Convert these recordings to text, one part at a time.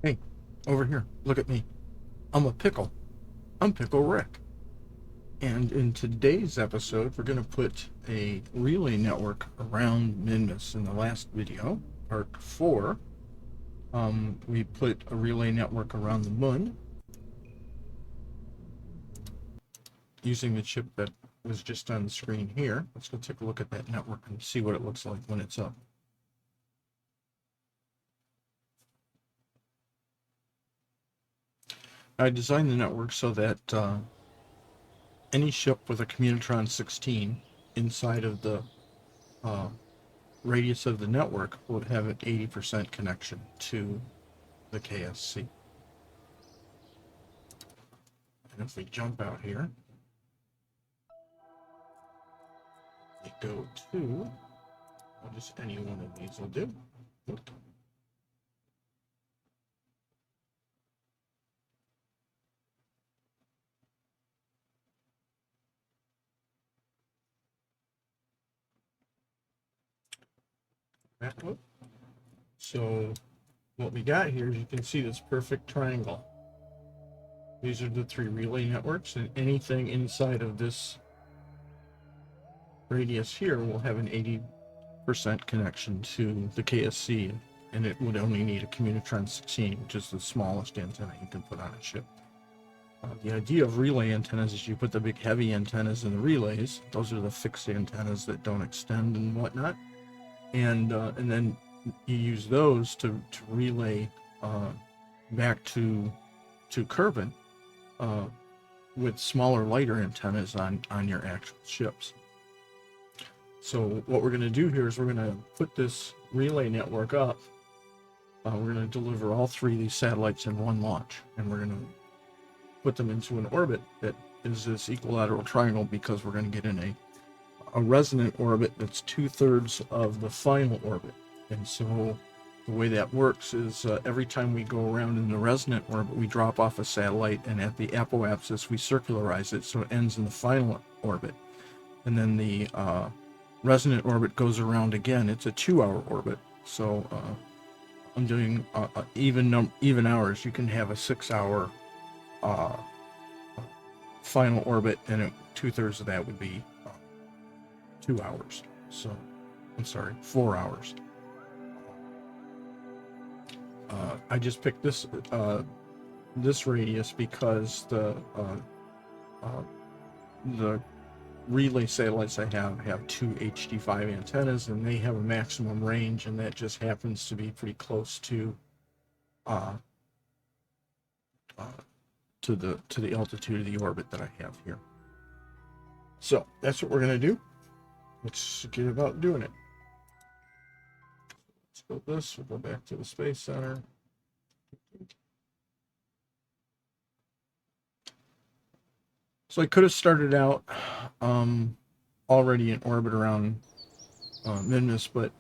Hey, over here, look at me. I'm a pickle. I'm Pickle Rick. And in today's episode, we're going to put a relay network around minmus. In the last video, part 4, we put a relay network around the moon using the chip that was just on the screen here. Let's go take a look at that network and see what it looks like when it's up. I designed the network so that any ship with a Communitron 16 inside of the radius of the network will have an 80% connection to the KSC. And if we jump out here, we go to, just any one of these will do. Back up. So what we got here is you can see this perfect triangle. These are the 3 relay networks, and anything inside of this radius here will have an 80% connection to the KSC, and it would only need a Communitron 16, which is the smallest antenna you can put on a ship. The idea of relay antennas is you put the big heavy antennas in the relays. Those are the fixed antennas that don't extend and whatnot, and then you use those to relay back to Kerbin with smaller, lighter antennas on your actual ships. So what we're going to do here is we're going to put this relay network up. We're going to deliver all 3 of these satellites in one launch, and we're going to put them into an orbit that is this equilateral triangle, because we're going to get in a resonant orbit that's 2/3 of the final orbit. And so the way that works is every time we go around in the resonant orbit, we drop off a satellite, and at the apoapsis we circularize it so it ends in the final orbit. And then the resonant orbit goes around again. It's a 2-hour orbit, so I'm doing even hours. You can have a 6-hour final orbit, and 2/3 of that would be 2 hours. So I'm sorry, 4 hours. I just picked this radius because the relay satellites I have 2 HD5 antennas, and they have a maximum range, and that just happens to be pretty close to the altitude of the orbit that I have here. So that's what we're going to do. Let's get about doing it. Let's go this. We'll go back to the Space Center. So I could have started out already in orbit around minmus, but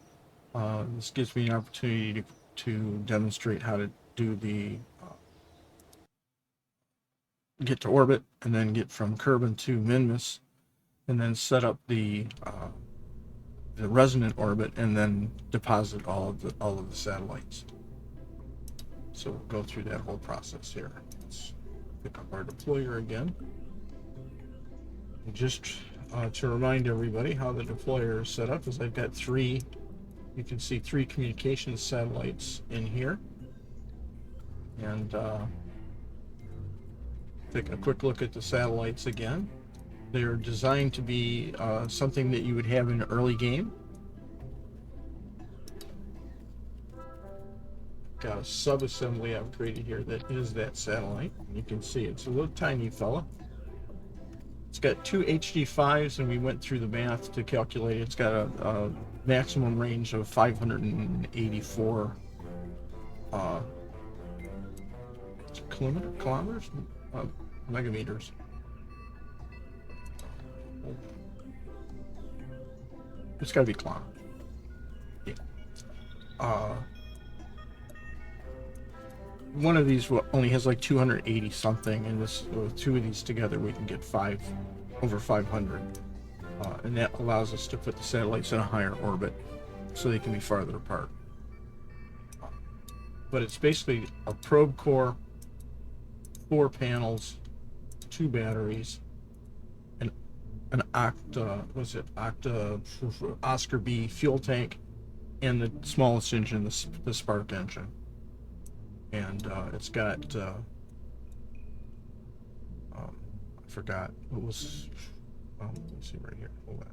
this gives me an opportunity to demonstrate how to do the get to orbit, and then get from Kerbin to minmus, and then set up the resonant orbit, and then deposit all of the satellites. So we'll go through that whole process here. Let's pick up our deployer again. And just to remind everybody how the deployer is set up is I've got 3, you can see 3 communications satellites in here. And taking a quick look at the satellites again. They're designed to be something that you would have in an early game. Got a sub-assembly I've created here that is that satellite. You can see it's a little tiny fella. It's got 2 HD5s, and we went through the math to calculate it. It's got a maximum range of 584 kilometers? Megameters. It's got to be kilometers. Yeah. One of these only has like 280 something, and with 2 of these together we can get over 500, and that allows us to put the satellites in a higher orbit so they can be farther apart. but it's basically a probe core, 4 panels, 2 batteries, an Oscar B fuel tank, and the smallest engine, the spark engine. And it's got I forgot what was. Let me see right here. Hold on.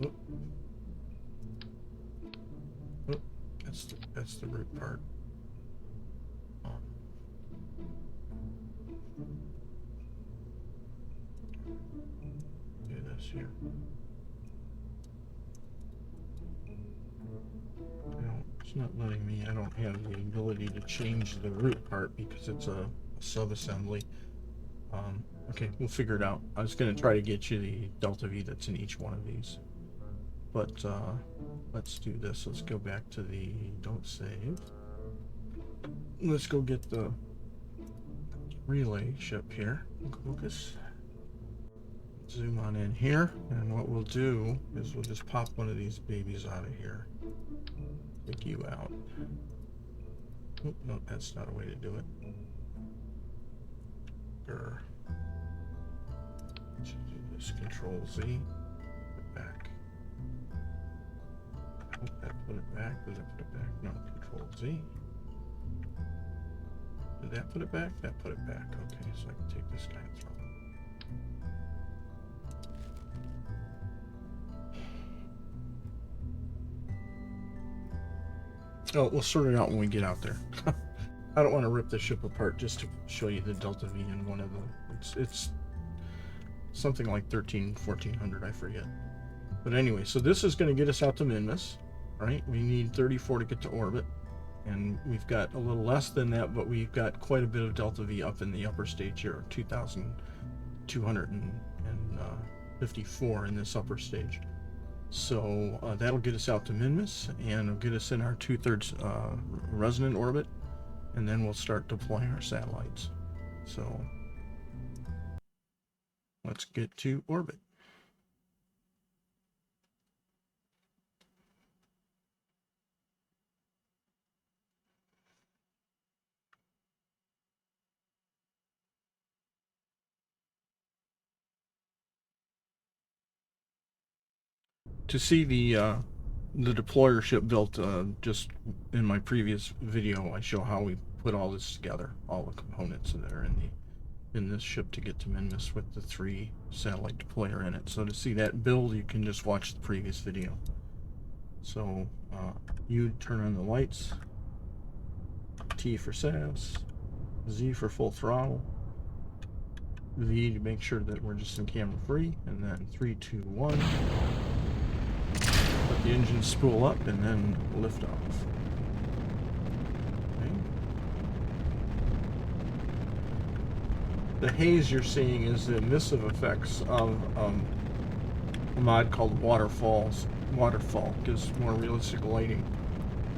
Oop. Oop. That's the root part. Do this here. No, it's not letting me. I don't have the ability to change the root part because it's a sub-assembly. Okay, we'll figure it out. I was going to try to get you the delta V that's in each one of these. But let's do this. Let's go back to the don't save. Let's go get the relay ship here. Focus. Zoom on in here. And what we'll do is we'll just pop one of these babies out of here. Take you out. Oop, no, that's not a way to do it. Grr. Should do this. Control Z. Put it back. Oh, that put it back. Did that put it back? No. Control Z. Did that put it back? That put it back. Okay, so I can take this guy and throw him. Oh, we'll sort it out when we get out there. I don't want to rip the ship apart just to show you the delta V in one of the. It's something like 1400, I forget. But anyway, so this is going to get us out to minmus, right? We need 34 to get to orbit, and we've got a little less than that, but we've got quite a bit of delta V up in the upper stage here, 2,254 in this upper stage. So that'll get us out to minmus, and it'll get us in our 2/3 resonant orbit, and then we'll start deploying our satellites. So let's get to orbit. To see the deployer ship built, just in my previous video, I show how we put all this together, all the components that are in this ship to get to minmus with the 3 satellite deployer in it. So to see that build, you can just watch the previous video. So you turn on the lights, T for SAVs, Z for full throttle, V to make sure that we're just in camera free, and then 3, 2, 1. Let the engine spool up and then lift off. Okay. The haze you're seeing is the emissive effects of a mod called Waterfall. Gives more realistic lighting,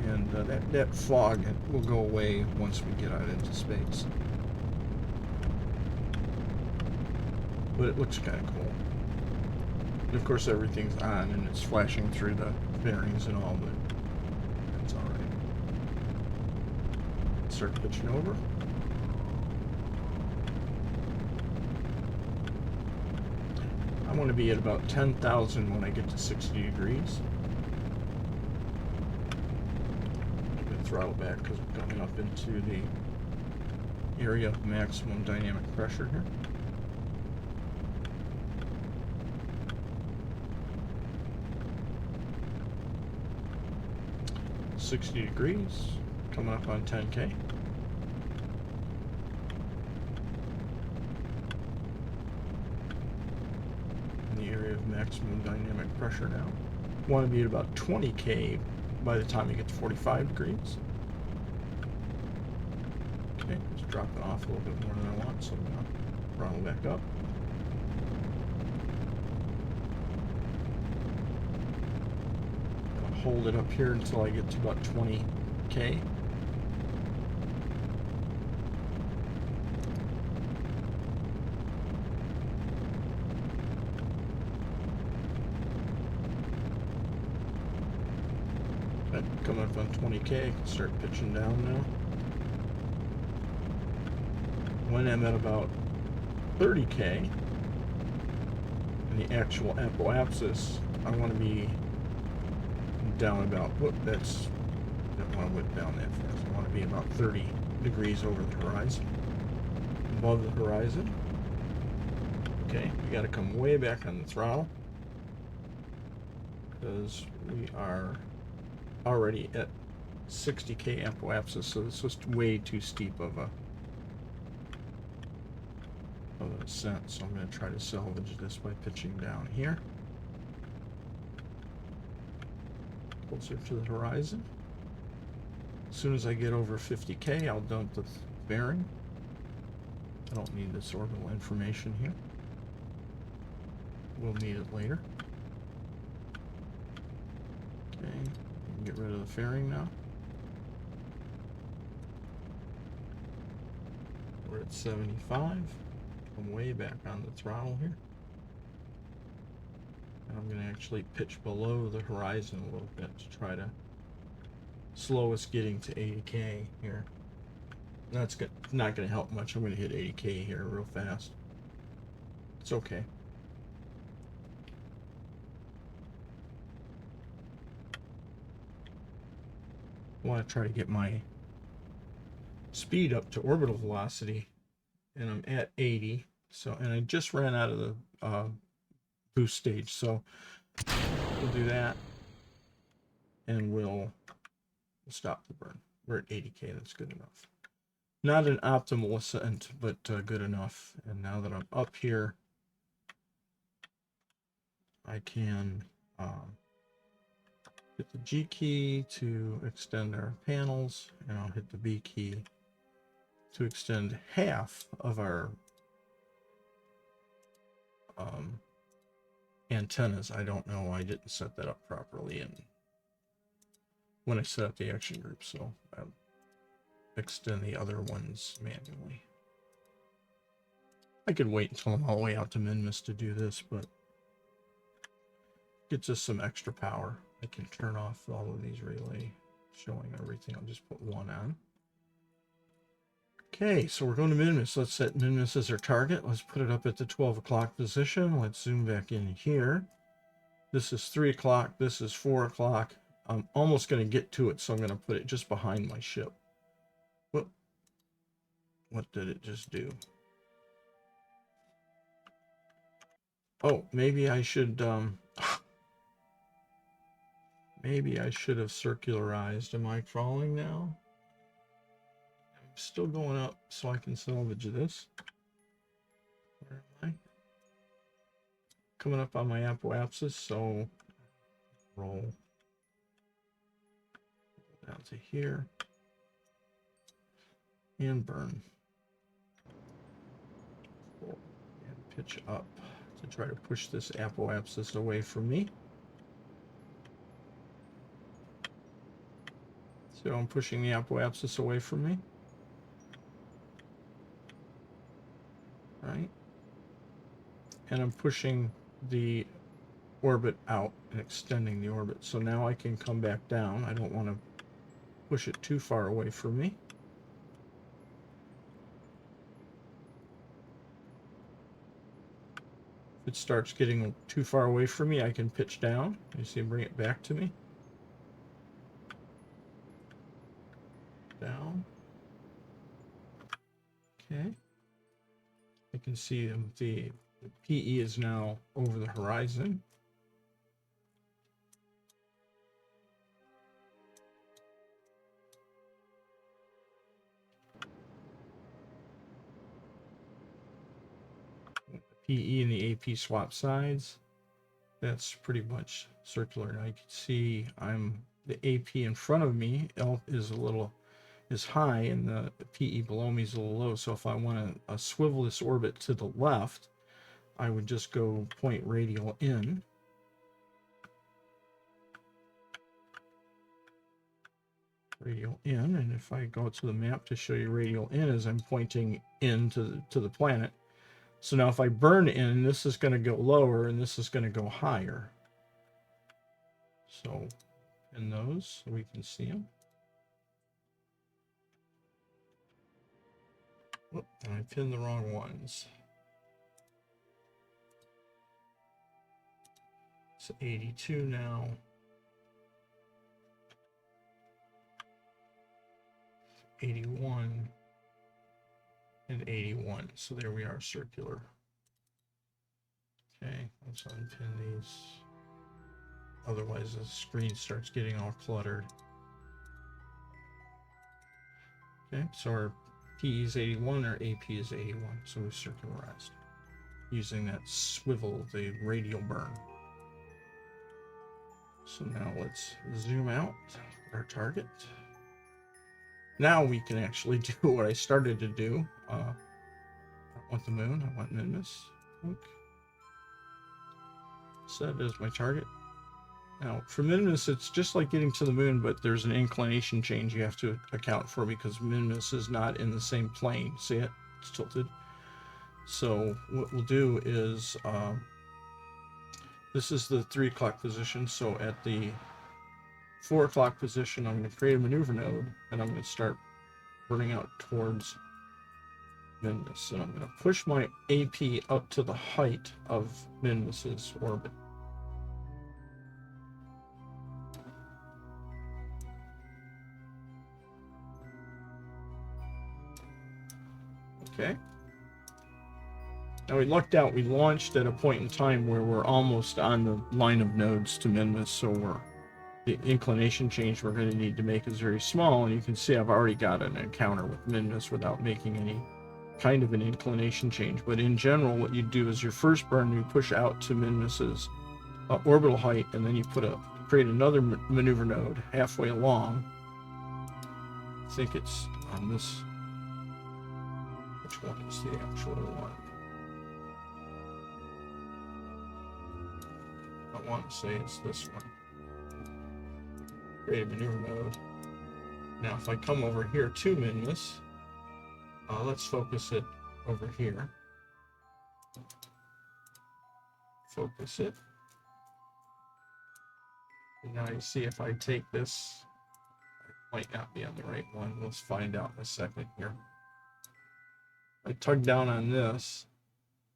and that fog will go away once we get out into space. But it looks kind of cool. And of course everything's on and it's flashing through the bearings and all, but that's alright. Start pitching over. I want to be at about 10,000 when I get to 60 degrees. I'm going to throttle back because we're coming up into the area of maximum dynamic pressure here. .60 degrees, coming up on 10K. In the area of maximum dynamic pressure now. Want to be at about 20K by the time you get to 45 degrees. Okay, just dropping off a little bit more than I want, so I'm going to throttle back up. Hold it up here until I get to about 20K. up on 20K, I can start pitching down now. When I'm at about 30K, and the actual apoapsis, I want to be down about, whoop, that's, I don't want to whip down that fast. I want to be about 30 degrees over the horizon, above the horizon. Okay, we got to come way back on the throttle, because we are already at 60K apoapsis, so this was way too steep of an ascent, so I'm going to try to salvage this by pitching down here, closer to the horizon. As soon as I get over 50K, I'll dump the bearing. I don't need this orbital information here. We'll need it later. Okay, get rid of the fairing now. We're at 75. I'm way back on the throttle here. And I'm going to actually pitch below the horizon a little bit to try to slow us getting to 80K here. That's not going to help much. I'm going to hit 80K here real fast. It's okay. I want to try to get my speed up to orbital velocity, and I'm at 80. So, and I just ran out of the boost stage, so we'll do that, and we'll stop the burn. We're at 80K. That's good enough. Not an optimal ascent, but good enough. And now that I'm up here, I can hit the G key to extend our panels, and I'll hit the B key to extend half of our antennas. I don't know, I didn't set that up properly and when I set up the action group, so I'll extend the other ones manually. I could wait until I'm all the way out to minmus to do this, but gets us some extra power. I can turn off all of these relay showing everything. I'll just put one on. Okay, so we're going to minmus. Let's set minmus as our target. Let's put it up at the 12 o'clock position. Let's zoom back in here. This is 3 o'clock. This is 4 o'clock. I'm almost going to get to it, so I'm going to put it just behind my ship. Whoop. What did it just do? Oh, maybe I should maybe I should have circularized. Am I crawling now? I'm still going up so I can salvage this. Where am I? Coming up on my apoapsis, so roll down to here and burn. And pitch up to try to push this apoapsis away from me. So I'm pushing the apoapsis away from me. Right? And I'm pushing the orbit out and extending the orbit. So now I can come back down. I don't want to push it too far away from me. If it starts getting too far away from me, I can pitch down. You see, bring it back to me. Down. Okay. I can see the PE is now over the horizon. The PE and the AP swap sides. That's pretty much circular. And I can see the AP in front of me is high and the PE below me is a little low. So if I want to swivel this orbit to the left, I would just go point radial in. Radial in, and if I go to the map to show you radial in as I'm pointing in to the planet. So now if I burn in, this is going to go lower and this is going to go higher. So pin those so we can see them. Whoop, I pinned the wrong ones. It's 82 now. 81 and 81. So there we are, circular. Okay, let's unpin these. Otherwise the screen starts getting all cluttered. Okay, so our P is 81, our AP is 81, so we've circularized using that swivel, the radial burn. So now let's zoom out our target. Now we can actually do what I started to do. I don't want the moon, I want minmus. Okay. Set as my target. Now, for minmus, it's just like getting to the moon, but there's an inclination change you have to account for because minmus is not in the same plane. See it? It's tilted. So what we'll do is, this is the 3 o'clock position. So at the 4 o'clock position, I'm going to create a maneuver node, and I'm going to start burning out towards minmus. And I'm going to push my AP up to the height of minmus's orbit. Okay. Now we lucked out. We launched at a point in time where we're almost on the line of nodes to minmus, so the inclination change we're going to need to make is very small, and you can see I've already got an encounter with minmus without making any kind of an inclination change. But in general, what you do is your first burn, you push out to minmus's orbital height, and then you create another maneuver node halfway along. I think it's on this. Which one is the actual one? I want to say it's this one. Create a maneuver node. Now, if I come over here to minmus, let's focus it over here. Focus it. And now you see if I take this, it might not be on the right one. Let's find out in a second here. I tug down on this.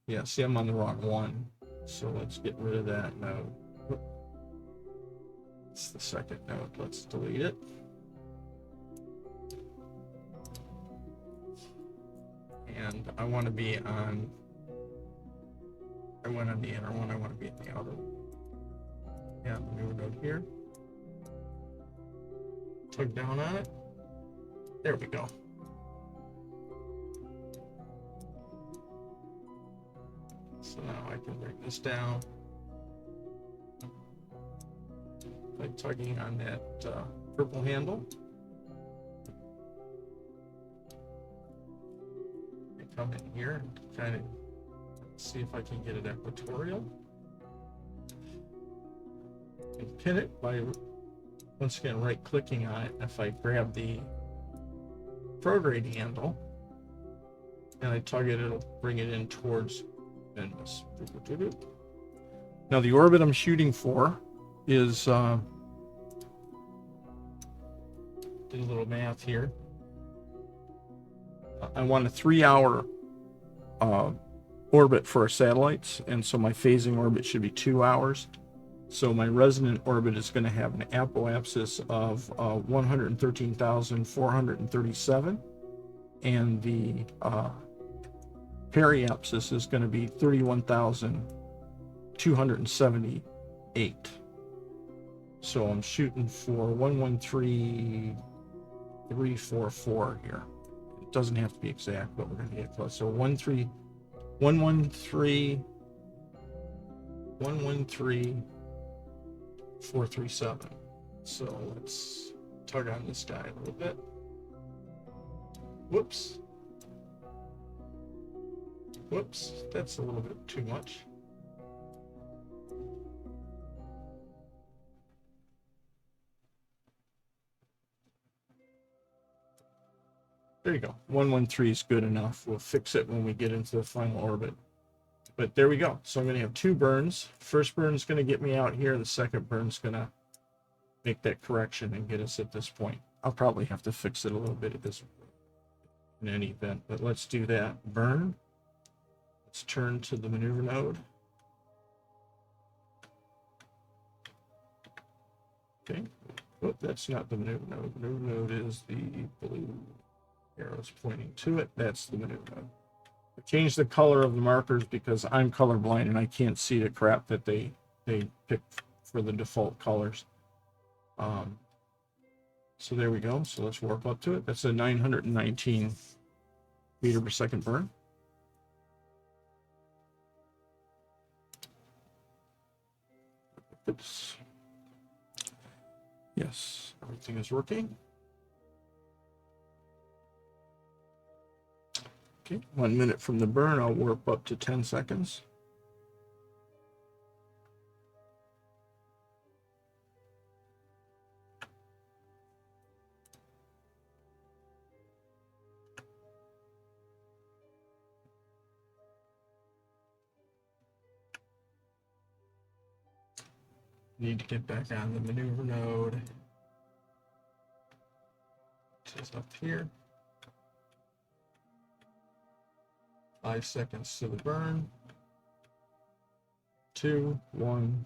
Yeah, see, I'm on the wrong one. So let's get rid of that node. It's the second node. Let's delete it. And I want to be on. I went on the inner one. I want to be in the outer one. Yeah, maneuver node here. Tug down on it. There we go. So now I can bring this down by tugging on that purple handle. I come in here and kind of see if I can get it equatorial. And pin it by, once again, right-clicking on it. If I grab the prograde handle and I tug it, it'll bring it in towards minmus. Now the orbit I'm shooting for is, did a little math here. I want a 3-hour orbit for our satellites, and so my phasing orbit should be 2 hours. So my resonant orbit is going to have an apoapsis of 113,437, and the periapsis is going to be 31,278. So I'm shooting for 113,344 here. It doesn't have to be exact, but we're going to get close. So 113,437. So let's tug on this guy a little bit. Whoops. Whoops, that's a little bit too much. There you go. 113 is good enough. We'll fix it when we get into the final orbit. But there we go. So I'm going to have 2 burns. First burn is going to get me out here. The second burn is going to make that correction and get us at this point. I'll probably have to fix it a little bit at this in any event, but let's do that. Burn. Let's turn to the maneuver node. Okay. Oh, that's not the maneuver node. Maneuver node is the blue arrows pointing to it. That's the maneuver node. I changed the color of the markers because I'm colorblind and I can't see the crap that they picked for the default colors. So there we go. So let's warp up to it. That's a 919 meter per second burn. Oops. Yes, everything is working. Okay, 1 minute from the burn, I'll warp up to 10 seconds. Need to get back on the maneuver node, which is up here. 5 seconds to the burn. 2, 1.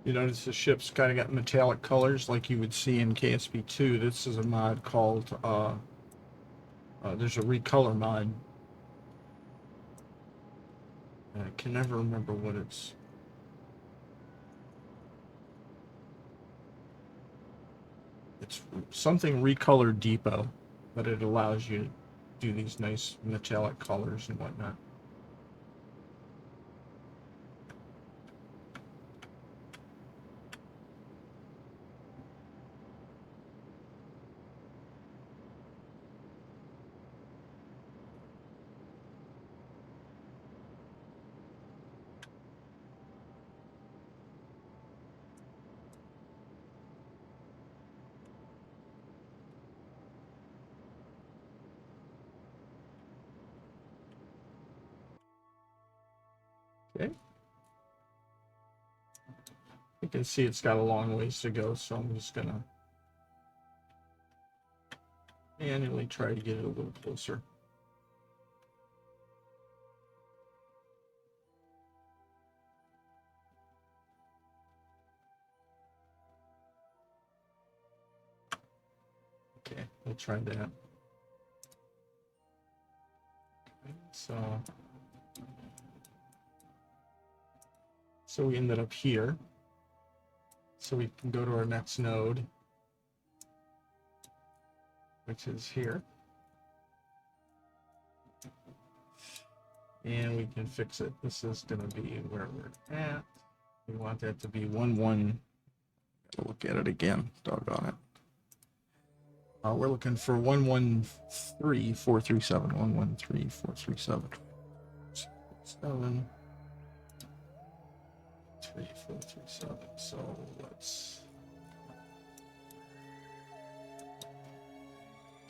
You notice the ship's kind of got metallic colors like you would see in KSP 2. This is a mod called, there's a recolor mod. I can never remember what it's. It's something Recolor Depot, but it allows you to do these nice metallic colors and whatnot. Okay. You can see it's got a long ways to go, so I'm just gonna manually try to get it a little closer. Okay, we'll try that. Okay, so we ended up here. So we can go to our next node, which is here. And we can fix it. This is going to be where we're at. We want that to be 1-1. Look at it again. Doggone it. We're looking for 113,437. 113,437. 7. 3,437. So let's.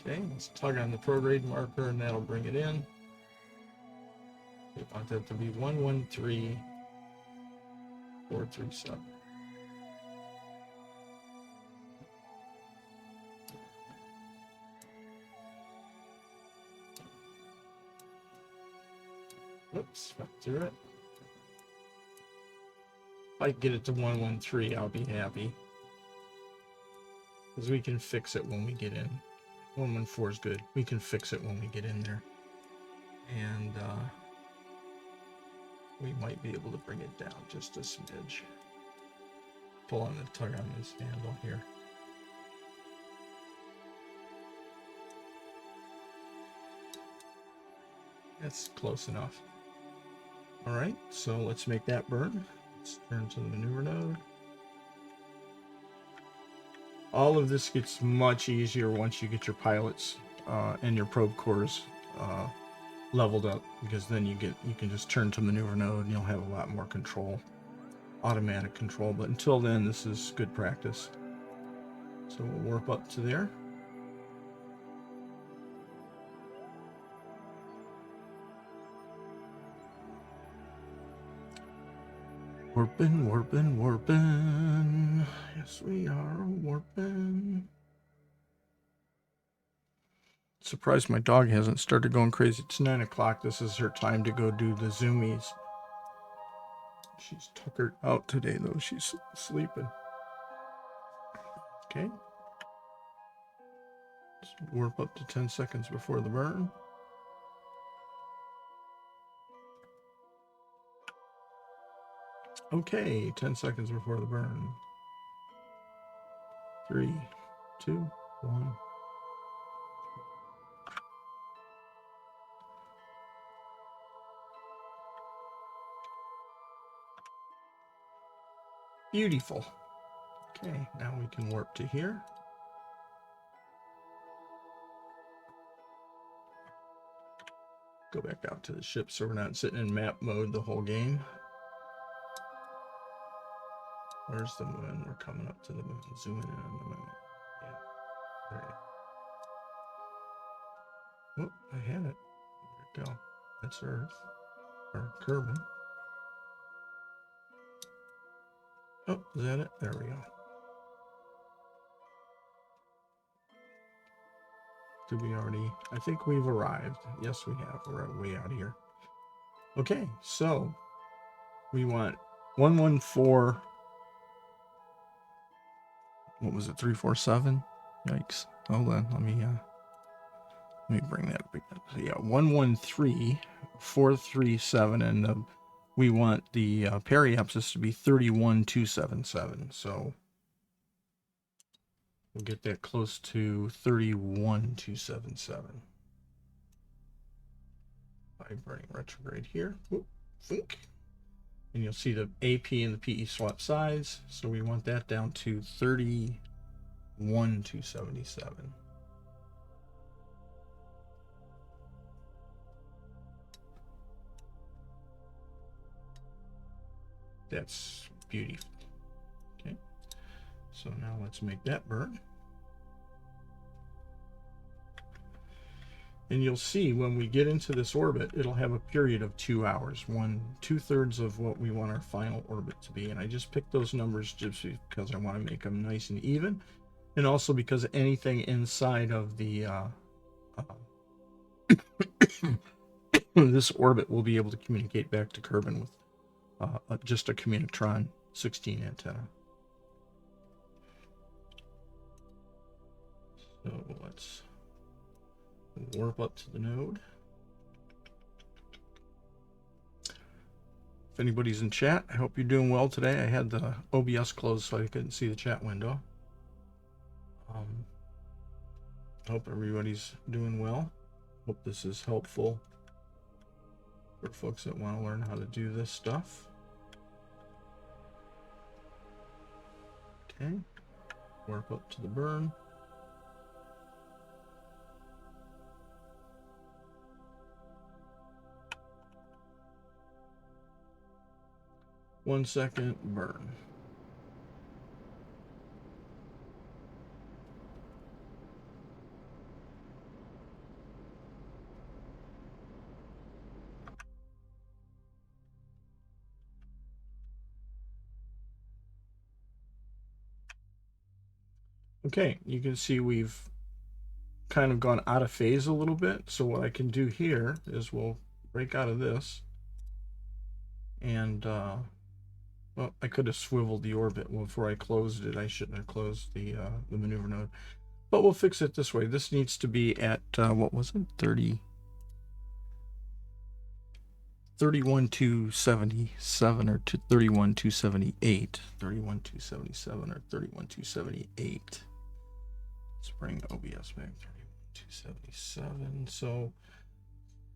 Okay, let's tug on the prograde marker and that'll bring it in. We want that to be 113,437. Oops, went through it. If I get it to 113, I'll be happy. Because we can fix it when we get in. 114 is good. We can fix it when we get in there. And we might be able to bring it down just a smidge. Pull on the tug on this handle here. That's close enough. All right, so let's make that burn. Let's turn to the maneuver node. All of this gets much easier once you get your pilots and your probe cores leveled up, because then you can just turn to maneuver node and you'll have a lot more control, automatic control. But until then, this is good practice. So we'll warp up to there. Warping, warping, warping. Yes, we are warping. Surprised my dog hasn't started going crazy. It's 9 o'clock. This is her time to go do the zoomies. She's tuckered out today, though. She's sleeping. Okay. Let's warp up to 10 seconds before the burn. Okay, 10 seconds before the burn. 3, 2, 1. Beautiful. Okay, now we can warp to here. Go back out to the ship so we're not sitting in map mode the whole game. Where's the moon? We're coming up to the moon. Zooming in on the moon. Yeah. There you go. Oh, I had it. There we go. That's Earth. Or Kerbin. Oh, is that it? There we go. Did we already? I think we've arrived. Yes, we have. We're way out here. Okay, so we want 114. What was it? 347? Yikes. Hold on. Let me bring that up again. So yeah, 113,437, and we want the periapsis to be 31,277. So we'll get that close to 31,277. Vibrating retrograde here. Whoop, think. And you'll see the AP and the PE swap sides. So we want that down to 31,277. That's beautiful. Okay. So now let's make that burn. And you'll see when we get into this orbit, it'll have a period of 2 hours, 2/3 of what we want our final orbit to be. And I just picked those numbers just because I want to make them nice and even. And also because anything inside of the this orbit will be able to communicate back to Kerbin with just a Communitron 16 antenna. So let's warp up to the node. If anybody's in chat, I hope you're doing well today. I had the OBS closed so I couldn't see the chat window. Hope everybody's doing well. Hope this is helpful for folks that want to learn how to do this stuff. Okay, warp up to the burn. One second, burn. Okay, you can see we've kind of gone out of phase a little bit. So what I can do here is we'll break out of this. And, well, I could have swiveled the orbit before I closed it. I shouldn't have closed the maneuver node. But we'll fix it this way. This needs to be at, what was it? 31,277 or 31,278. 31,277 or 31,278. Let's bring OBS back. 31,277. So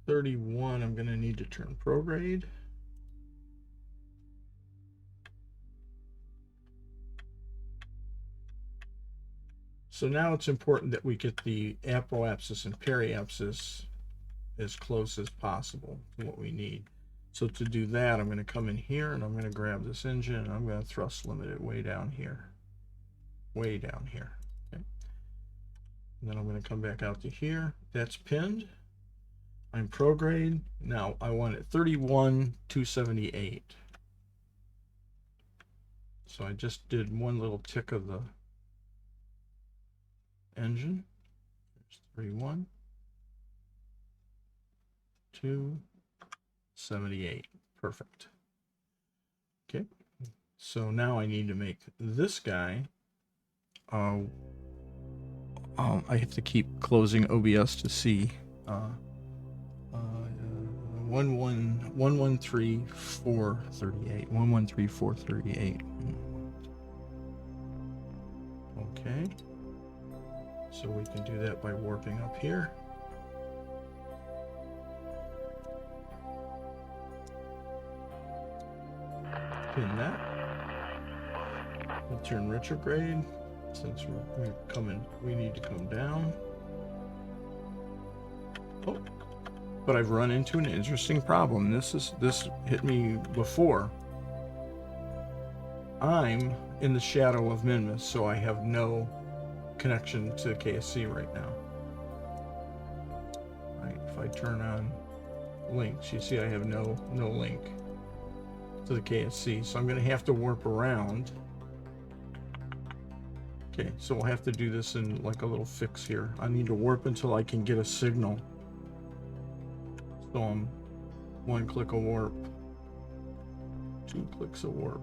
31, I'm going to need to turn prograde. So now it's important that we get the apoapsis and periapsis as close as possible to what we need. So to do that, I'm going to come in here and I'm going to grab this engine and I'm going to thrust limit it way down here. Way down here. And then I'm going to come back out to here. That's pinned. I'm prograde. Now I want it 31,278. So I just did one little tick of the engine. There's 31,278. Perfect. Okay. So now I need to make this guy. I have to keep closing OBS to see. 113,438. 113,438. Okay. So we can do that by warping up here. Pin that. We'll turn retrograde since we're coming. We need to come down. Oh, but I've run into an interesting problem. This hit me before. I'm in the shadow of minmus, so I have no connection to KSC right now. Right, if I turn on links, you see I have no link to the KSC, so I'm going to have to warp around. Okay, so we'll have to do this in like a little fix here. I need to warp until I can get a signal. So I'm 1 click a warp, 2 clicks a warp.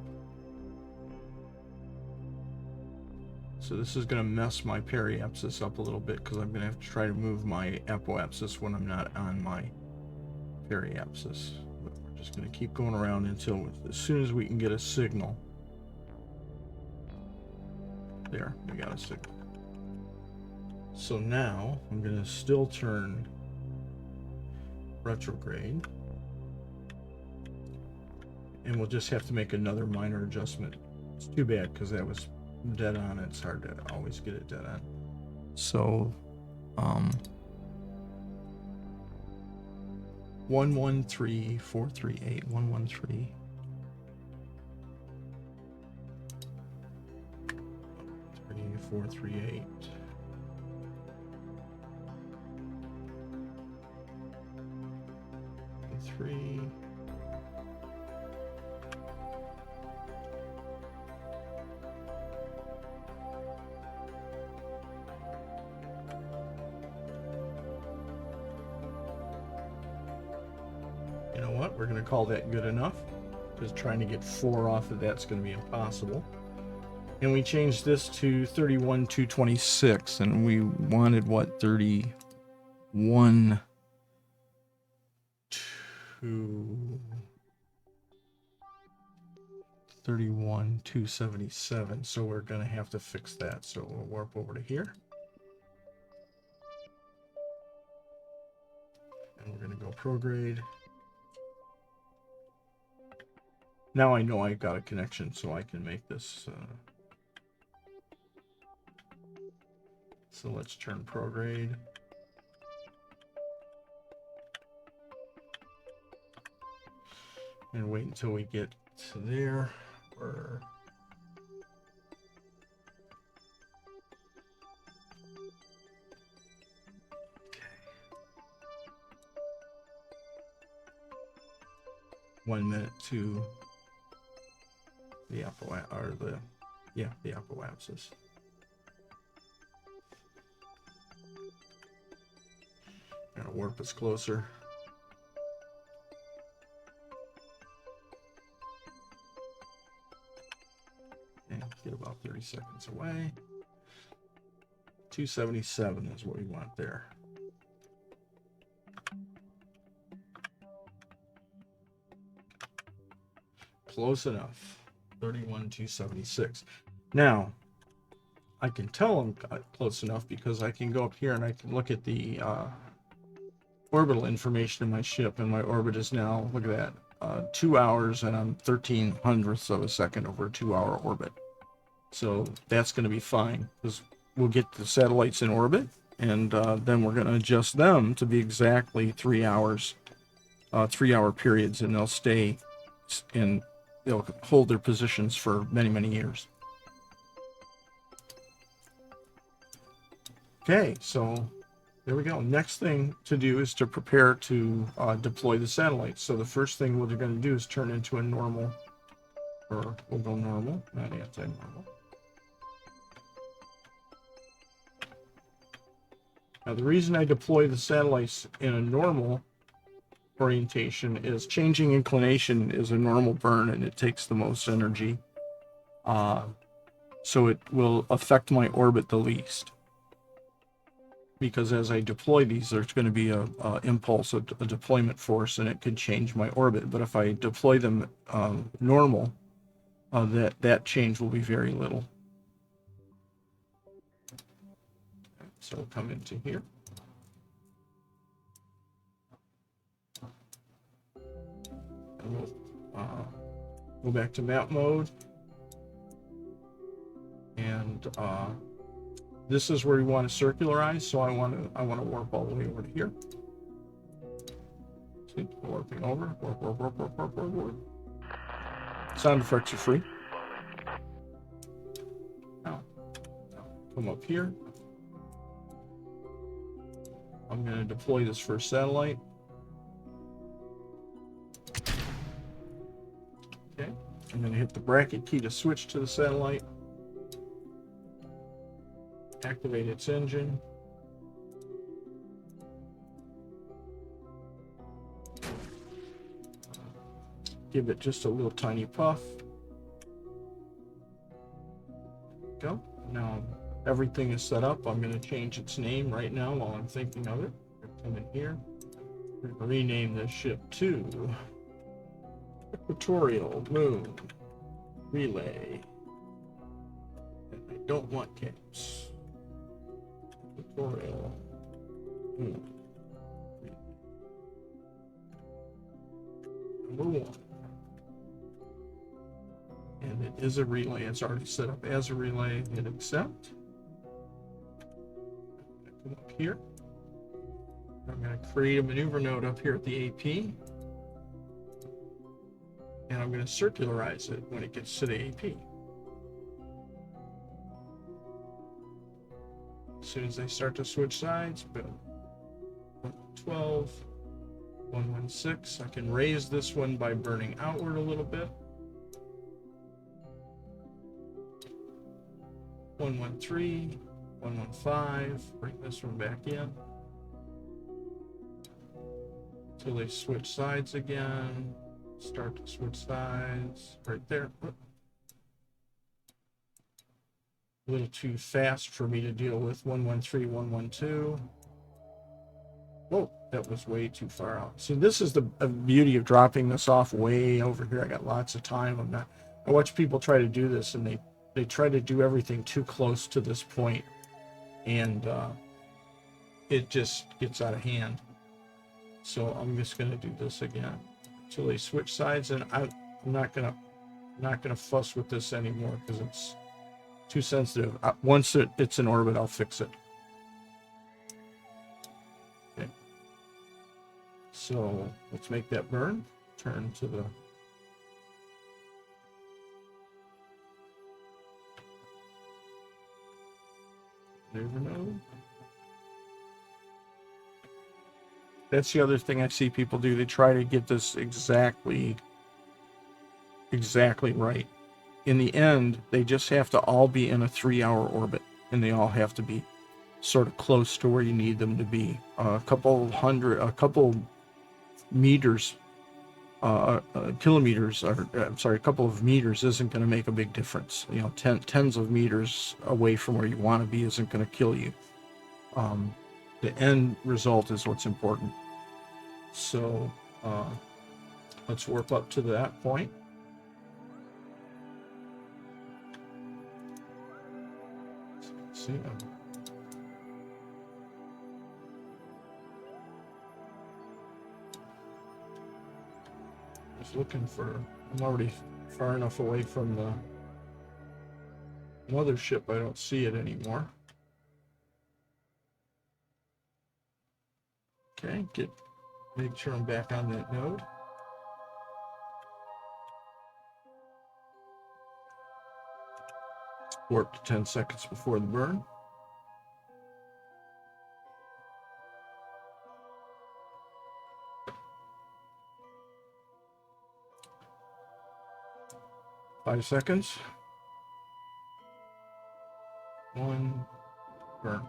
So this is going to mess my periapsis up a little bit because I'm going to have to try to move my apoapsis when I'm not on my periapsis. But we're just going to keep going around until as soon as we can get a signal. There, we got a signal. So now I'm going to still turn retrograde. And we'll just have to make another minor adjustment. It's too bad because that was dead on. It's hard to always get it dead on. So 113,438. 113,438. Three. You know what? We're going to call that good enough. Because trying to get 4 off of that's going to be impossible. And we changed this to 31,226, and we wanted what? 31,277. So we're going to have to fix that. So we'll warp over to here. And we're going to go prograde. Now I know I got a connection, so I can make this. So let's turn prograde. And wait until we get to there. Or okay. 1 minute to the apoapsis. Gonna warp us closer. And get about 30 seconds away. 277 is what we want there. Close enough. 31,276. Now, I can tell I'm close enough because I can go up here and I can look at the orbital information in my ship, and my orbit is now, look at that, 2 hours, and I'm 13/100ths of a second over a 2-hour orbit. So that's going to be fine because we'll get the satellites in orbit, and then we're going to adjust them to be exactly 3 hours, 3-hour periods, and they'll stay in. They'll hold their positions for many, many years. Okay, so there we go. Next thing to do is to prepare to deploy the satellites. So the first thing we're going to do is turn into a normal, or we'll go normal, not anti-normal. Now the reason I deploy the satellites in a normal orientation is changing inclination is a normal burn and it takes the most energy. So it will affect my orbit the least. Because as I deploy these, there's going to be a impulse, a deployment force, and it could change my orbit. But if I deploy them normal, that change will be very little. So we'll come into here. And we'll go back to map mode. And this is where we want to circularize. So I want to warp all the way over to here. See, warping over. Warp. Sound effects are free. Now, come up here. I'm going to deploy this first satellite. Okay, I'm going to hit the bracket key to switch to the satellite. Activate its engine. Give it just a little tiny puff. Go. Now everything is set up. I'm going to change its name right now while I'm thinking of it. Come in here. We're going to rename this ship to Equatorial Moon Relay. And I don't want caps. Equatorial Moon Relay. Number 1. And it is a relay. It's already set up as a relay. Hit accept. Come up here. I'm going to create a maneuver node up here at the AP. And I'm going to circularize it when it gets to the AP. As soon as they start to switch sides, boom. 112, 116. I can raise this one by burning outward a little bit. 113, 115. Bring this one back in. Until they switch sides again. Start to switch sides. Right there. A little too fast for me to deal with. 113, 112. Whoa, that was way too far out. See, this is the beauty of dropping this off way over here. I got lots of time. I watch people try to do this, and they try to do everything too close to this point, and it just gets out of hand. So I'm just going to do this again until they switch sides, and I'm not gonna fuss with this anymore because it's too sensitive. Once it's in orbit, I'll fix it. Okay. So let's make that burn. Turn to the maneuver node. That's the other thing I see people do. They try to get this exactly right. In the end, they just have to all be in a 3-hour orbit, and they all have to be sort of close to where you need them to be. A couple meters, kilometers, or I'm sorry, a couple of meters isn't going to make a big difference. You know, tens of meters away from where you want to be isn't going to kill you. The end result is what's important. So let's warp up to that point. See, just looking for. I'm already far enough away from the mothership. I don't see it anymore. Okay, make sure I'm back on that node. Warp to 10 seconds before the burn. 5 seconds. 1, burn.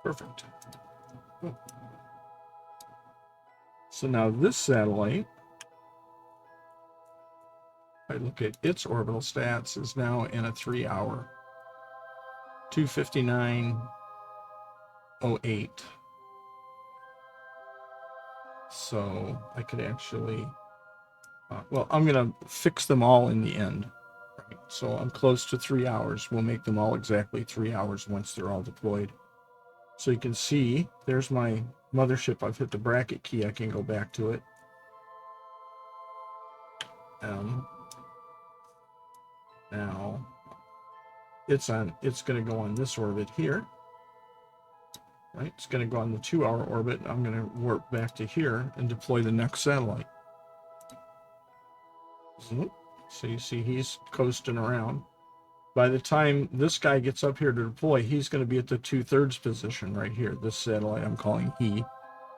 Perfect. So now this satellite, if I look at its orbital stats, is now in a 3-hour, 2:59:08. So I could actually, well, I'm going to fix them all in the end. Right? So I'm close to 3 hours. We'll make them all exactly 3 hours once they're all deployed. So you can see, there's my mothership. I've hit the bracket key. I can go back to it. Now it's going to go on this orbit here. Right? It's going to go on the 2-hour orbit. I'm going to warp back to here and deploy the next satellite. So you see he's coasting around. By the time this guy gets up here to deploy, he's going to be at the 2/3 position right here. This satellite I'm calling he.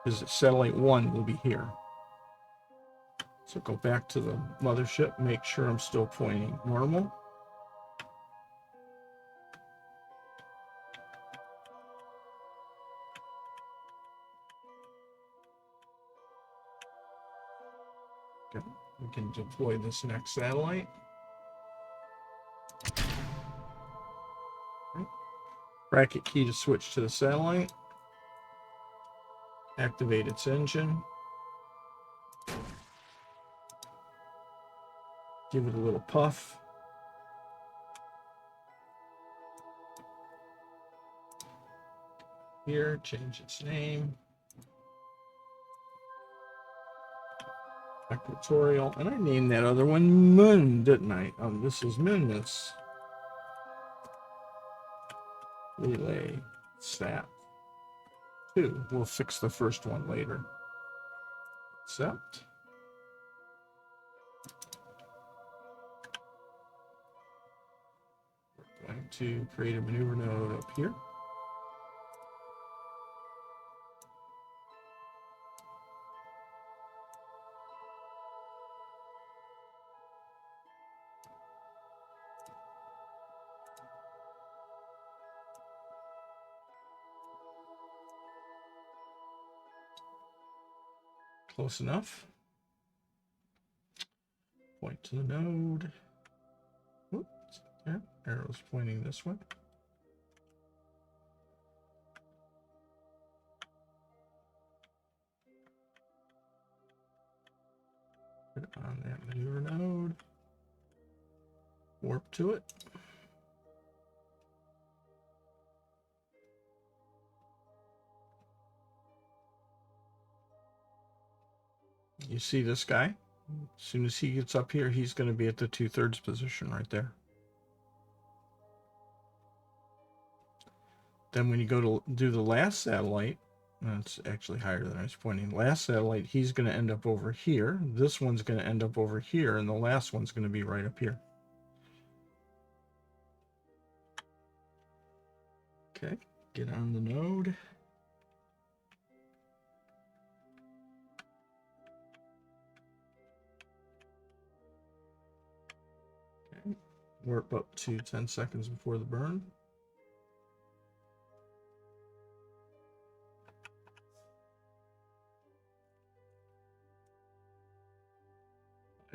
His satellite 1 will be here. So go back to the mothership, make sure I'm still pointing normal. Okay, we can deploy this next satellite. Okay. Bracket key to switch to the satellite. Activate its engine. Give it a little puff. Here, change its name. Equatorial, and I named that other one Moon, didn't I? This is minmus. Relay stat 2. We'll fix the first one later. Accept. We're going to create a maneuver node up here. Close enough. Point to the node. Whoops. Yeah, arrow's pointing this way. Put it on that maneuver node. Warp to it. You see this guy? As soon as he gets up here, he's going to be at the 2/3 position right there. Then when you go to do the last satellite, that's actually higher than I was pointing. Last satellite, he's going to end up over here. This one's going to end up over here, and the last one's going to be right up here. Okay, get on the node. Okay, warp up to 10 seconds before the burn.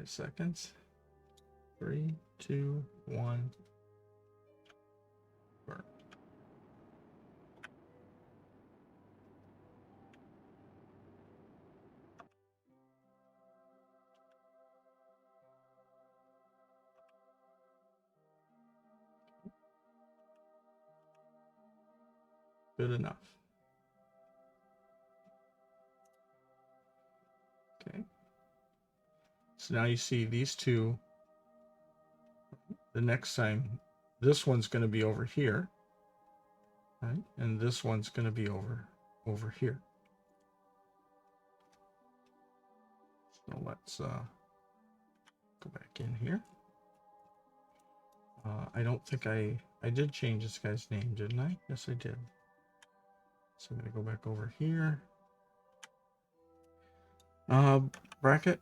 Seconds. 3, 2, 1. Burn. Good enough. Okay. So now you see these two. The next time, this one's going to be over here, right? And this one's going to be over here. So let's go back in here. I don't think I I did change this guy's name, didn't I? Yes, I did. So I'm going to go back over here. Bracket.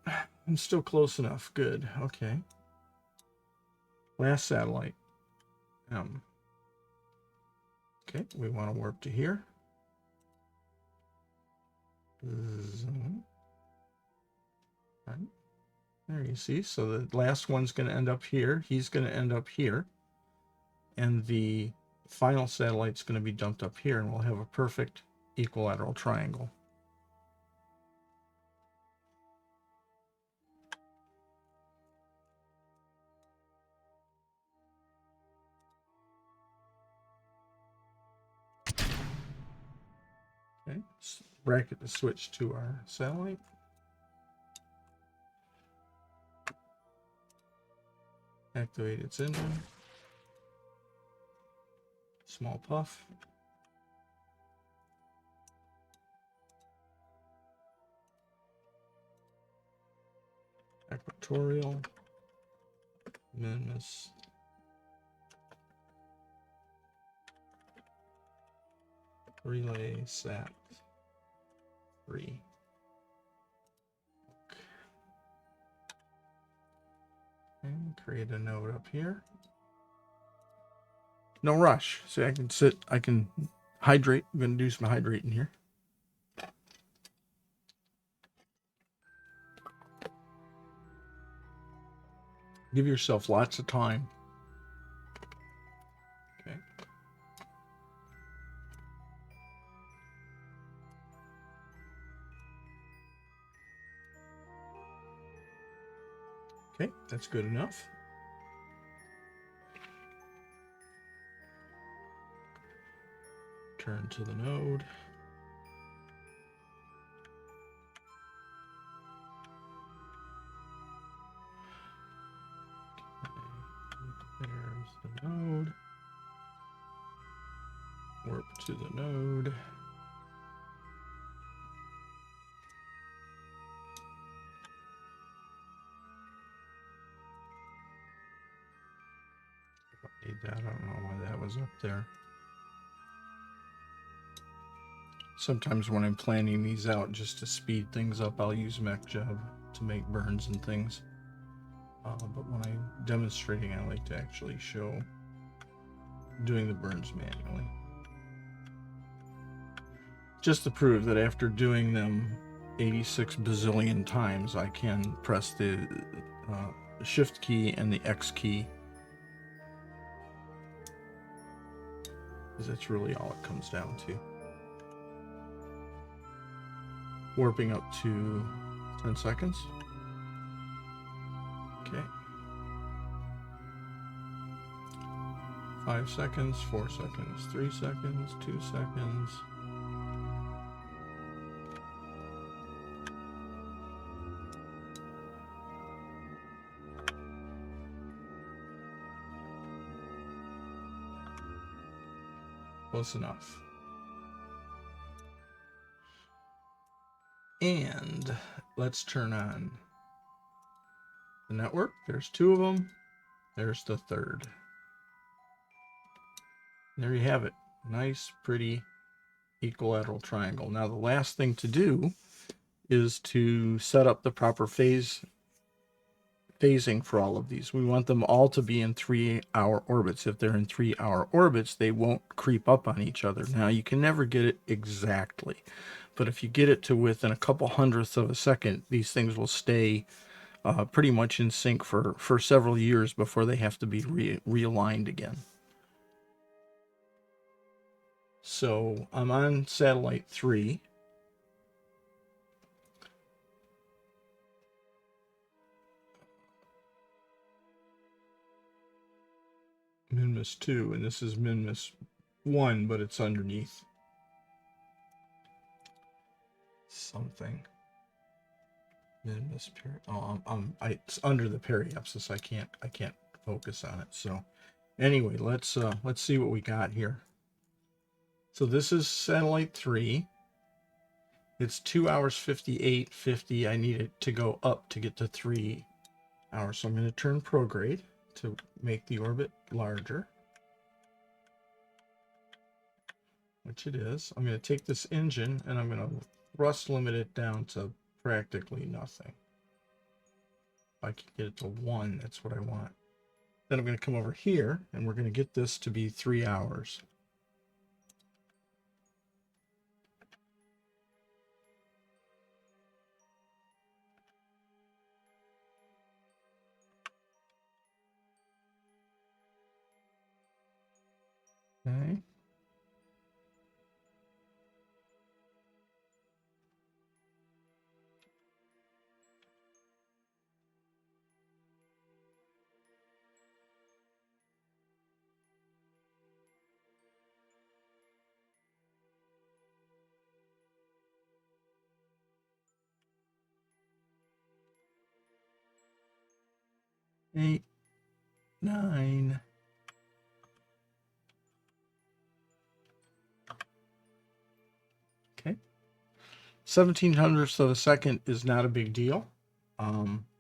I'm still close enough. Good. Okay. Last satellite. Okay, we want to warp to here. Zoom. Right. There you see. So the last one's going to end up here. He's going to end up here. And the final satellite's going to be dumped up here, and we'll have a perfect equilateral triangle. Okay, bracket to switch to our satellite. Activate its engine. Small puff. Equatorial. Minmus. Relay sat 3. And create a node up here. No rush. See, I can sit, I can hydrate. I'm going to do some hydrating here. Give yourself lots of time. Okay. Okay, that's good enough. Turn to the node. There's the node. Warp to the node. Need that. I don't know why that was up there. Sometimes when I'm planning these out just to speed things up, I'll use MechJob to make burns and things. But when I'm demonstrating, I like to actually show doing the burns manually. Just to prove that after doing them 86 bazillion times, I can press the Shift key and the X key. Because that's really all it comes down to. Warping up to 10 seconds. Okay. 5 seconds, 4 seconds, 3 seconds, 2 seconds. Close enough. And let's turn on the network. There's 2 of them. There's the 3rd. There you have it. Nice, pretty equilateral triangle. Now the last thing to do is to set up the proper phasing for all of these. We want them all to be in 3-hour orbits. If they're in 3-hour orbits, they won't creep up on each other. Now you can never get it exactly, but if you get it to within a couple hundredths of a second, these things will stay pretty much in sync for several years before they have to be realigned again. So I'm on satellite 3. Minmus 2, and this is Minmus 1, but it's underneath something. Minmus period. Oh, it's under the periapsis. I can't focus on it. So anyway, let's see what we got here. So this is satellite 3. It's 2 hours 58:50. I need it to go up to get to 3 hours. So I'm going to turn prograde to make the orbit larger. which it is, I'm going to take this engine and I'm going to thrust limit it down to practically nothing. If I can get it to 1, that's what I want. Then I'm going to come over here and we're going to get this to be 3 hours. Okay. Eight, 9. Okay. 1700ths of a second is not a big deal.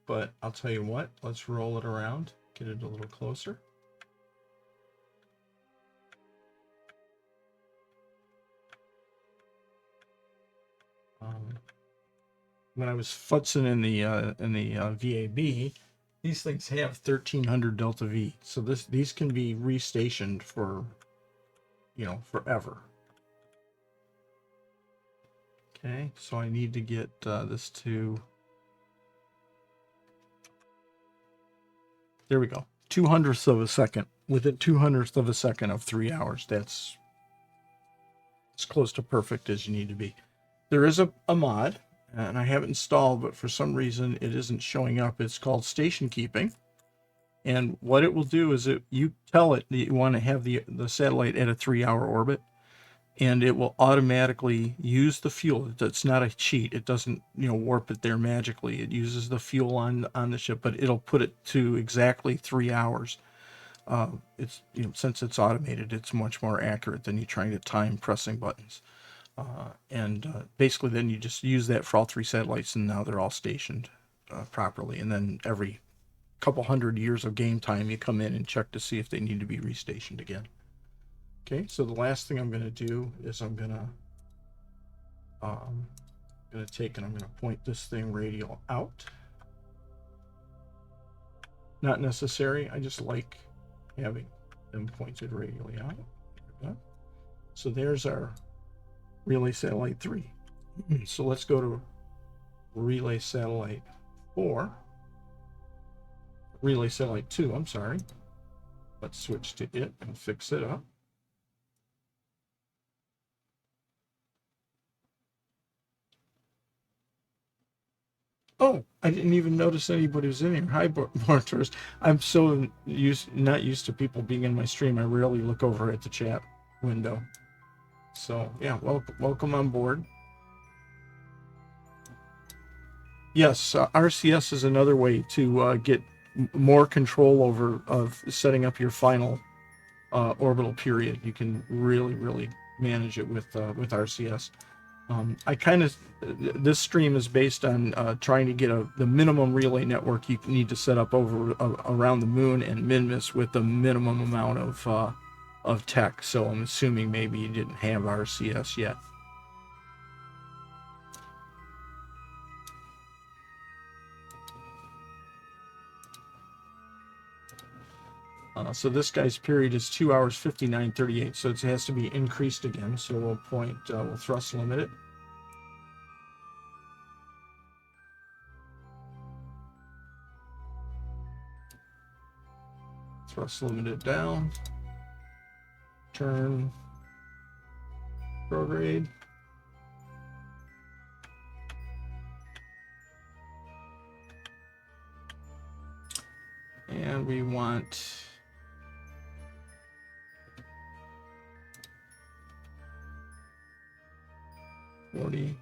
But I'll tell you what, let's roll it around, get it a little closer. When I was futzing in the VAB, these things have 1300 delta V, so these can be restationed for, you know, forever. Okay, so I need to get this to, there we go, 200ths of a second. Within 200th of a second of 3 hours, that's as close to perfect as you need to be. There is a mod, and I have it installed, but for some reason it isn't showing up. It's called station keeping. And what it will do is you tell it that you want to have the satellite at a 3-hour orbit, and it will automatically use the fuel. It's not a cheat. It doesn't, you know, warp it there magically. It uses the fuel on the ship, but it'll put it to exactly 3 hours. It's, you know, since it's automated, it's much more accurate than you trying to time pressing buttons. Basically then you just use that for all 3 satellites, and now they're all stationed properly. And then every couple hundred years of game time, you come in and check to see if they need to be restationed again. Okay, so the last thing I'm going to do is I'm going to take and I'm going to point this thing radial out. Not necessary. I just like having them pointed radially out. There. So there's our relay satellite 3. So let's go to relay satellite 4. Relay satellite 2, I'm sorry. Let's switch to it and fix it up. Oh, I didn't even notice anybody was in here. Hi, Born Tourist. I'm so not used to people being in my stream. I rarely look over at the chat window. So yeah, welcome on board. Yes, RCS is another way to get more control over setting up your final orbital period. You can really manage it with RCS. I kind of, this stream is based on trying to get the minimum relay network you need to set up over around the moon and minmus with the minimum amount of tech. So I'm assuming maybe you didn't have RCS yet. So this guy's period is 2 hours 59:38, so it has to be increased again. So we'll thrust limit it. Thrust limit it down. Turn prograde. And we want 40.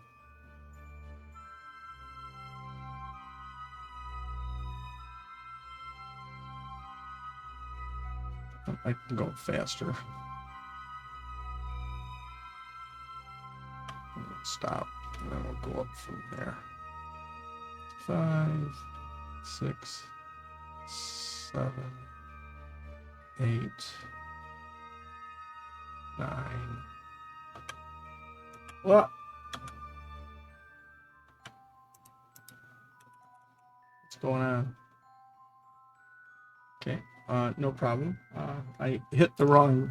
I can go faster. Stop, and then we'll go up from there. 5, 6, 7, 8, 9, Well, what's going on? Okay, no problem. I hit the wrong,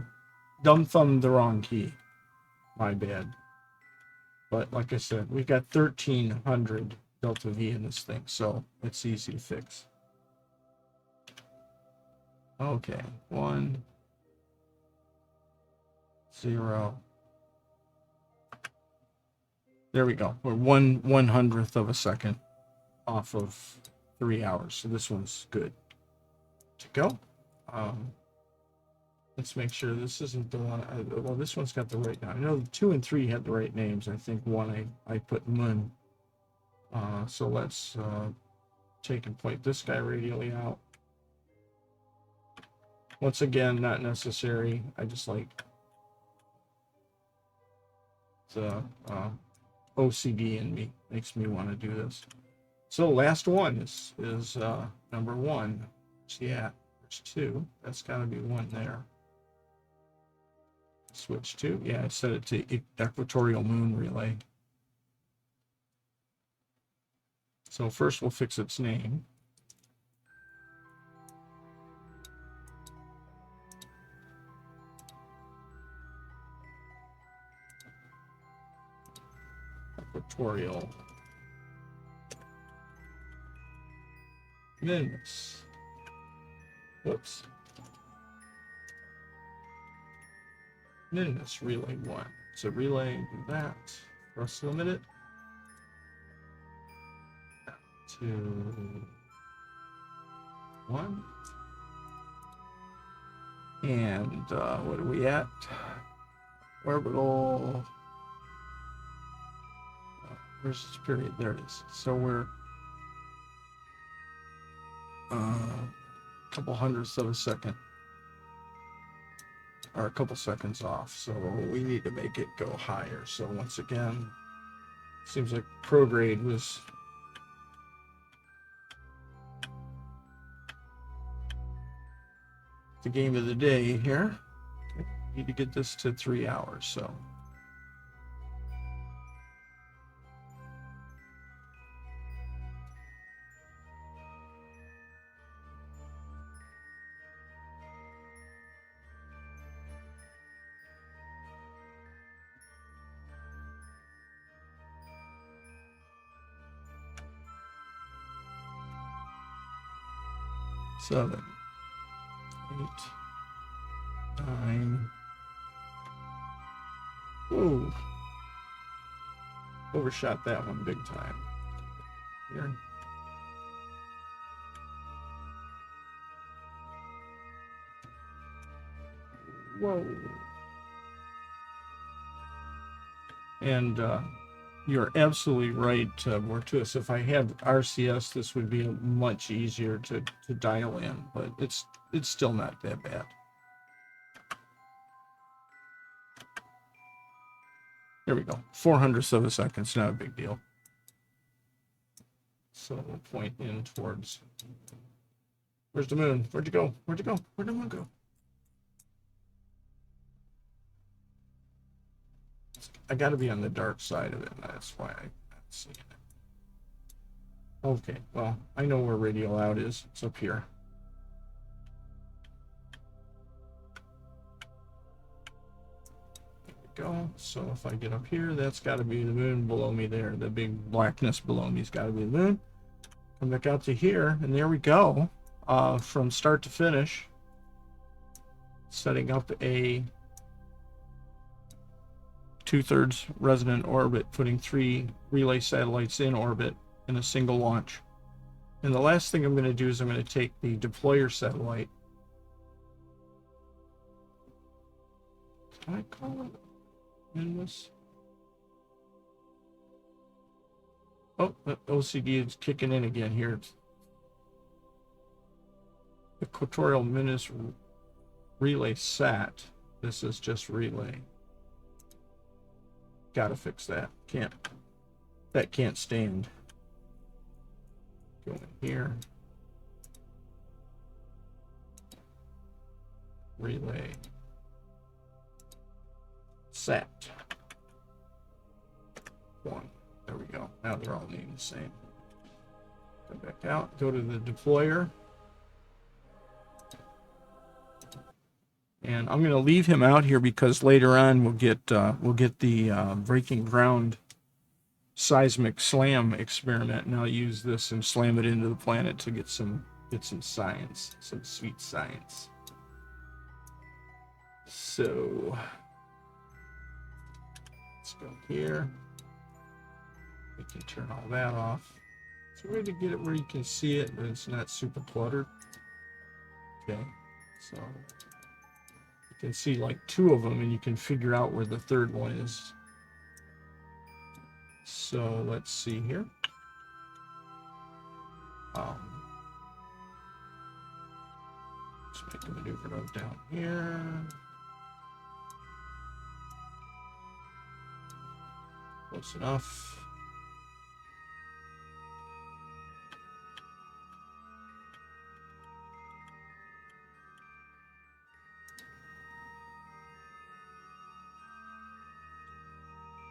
dumb thumbed the wrong key. My bad. But like I said, we got 1300 delta V in this thing, so it's easy to fix. Okay, 1, 0. There we go. We're 1/100th of a second off of 3 hours. So this one's good to go. Let's make sure this isn't the one. Well, this one's got the right now. I know 2 and 3 had the right names. I think 1 I put Mun. So let's take and point this guy radially out. Once again, not necessary. I just like the OCD in me makes me want to do this. So last one is number 1. Yeah, there's 2. That's got to be 1 there. Switch to, yeah, I set it to equatorial moon relay. So first we'll fix its name. Equatorial minmus. Whoops. Minmus relay 1. So relay that. Let's limit it to 1. And what are we at? Orbital. Where's this period? There it is. So we're a couple hundredths of a second, or a couple seconds off. So we need to make it go higher. So once again, seems like prograde was the game of the day here. Okay. Need to get this to 3 hours. So. Seven, 8, 9. Whoa. Overshot that one big time. Here. Whoa. And you're absolutely right, Mortuus. If I had RCS, this would be much easier to dial in, but it's still not that bad. There we go. 400ths of a second. It's not a big deal. So we'll point in towards. Where's the moon? Where'd you go? Where'd you go? Where'd the moon go? I got to be on the dark side of it, and that's why I'm not seeing it. Okay, well, I know where radial out is. It's up here. There we go. So if I get up here, that's got to be the moon below me there. The big blackness below me has got to be the moon. Come back out to here, and there we go. From start to finish, setting up a 2/3 resonant orbit, putting 3 relay satellites in orbit in a single launch. And the last thing I'm going to do is I'm going to take the deployer satellite. Can I call it minmus? Oh, the OCD is kicking in again here. Equatorial minmus relay sat. This is just relay. Gotta fix that. That can't stand. Go in here. Relay. Sat. 1. There we go. Now they're all named the same. Go back out, go to the deployer. And I'm going to leave him out here because later on we'll get the breaking ground seismic slam experiment, and I'll use this and slam it into the planet to get some science, some sweet science. So let's go here. We can turn all that off. It's a way to get it where you can see it, but it's not super cluttered. Okay, so you can see like 2 of them, and you can figure out where the 3rd one is. So let's see here. Let's make a maneuver node down here. Close enough.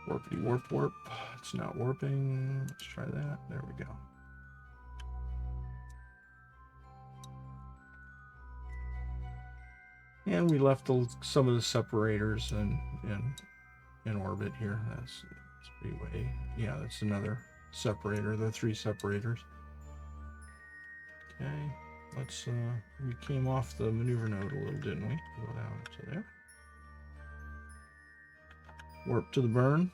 Warpity warp warp. It's not warping. Let's try that. There we go. And we left some of the separators in orbit here. That's 3-way. Yeah, that's another separator. The 3 separators. Okay. Let's we came off the maneuver node a little, didn't we? Go down to there. Warp to the burn.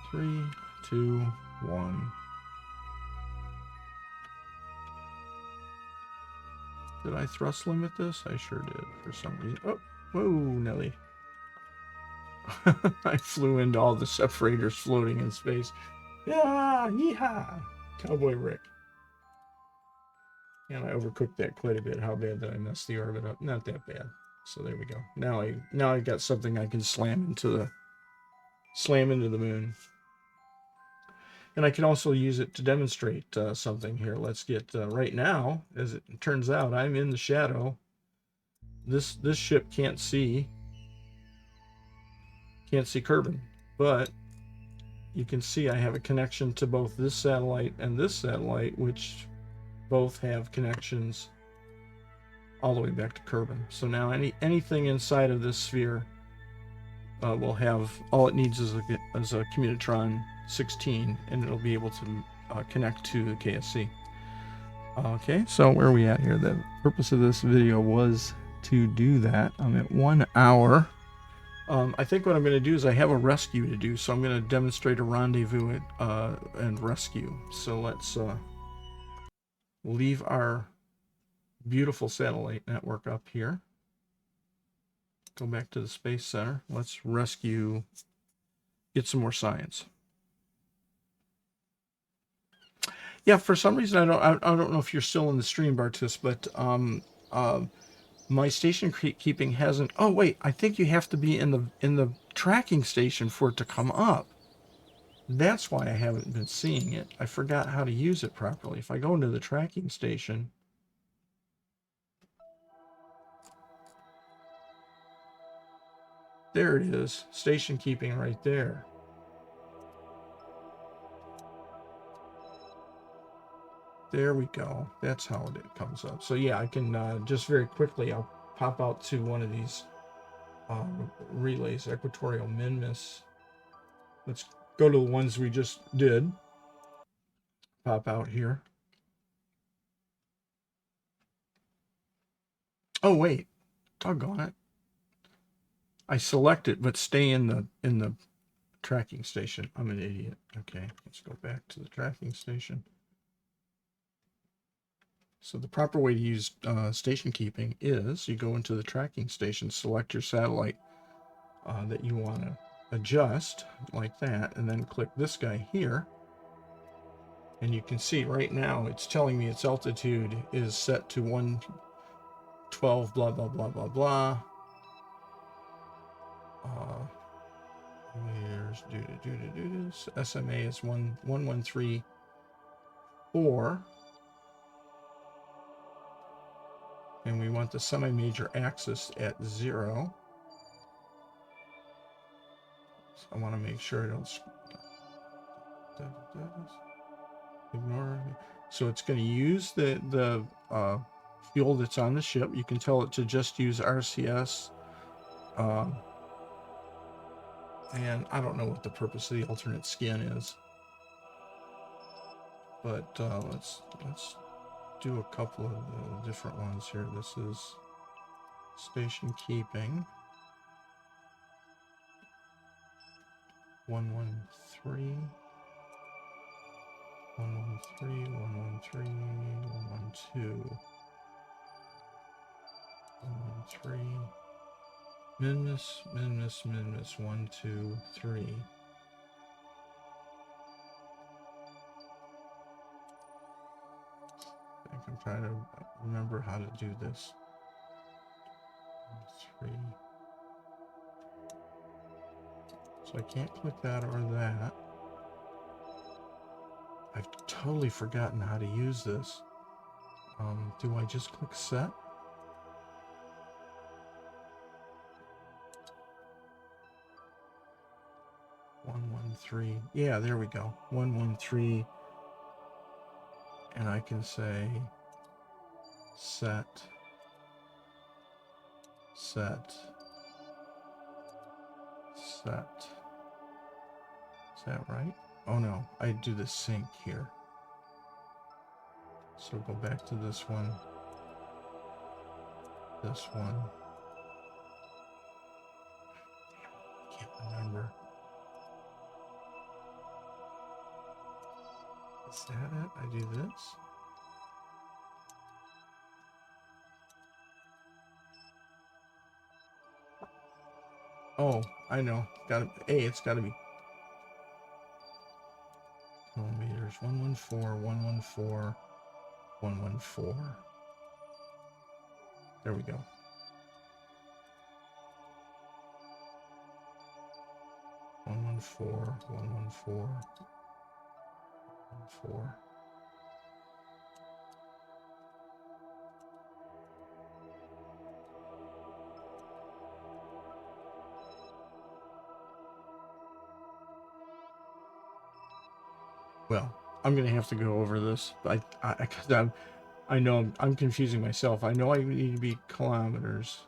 Three, 2, 1. Did I thrust limit this? I sure did for some reason. Oh, whoa, Nelly. I flew into all the separators floating in space. Yeah, yeehaw! Cowboy Rick. And I overcooked that quite a bit. How bad did I mess the orbit up? Not that bad. So there we go. Now I got something I can slam into the moon. And I can also use it to demonstrate something here. Let's get right now, as it turns out, I'm in the shadow. This ship can't see Kerbin, but you can see I have a connection to both this satellite and this satellite, which both have connections all the way back to Kerbin. So now anything inside of this sphere will have, all it needs is a Communitron 16, and it'll be able to connect to the KSC. Okay, so where are we at here? The purpose of this video was to do that. I'm at 1 hour. I think what I'm going to do is I have a rescue to do, so I'm going to demonstrate a rendezvous and rescue. So let's leave our beautiful satellite network up here. Go back to the Space Center. Let's rescue, get some more science. Yeah, for some reason I don't know if you're still in the stream, Bartis, but my station keeping hasn't. Oh wait, I think you have to be in the tracking station for it to come up. That's why I haven't been seeing it. I forgot how to use it properly. If I go into the tracking station, there it is, station keeping right there. There we go. That's how it comes up. So yeah, I can just very quickly, I'll pop out to one of these relays, equatorial minmus. Let's go to the ones we just did. Pop out here. Oh wait, doggone it. I select it, but stay in the tracking station. I'm an idiot. Okay, let's go back to the tracking station. So the proper way to use station keeping is you go into the tracking station, select your satellite that you want to adjust like that, and then click this guy here. And you can see right now it's telling me its altitude is set to 112 blah blah blah blah blah. Here's SMA is 1134. And we want the semi-major axis at 0. So I want to make sure I don't ignore. So it's going to use the fuel that's on the ship. You can tell it to just use RCS. And I don't know what the purpose of the alternate skin is, but let's do a couple of different ones here. This is station keeping 113, 113, 113, 112, 113. Minmus, 1, 2, 3. I think I'm trying to remember how to do this. 3. So I can't click that or that. I've totally forgotten how to use this. Do I just click set? 113. Yeah, there we go. 113. And I can say set. Is that right? Oh no, I do the sync here. So go back to this one. This one. I can't remember. Is that it? I do this. Oh, I know. It's gotta be kilometers. 114, 114, 114. There we go. 114, 114, 114. Well, I'm gonna have to go over this. I know I'm confusing myself. I know I need to be kilometers,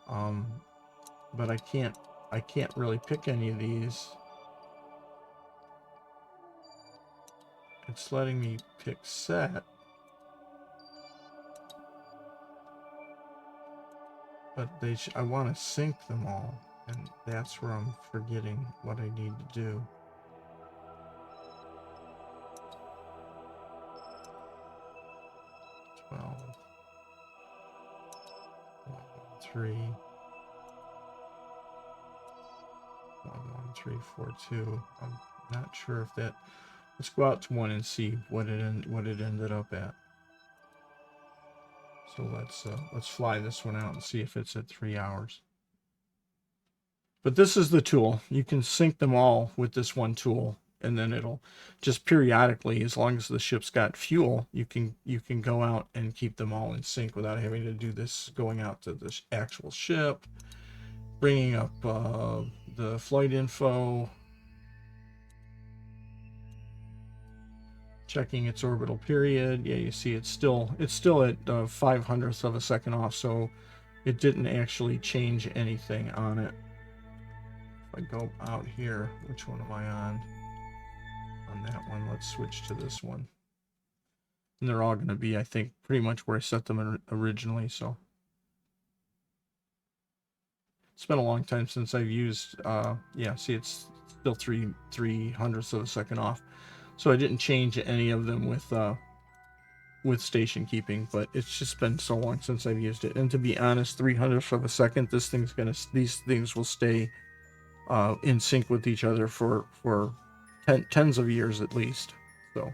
but I can't really pick any of these. It's letting me pick set, but I want to sync them all, and that's where I'm forgetting what I need to do. 12, 113, 11342. I'm not sure if that. Let's go out to one and see what it ended up at. So let's fly this one out and see if it's at 3 hours. But this is the tool. You can sync them all with this one tool, and then it'll just periodically, as long as the ship's got fuel, you can go out and keep them all in sync without having to do this, going out to the actual ship, bringing up the flight info, checking its orbital period. Yeah, you see it's still at 5/100th of a second off, so it didn't actually change anything on it. If I go out here, which one am I on? On that one, let's switch to this one. And they're all going to be, I think, pretty much where I set them originally, so. It's been a long time since I've used, yeah, see it's still 3/100th of a second off. So I didn't change any of them with station keeping, but it's just been so long since I've used it. And to be honest, 3/100th of a second, these things will stay in sync with each other for tens of years at least. So,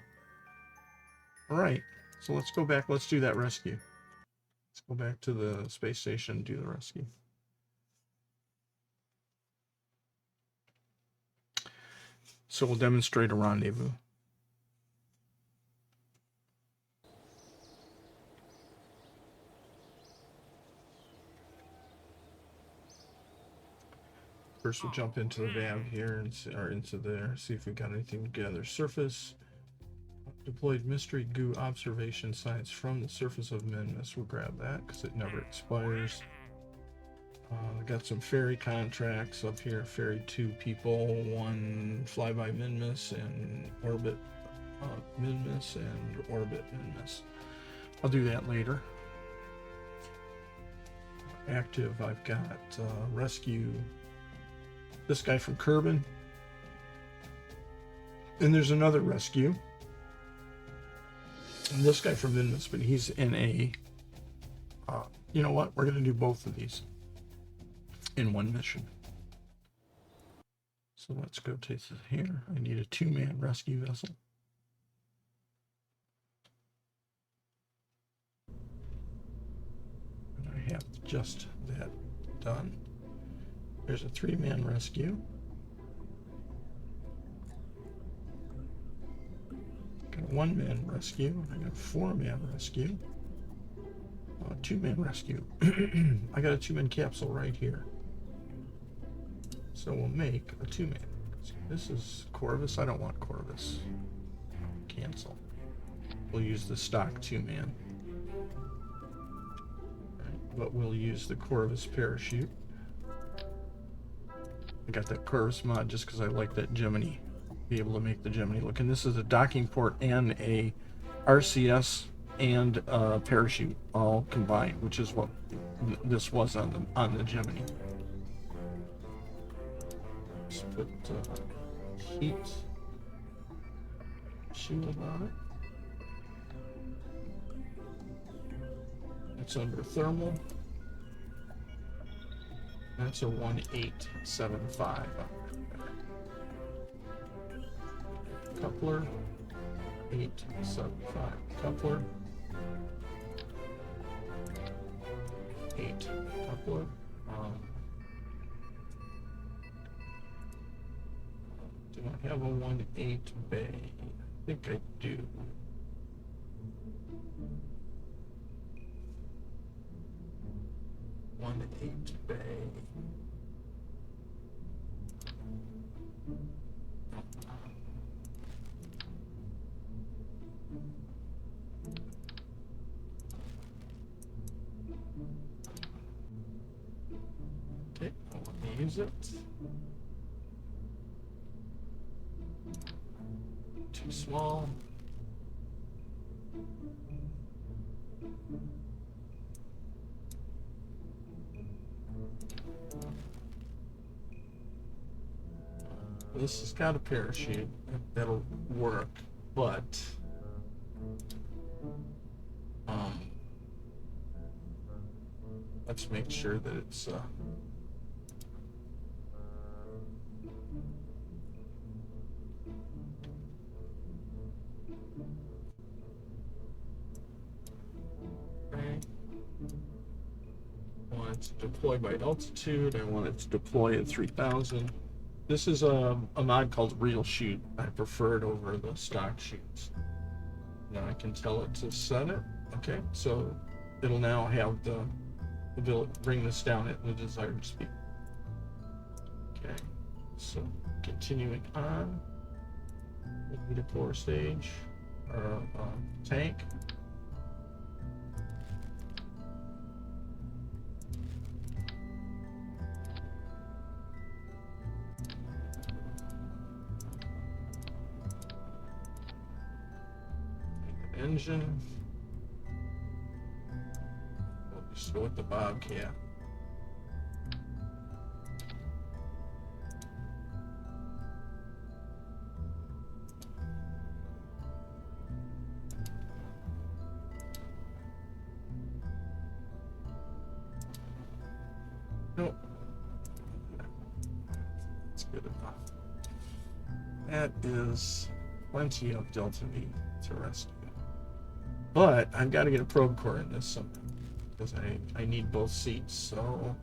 all right. So let's go back. Let's do that rescue. Let's go back to the space station and do the rescue. So we'll demonstrate a rendezvous. First, we'll jump into the VAV here and see, or into there, see if we got anything together. Surface deployed mystery goo observation science from the surface of minmus. We'll grab that because it never expires. I got some ferry contracts up here. Ferry 2 people, 1 flyby minmus and orbit minmus and orbit minmus. I'll do that later. Active, I've got rescue this guy from Kerbin. And there's another rescue. And this guy from minmus, but he's in a... you know what? We're going to do both of these in one mission. So let's go to here. I need a 2-man rescue vessel. And I have just that done. There's a 3-man rescue. Got a 1-man rescue. I got a 4-man rescue. A 2-man rescue. I got a 2-man capsule right here. So we'll make a 2-man. This is Corvus. I don't want Corvus. Cancel. We'll use the stock 2-man. Right, but we'll use the Corvus parachute. I got that Corvus mod just because I like that Gemini. Be able to make the Gemini look. And this is a docking port and a RCS and a parachute all combined, which is what this was on the Gemini. Let's put heat shield on it. It's under thermal. That's a 1875. Coupler, 875. Coupler, 8 coupler. Do I have a 1.8 bay? I think I do. One 8 bay. Okay, let me use it. Too small. This has got a parachute that'll work, but let's make sure that it's okay. I want it to deploy by altitude. I want it to deploy at 3000. This is a mod called Real Shoot. I prefer it over the stock shoots. Now I can tell it to set it. Okay, so it'll now have the ability to bring this down at the desired speed. Okay, so continuing on. We need a core stage or a tank. Engine. We'll just go with the Bobcat. Nope. That's good enough. That is plenty of Delta V to rescue. But I've got to get a probe core in this somehow because I need both seats. So,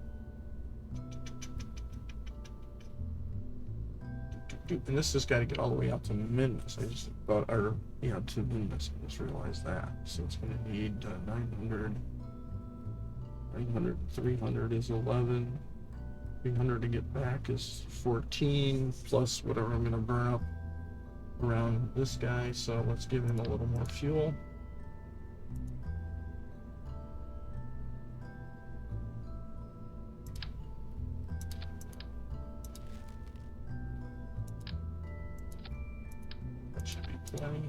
and this has got to get all the way out to minmus. I just thought, or yeah, to minmus. I just realized that. So it's going to need 900. 900, 300 is 11. 300 to get back is 14 plus whatever I'm going to burn up around this guy. So let's give him a little more fuel. That should be plenty.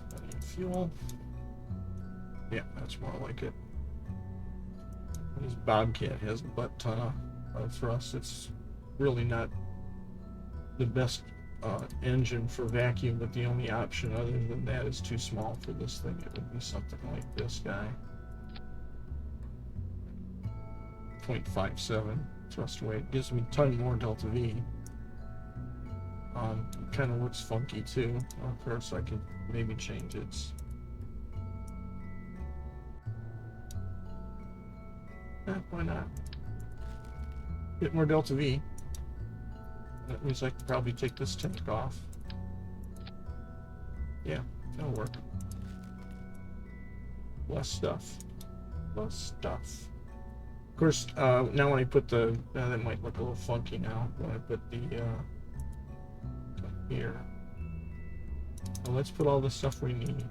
Plenty of fuel. Yeah, that's more like it. This Bobcat has a butt ton of thrust. It's really not the best engine for vacuum, but the only option other than that is too small for this thing. It would be something like this guy. 0.57 thrust weight. Gives me a ton more delta V. Kind of looks funky too. Of course, I could maybe change its. Why not? Get more delta V. That means I could probably take this tank off. Yeah, that'll work. Less stuff. Less stuff. Of course, now when I put the... that might look a little funky now when I put the... here. Well, let's put all the stuff we need.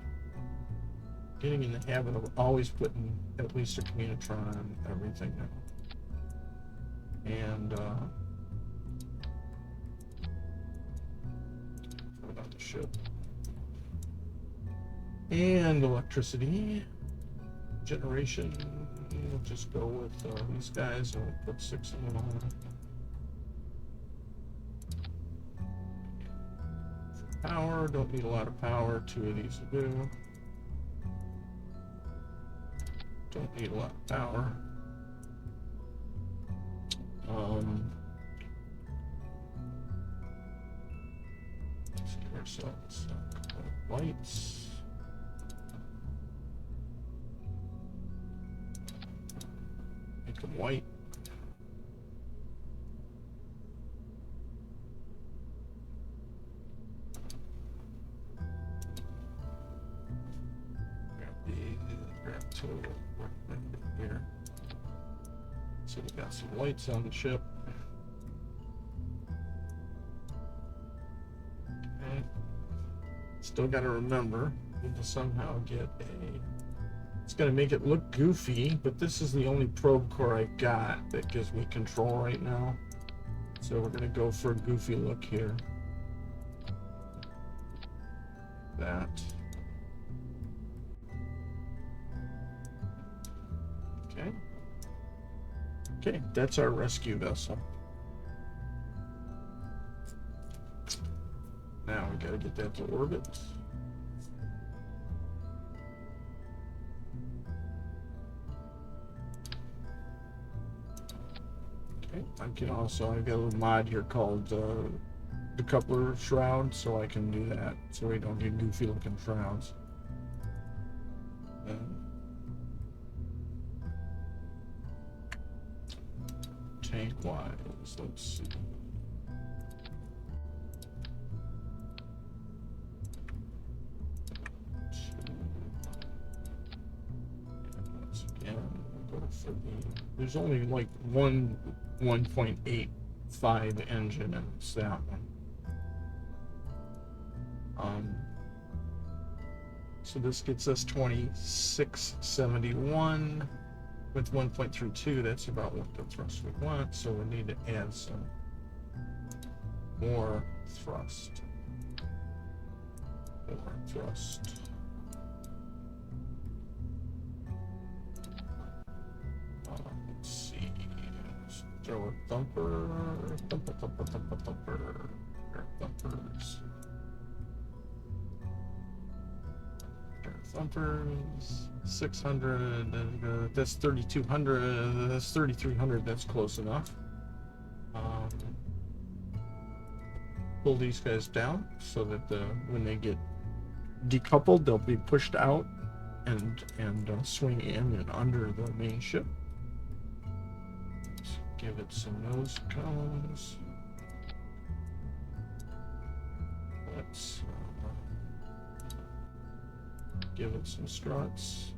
Getting in the habit of always putting at least a communitron on everything now. And, what about the ship? And electricity. Generation. We'll just go with these guys and we'll put 6 of them on. Power, don't need a lot of power. 2 of these will do. Don't need a lot of power. Let's give ourselves a couple of lights. Make them white. Grab total here. So we got some lights on the ship. Okay. Still got to remember, need to somehow get a. It's going to make it look goofy, but this is the only probe core I got that gives me control right now. So we're going to go for a goofy look here. That. Okay. Okay, that's our rescue vessel. Now we gotta get that to orbit. Okay, I can also, I've got a little mod here called decoupler shroud, so I can do that, so we don't get goofy looking shrouds. Tank wise, let's see. Once again, we'll go for there's only like 1.85 engine, and it's that one. So this gets us 2671. With 1.32, that's about what the thrust we want, so we need to add some more thrust. More thrust. Let's see. Let's throw a thumper. Thumper. Thumpers. Thumpers. 600, that's 3200, that's 3300, that's close enough. Pull these guys down so that when they get decoupled, they'll be pushed out and swing in and under the main ship. Let's give it some nose cones. Let's give it some struts.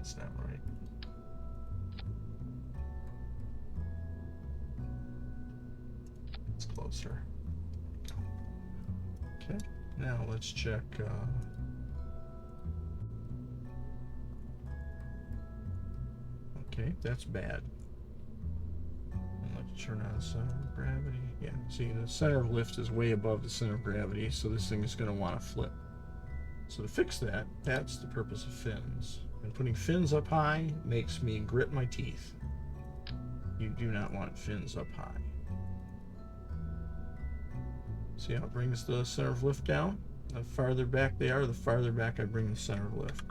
That's not right. It's closer. Okay, now let's check. Okay, that's bad. And let's turn on center of gravity. Yeah, see, the center of lift is way above the center of gravity, so this thing is going to want to flip. So to fix that, that's the purpose of fins. And putting fins up high makes me grit my teeth. You do not want fins up high. See how it brings the center of lift down? The farther back they are, the farther back I bring the center of lift.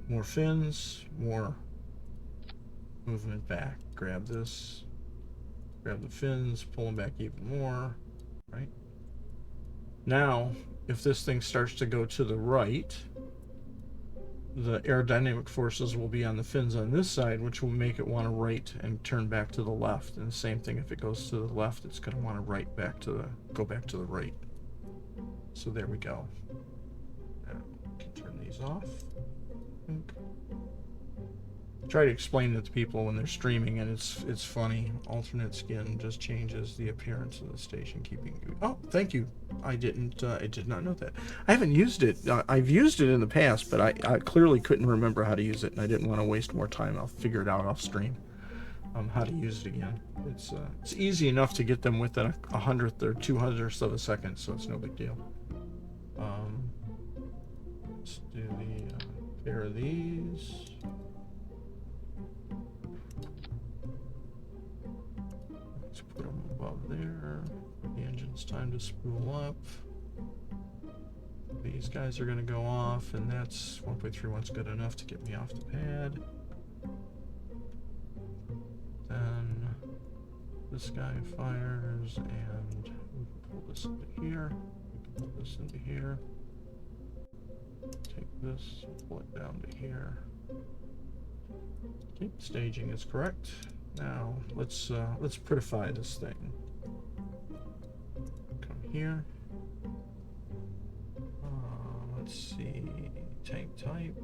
More fins, more movement back. Grab this, grab the fins, pull them back even more, right? Now, if this thing starts to go to the right, the aerodynamic forces will be on the fins on this side, which will make it want to right and turn back to the left. And the same thing, if it goes to the left, it's going to want to go back to the right. So there we go. Now we can turn these off. Try to explain it to people when they're streaming, and it's funny. Alternate skin just changes the appearance of the station, keeping you. Oh, thank you. I did not know that. I haven't used it. I've used it in the past, but I clearly couldn't remember how to use it, and I didn't want to waste more time. I'll figure it out off stream. How to use it again. It's easy enough to get them within a hundredth or 200ths of a second, so it's no big deal. Let's do the pair of these. Let's put them above there. The engine's time to spool up. These guys are going to go off, and that's 1.31's good enough to get me off the pad. Then this guy fires, and we can pull this into here. We can pull this into here. Take this, pull it down to here. Okay, staging is correct. Now let's prettify this thing. Come here. Let's see, tank type,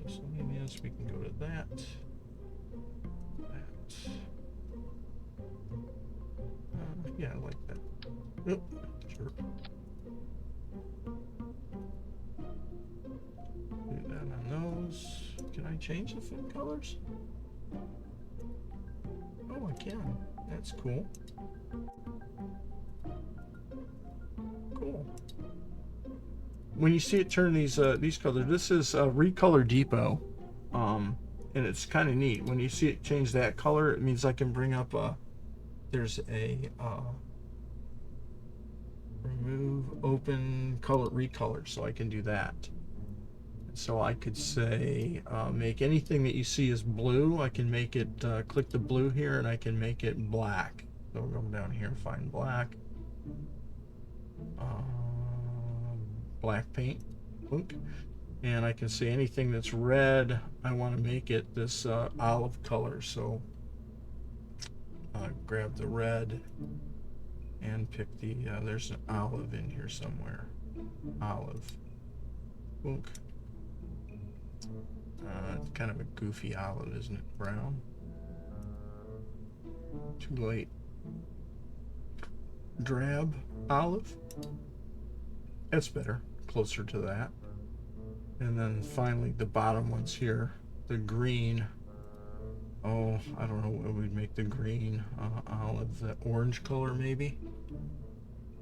miscellaneous. We can go to that. Yeah, I like that. Oop, sure. Do that on those. Can I change the fin colors? Oh, I can. That's cool. Cool. When you see it turn these colors, this is Recolor Depot, and it's kind of neat. When you see it change that color, it means I can bring up there's a remove open color recolor, so I can do that. So I could say make anything that you see as blue. I can make it click the blue here, and I can make it black. So we'll go down here and find black. Black paint, boink. And I can say anything that's red, I want to make it this olive color. So grab the red and pick the, there's an olive in here somewhere. Olive. Boink. It's kind of a goofy olive, isn't it? Brown. Too late. Drab olive. That's better. Closer to that. And then finally the bottom ones here. The green. Oh, I don't know what we'd make the green olive. The orange color maybe?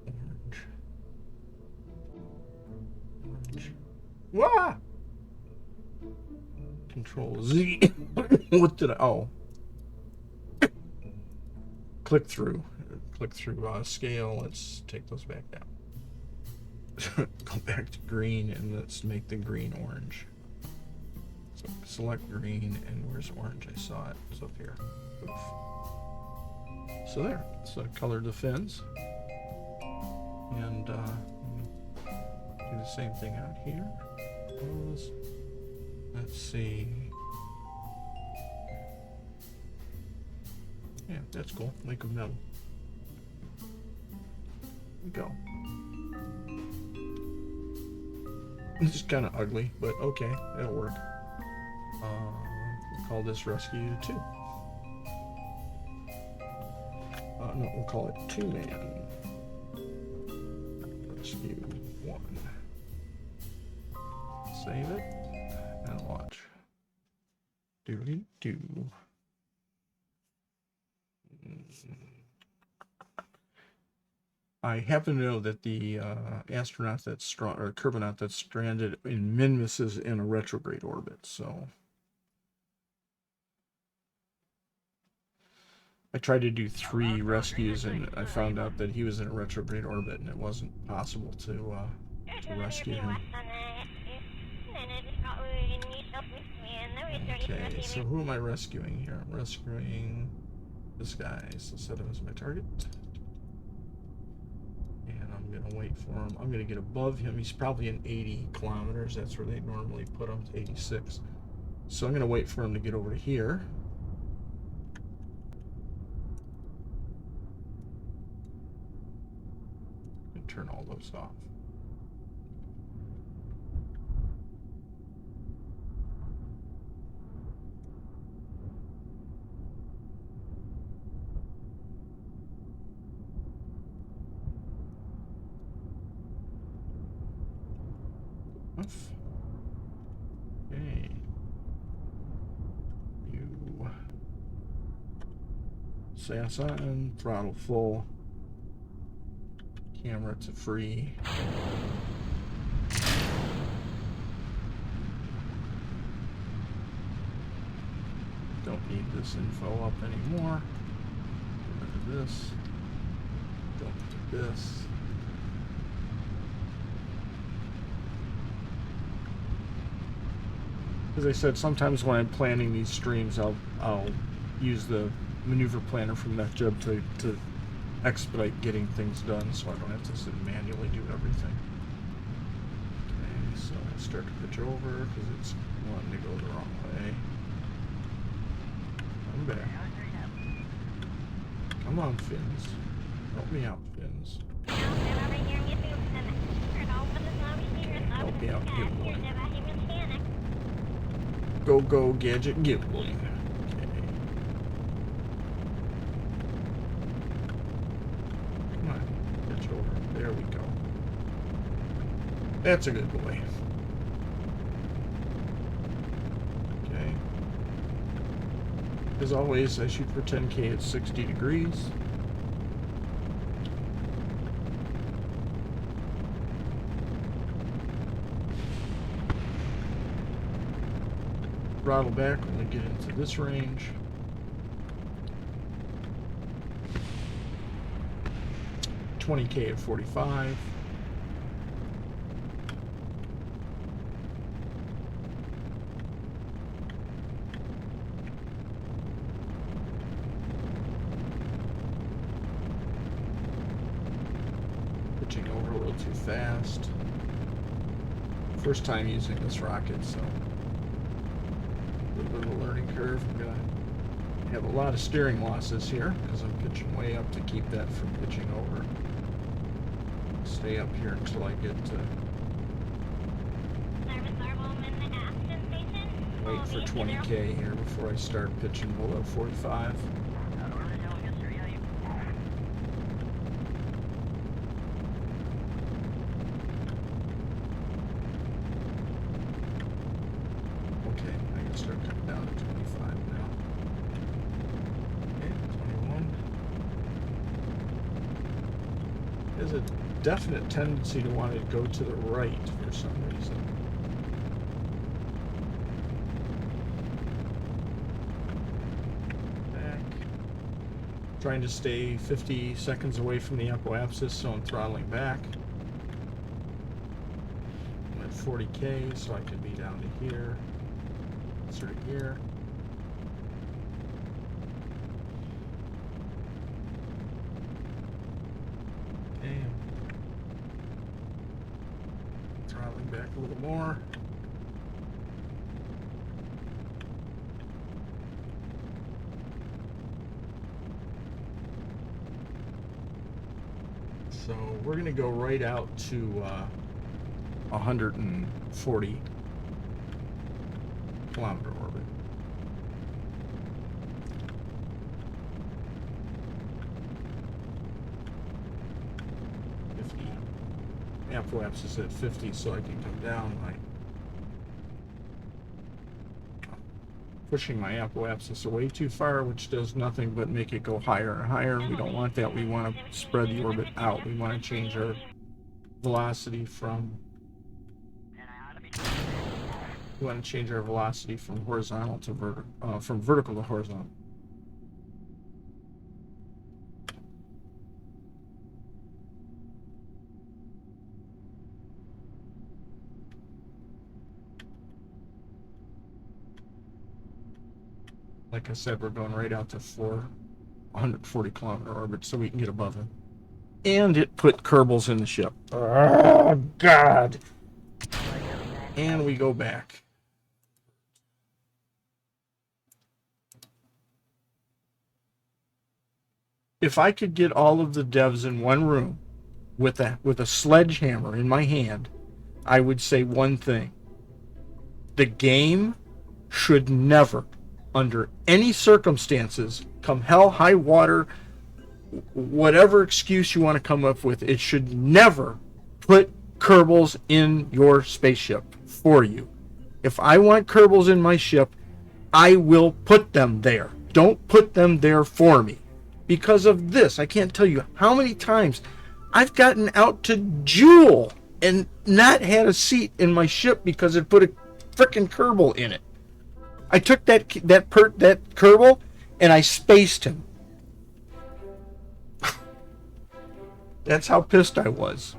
Orange. Orange. Wah! Control Z. What did I? Oh. Click through scale. Let's take those back down. Go back to green, and let's make the green orange. So select green, and where's orange? I saw it. It's up here. Oof. So there. So colored the fins, and do the same thing out here. Let's see. Yeah, that's cool. Make them metal. There we go. This is kind of ugly, but okay, it'll work. call this rescue 2. No, we'll call it 2-man rescue 1. Save it and watch. Do. I happen to know that the astronaut that's or Kerbonaut that's stranded in Minmus is in a retrograde orbit, so I tried to do 3 rescues and I found out that he was in a retrograde orbit and it wasn't possible to rescue him. Okay, so who am I rescuing here? I'm rescuing this guy, so set him as my target. And I'm going to wait for him. I'm going to get above him. He's probably in 80 kilometers. That's where they normally put him, 86. So I'm going to wait for him to get over to here. And turn all those off. Okay. You SAS on, throttle full, camera to free. Don't need this info up anymore. Get rid of this. Don't do this. As I said, sometimes when I'm planning these streams, I'll use the maneuver planner from NetJeb to expedite getting things done, so I don't have to sit and manually do everything. Okay, so I start to pitch over because it's wanting to go the wrong way. I'm back. Come on, Fins. Help me out, Fins. Okay, help me out, Gibbling. Go, Gadget Gibbling. Okay. Come on, pitch over. There we go. That's a good boy. Okay. As always, I shoot for 10K at 60 degrees. Throttle back when we get into this range. $20K at 45. Pitching over a little too fast. First time using this rocket, so a little bit of a learning curve. I'm going to have a lot of steering losses here because I'm pitching way up to keep that from pitching over. Stay up here until I get to wait for 20K here before I start pitching below 45. Definite tendency to want to go to the right for some reason. Back. Trying to stay 50 seconds away from the apoapsis, so I'm throttling back. I'm at 40K, so I can be down to here. Insert here. Back a little more. So we're going to go right out to 140 kilometer orbit. apoapsis at 50, so I can come down by pushing my apoapsis away too far, which does nothing but make it go higher and higher. We don't want that. We want to spread the orbit out. We want to change our velocity from horizontal to vertical, from vertical to horizontal. Like I said, we're going right out to 140-kilometer orbit so we can get above it. And it put Kerbals in the ship. Oh, God! And we go back. If I could get all of the devs in one room with a sledgehammer in my hand, I would say one thing. The game should never, under any circumstances, come hell, high water, whatever excuse you want to come up with, it should never put Kerbals in your spaceship for you. If I want Kerbals in my ship, I will put them there. Don't put them there for me. Because of this, I can't tell you how many times I've gotten out to Jewel and not had a seat in my ship because it put a frickin' Kerbal in it. I took that Kerbal and I spaced him. That's how pissed I was.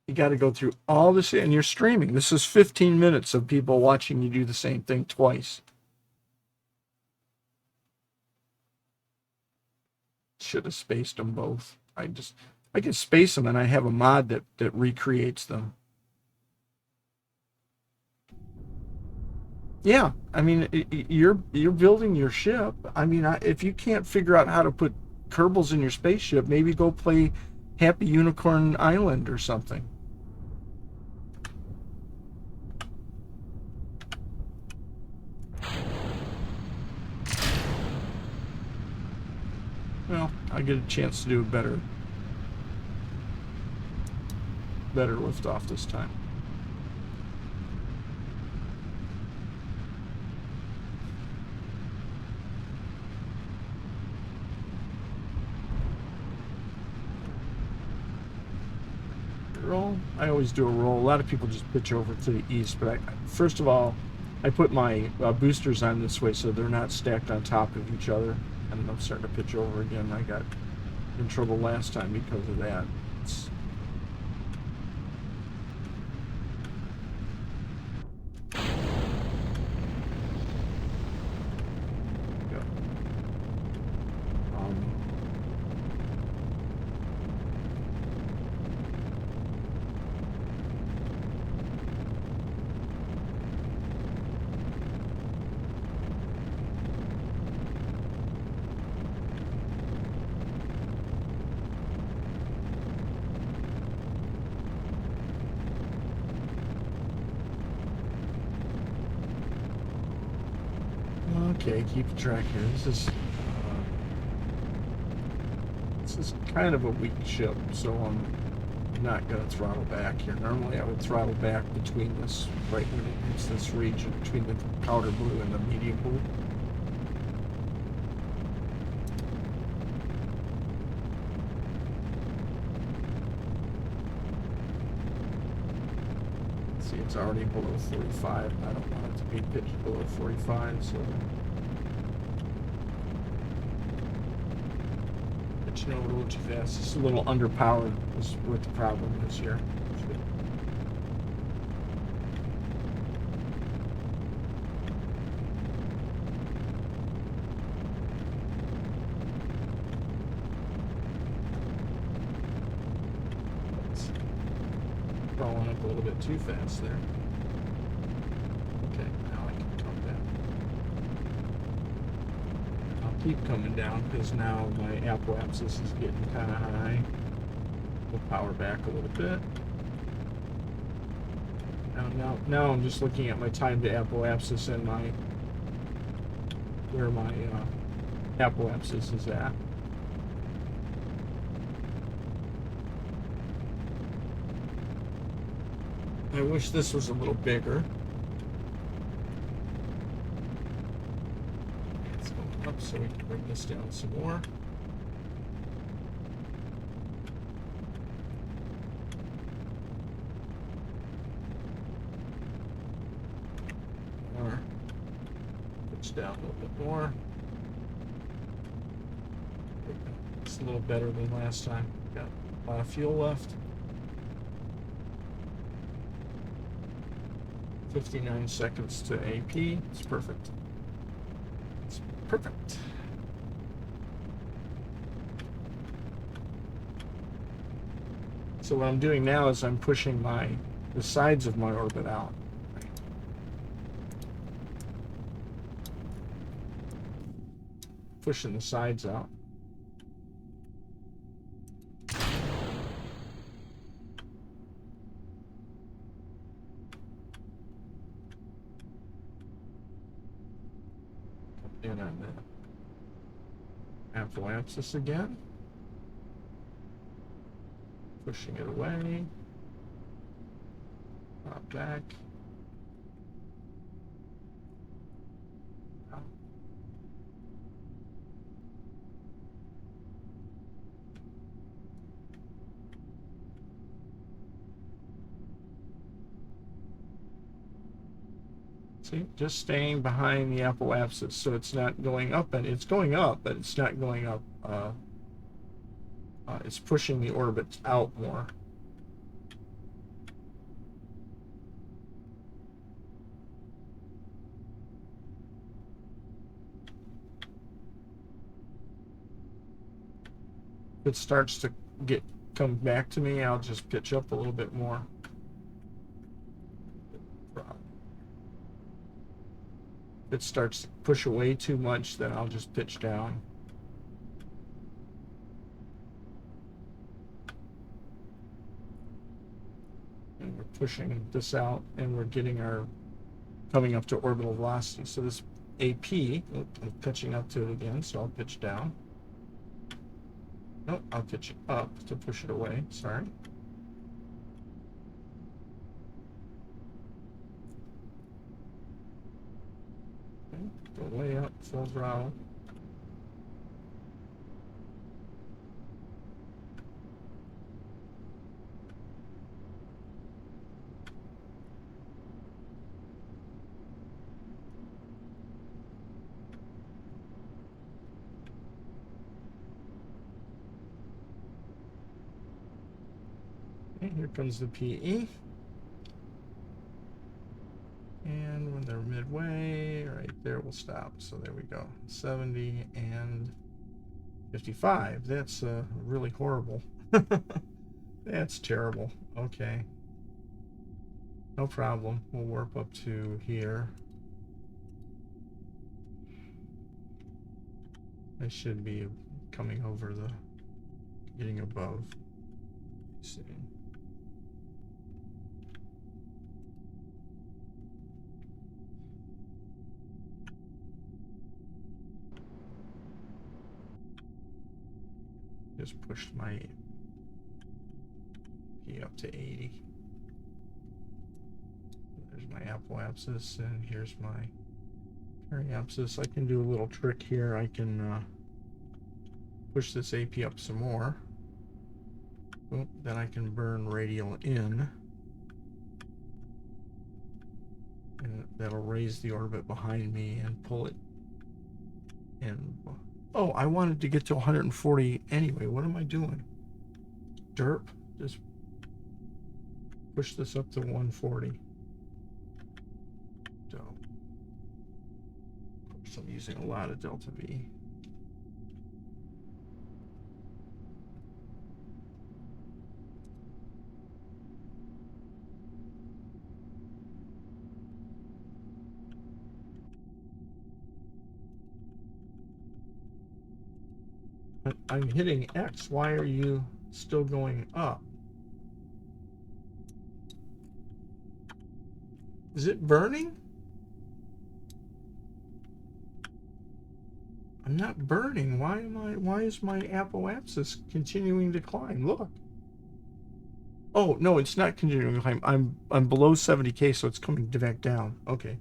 You got to go through all this, and you're streaming. This is 15 minutes of people watching you do the same thing twice. Should have spaced them both. I can space them, and I have a mod that recreates them. Yeah, I mean, you're building your ship. I mean, if you can't figure out how to put Kerbals in your spaceship, maybe go play Happy Unicorn Island or something. Well, I get a chance to do a better liftoff this time. Roll. I always do a roll. A lot of people just pitch over to the east, but first of all, I put my boosters on this way so they're not stacked on top of each other. And I'm starting to pitch over again. I got in trouble last time because of that. Okay, keep track here. This is kind of a weak ship, so I'm not going to throttle back here. Normally I would throttle back between this, right when it hits this region, between the powder blue and the medium blue. See, it's already below 45. I don't want it to be pitched below 45, so pitching over a little too fast. It's a little underpowered is what the problem is here. Crawling up a little bit too fast there. Okay, now I can come down. I'll keep coming down because now my apoapsis is getting kind of high. We'll power back a little bit. Now I'm just looking at my time to apoapsis and where my apoapsis is at. I wish this was a little bigger. Let's go up so we can bring this down some more. Pitch down a little bit more. It's a little better than last time. Got a lot of fuel left. 59 seconds to AP. It's perfect. It's perfect. So what I'm doing now is I'm pushing the sides of my orbit out. Pushing the sides out. In on the apoapsis again. Pushing it away. Drop back. Out. See, just staying behind the apoapsis, so it's not going up, and it's going up, but it's not going up. It's pushing the orbits out more. If it starts to come back to me, I'll just pitch up a little bit more. If it starts to push away too much, then I'll just pitch down. And we're pushing this out, and we're coming up to orbital velocity. So this AP, I'm pitching up to it again, so I'll pitch down. No, I'll pitch up to push it away, sorry. Okay, go way up, full throttle. Okay, here comes the PE. And when they're midway, right there, we'll stop. So there we go. 70 and 55. That's really horrible. That's terrible. Okay. No problem. We'll warp up to here. I should be coming over getting above. Let's see. Just pushed my P up to 80. There's my apoapsis, and here's my periapsis. I can do a little trick here. I can push this AP up some more. Oh, then I can burn radial in. And that'll raise the orbit behind me and pull it in. Oh, I wanted to get to 140 anyway. What am I doing? Derp. Just push this up to 140. So I'm using a lot of delta V. I'm hitting X. Why are you still going up? Is it burning? I'm not burning. Why is my apoapsis continuing to climb? Look. Oh, no, it's not continuing to climb. I'm below 70K, so it's coming back down. Okay.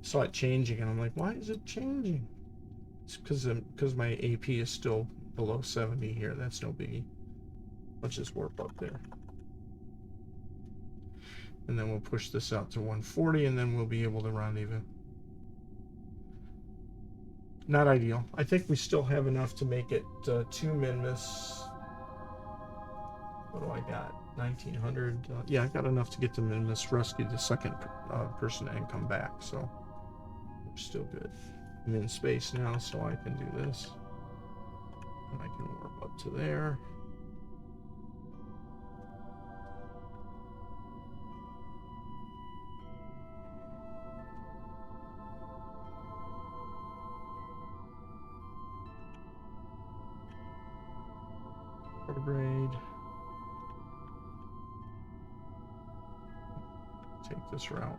Saw it changing, and I'm like, why is it changing? It's because my AP is still below 70 here. That's no biggie. Let's just warp up there. And then we'll push this out to 140, and then we'll be able to rendezvous. Not ideal. I think we still have enough to make it 2 minmus. What do I got? 1900. Yeah, I got enough to get to minmus, rescue the second person, and come back. So we're still good. I'm in space now, so I can do this. And I can warp up to there. Braid. Take this route.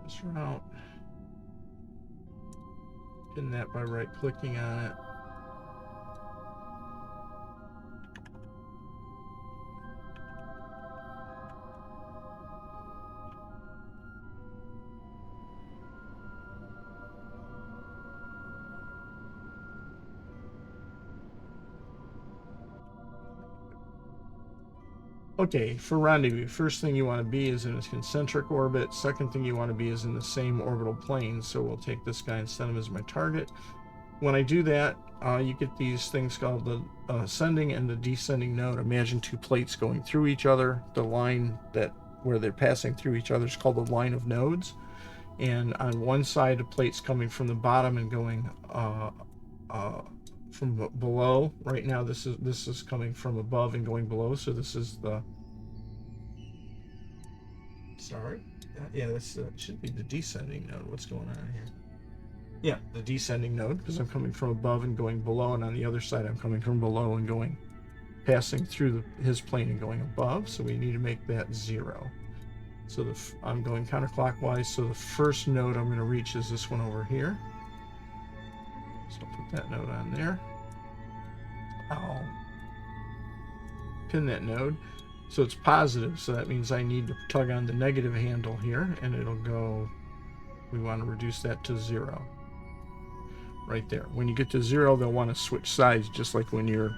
This route. Pin that by right-clicking on it. Okay, for rendezvous, first thing you want to be is in a concentric orbit. Second thing you want to be is in the same orbital plane. So we'll take this guy and set him as my target. When I do that, you get these things called the ascending and the descending node. Imagine two plates going through each other. The line where they're passing through each other is called the line of nodes. And on one side, the plate's coming from the bottom and going from below. Right now, this is coming from above and going below. So this is the. Sorry. Yeah, this should be the descending node. What's going on here? Yeah, the descending node, because I'm coming from above and going below, and on the other side I'm coming from below and passing through his plane and going above, so we need to make that 0. So I'm going counterclockwise, so the first node I'm going to reach is this one over here. So I'll put that node on there. I'll pin that node. So it's positive, so that means I need to tug on the negative handle here, and it'll go, we want to reduce that to 0. Right there. When you get to 0, they'll want to switch sides, just like when you're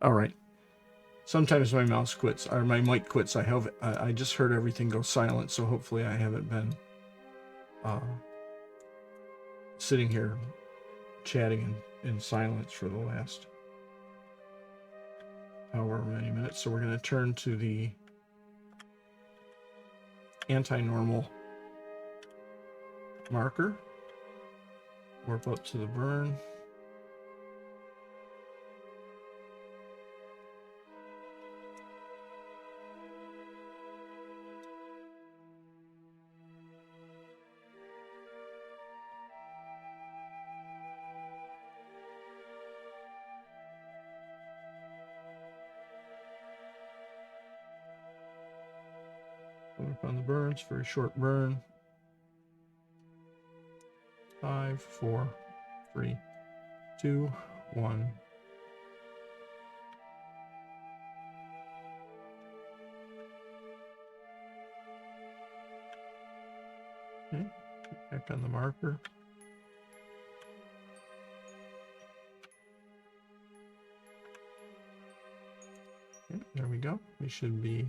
all right. Sometimes my mouse quits, or my mic quits. I just heard everything go silent, so hopefully I haven't been sitting here chatting in silence for the last however many minutes. So we're going to turn to the anti-normal marker, warp up to the burn. Work on the burns, very short burn. 5, 4, 3, 2, 1. Okay, back on the marker. Okay, there we go. We should be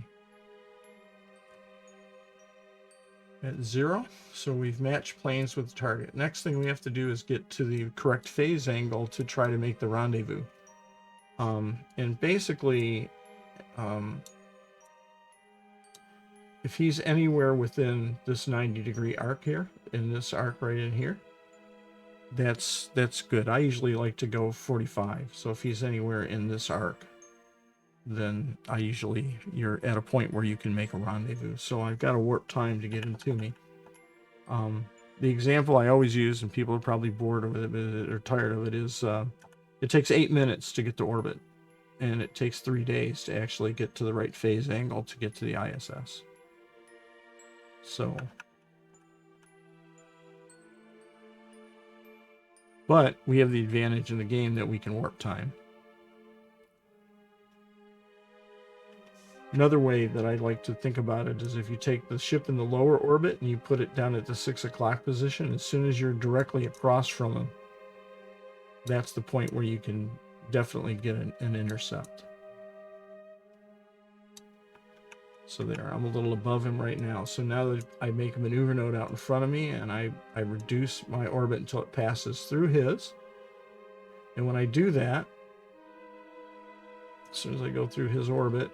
at 0, so we've matched planes with the target. Next thing we have to do is get to the correct phase angle to try to make the rendezvous. And basically, if he's anywhere within this 90-degree arc here, in this arc right in here, that's good. I usually like to go 45. So if he's anywhere in this arc, then you're at a point where you can make a rendezvous. So I've got a warp time to get him to me. The example I always use, and people are probably bored of it or tired of it, is it takes 8 minutes to get to orbit, and it takes 3 days to actually get to the right phase angle to get to the ISS. So, but we have the advantage in the game that we can warp time. Another way that I like to think about it is if you take the ship in the lower orbit and you put it down at the 6 o'clock position, as soon as you're directly across from him, that's the point where you can definitely get an intercept. So there, I'm a little above him right now. So now that I make a maneuver node out in front of me, and I reduce my orbit until it passes through his. And when I do that, as soon as I go through his orbit,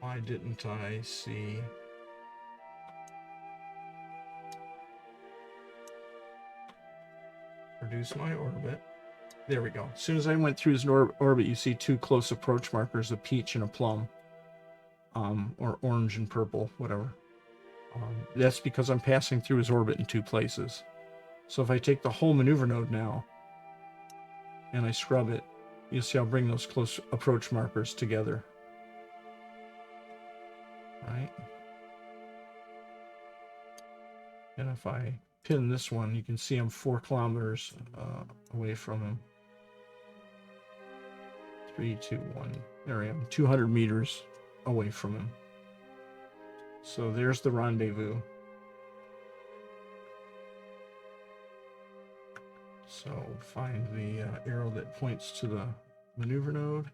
why didn't I see? Reduce my orbit. There we go. As soon as I went through his orbit, you see 2 close approach markers, a peach and a plum. Or orange and purple, whatever. That's because I'm passing through his orbit in 2 places. So if I take the whole maneuver node now, and I scrub it, you'll see I'll bring those close approach markers together. Right? And if I pin this one, you can see I'm 4 kilometers away from him. 3, 2, 1. There I am, 200 meters away from him. So there's the rendezvous. So find the arrow that points to the maneuver node.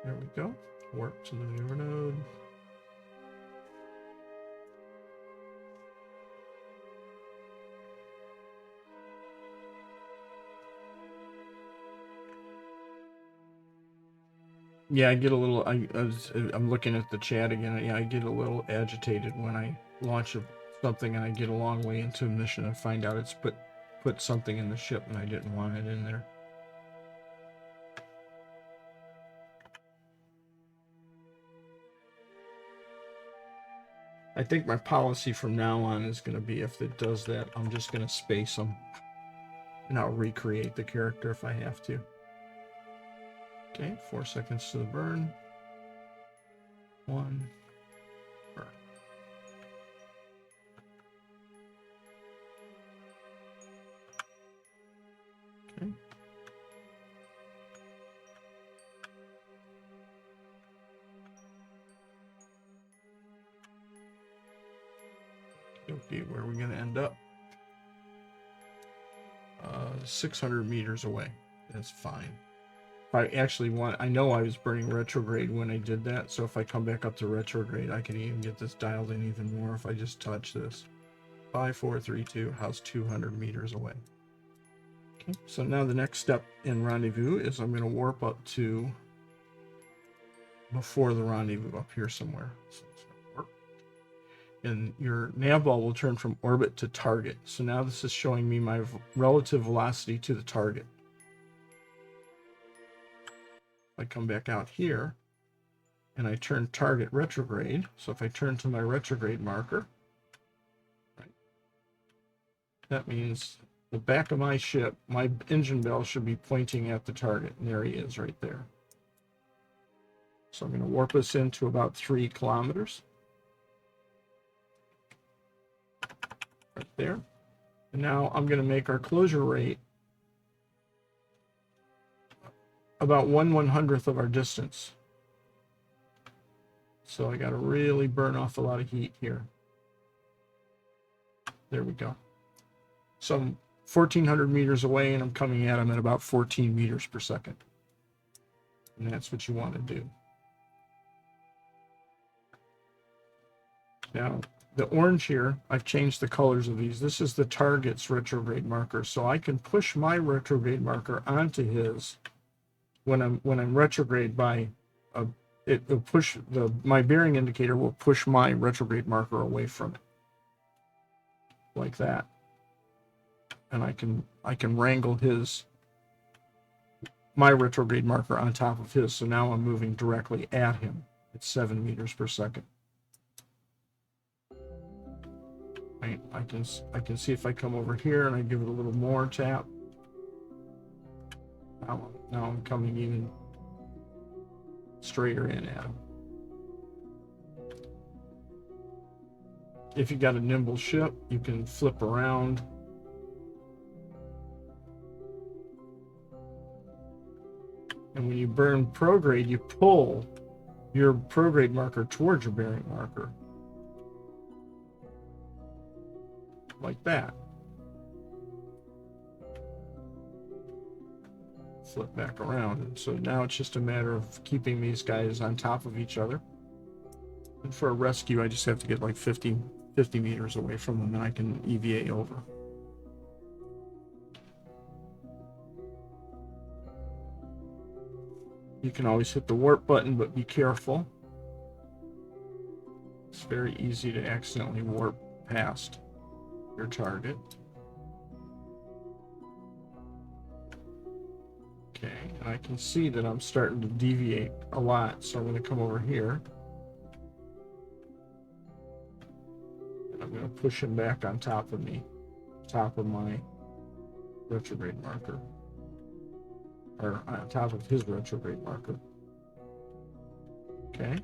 There we go. Warp to the maneuver node. Yeah, I get a little. I'm looking at the chat again. Yeah, I get a little agitated when I launch something and I get a long way into a mission and find out it's put something in the ship and I didn't want it in there. I think my policy from now on is going to be, if it does that, I'm just going to space them, and I'll recreate the character if I have to. Okay, 4 seconds to the burn. 1. Burn. Okay. Okay, where are we going to end up? 600 meters away. That's fine. If I actually want, I know I was burning retrograde when I did that, so if I come back up to retrograde, I can even get this dialed in even more if I just touch this. 5, 4, 3, 2, how's 200 meters away? Okay, so now the next step in rendezvous is I'm going to warp up to before the rendezvous up here somewhere. So and your nav ball will turn from orbit to target. So now this is showing me my relative velocity to the target. I come back out here and I turn target retrograde. So if I turn to my retrograde marker, right, that means the back of my ship, my engine bell should be pointing at the target. And there he is right there. So I'm going to warp us into about 3 kilometers. Right there. And now I'm going to make our closure rate about 1/100th of our distance. So I got to really burn off a lot of heat here. There we go. So I'm 1,400 meters away and I'm coming at him at about 14 meters per second. And that's what you want to do. Now, the orange here, I've changed the colors of these. This is the target's retrograde marker. So I can push my retrograde marker onto his when I'm retrograde by it will push my bearing indicator will push my retrograde marker away from it. like that. And I can wrangle my retrograde marker on top of his. So now I'm moving directly at him at 7 meters per second. I can see if I come over here and I give it a little more tap. Now I'm coming even straighter in at him. If you got a nimble ship, you can flip around. And when you burn prograde, you pull your prograde marker towards your bearing marker. Like that. Flip back around. And so now it's just a matter of keeping these guys on top of each other. And for a rescue, I just have to get like 50 meters away from them, and I can EVA over. You can always hit the warp button, but be careful. It's very easy to accidentally warp past your target. Okay, and I can see that I'm starting to deviate a lot, so I'm going to come over here. And I'm going to push him back on top of me, top of my retrograde marker. Or on top of his retrograde marker. Okay.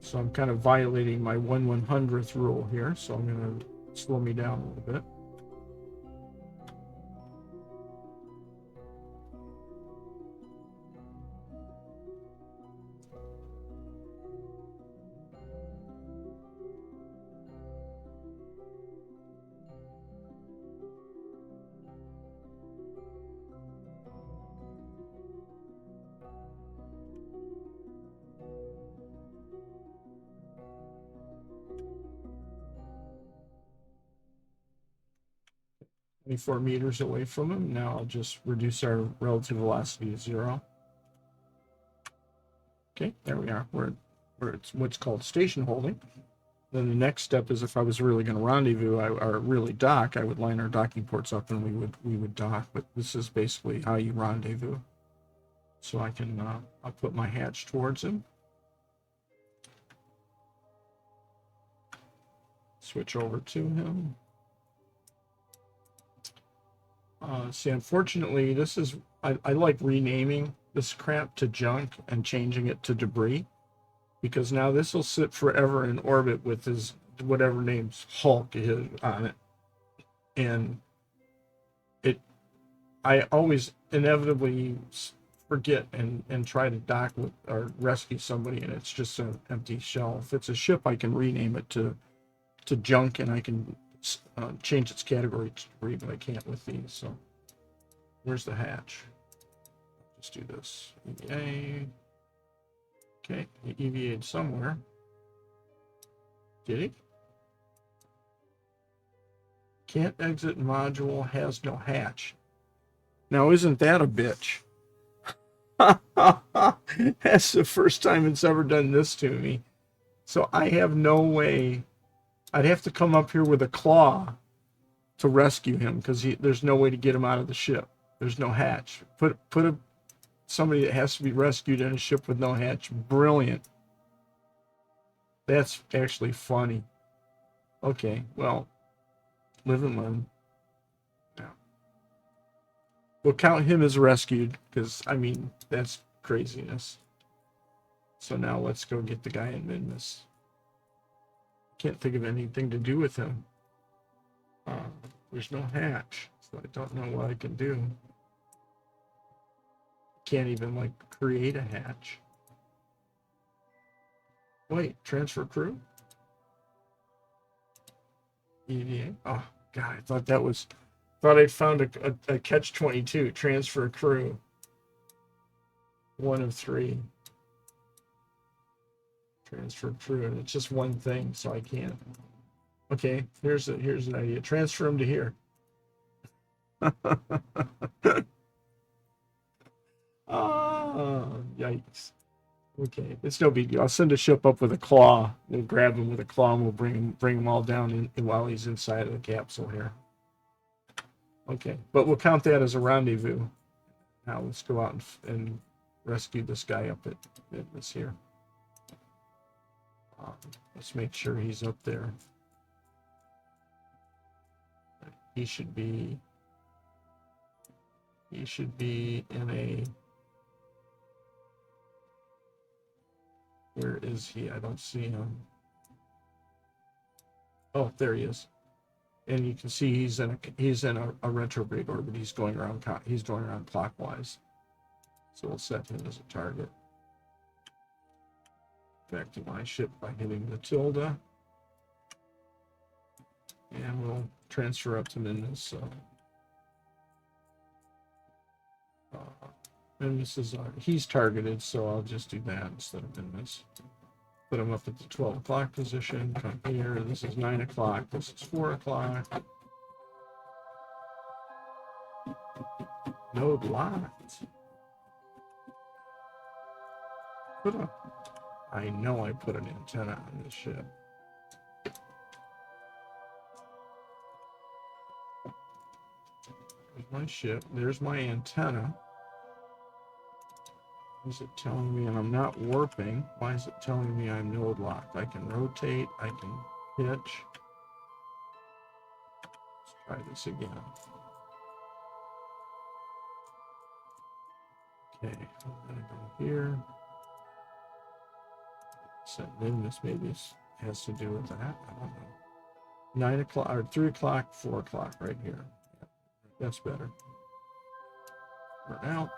So I'm kind of violating my 1/100th rule here, so I'm going to slow me down a little bit. Four meters away from him. Now I'll just reduce our relative velocity to 0. Okay, there we are. We're it's what's called station holding. Then the next step is, if I was really going to rendezvous or really dock, I would line our docking ports up and we would dock. But this is basically how you rendezvous. So I can I'll put my hatch towards him. Switch over to him. See, unfortunately, this is I like renaming this crap to junk and changing it to debris, because now this will sit forever in orbit with his whatever name's Hulk is on it, and I always inevitably forget and try to dock with or rescue somebody, and it's just an empty shell. If it's a ship, I can rename it to junk, and I can change its category to debris, but I can't with these. So where's the hatch? Just do this. EVA. Okay, he EVA'd somewhere. Did he? Can't exit module, has no hatch. Now, isn't that a bitch? That's the first time it's ever done this to me. So I have no way. I'd have to come up here with a claw to rescue him, because there's no way to get him out of the ship. There's no hatch. Put somebody that has to be rescued in a ship with no hatch. Brilliant. That's actually funny. Okay, well, live and learn. Yeah. We'll count him as rescued, because, I mean, that's craziness. So now let's go get the guy in minmus. Can't think of anything to do with him. There's no hatch, so I don't know what I can do. Can't even, like, create a hatch. Wait, transfer crew? EVA? Oh, God, I thought that was... Thought I'd found a catch-22. Transfer crew. 1 of 3. Transfer crew, and it's just one thing, so I can't. Okay, here's an idea. Transfer him to here. Oh, yikes. Okay, it's no big deal. I'll send a ship up with a claw. We'll grab him with a claw and we'll bring him all down while he's inside of the capsule here. Okay, but we'll count that as a rendezvous. Now let's go out and rescue this guy up at this here. Let's make sure he's up there. He should be in a, where is he? I don't see him. Oh, there he is. And you can see he's in a retrograde orbit. He's going around clockwise. So we'll set him as a target. Back to my ship by hitting the tilde. And we'll transfer up to minmus. Minmus is he's targeted, so I'll just do that instead of minmus. Put him up at the 12 o'clock position. Come here. This is 9 o'clock. This is 4 o'clock. Node locked. I know I put an antenna on this ship. There's my ship. There's my antenna. Is it telling me, and I'm not warping? Why is it telling me I'm node locked? I can rotate. I can pitch. Let's try this again. Okay, I'm gonna go here. Set minmus maybe has to do with that. I don't know. 9 o'clock or 3 o'clock, 4 o'clock right here. That's better. We're out.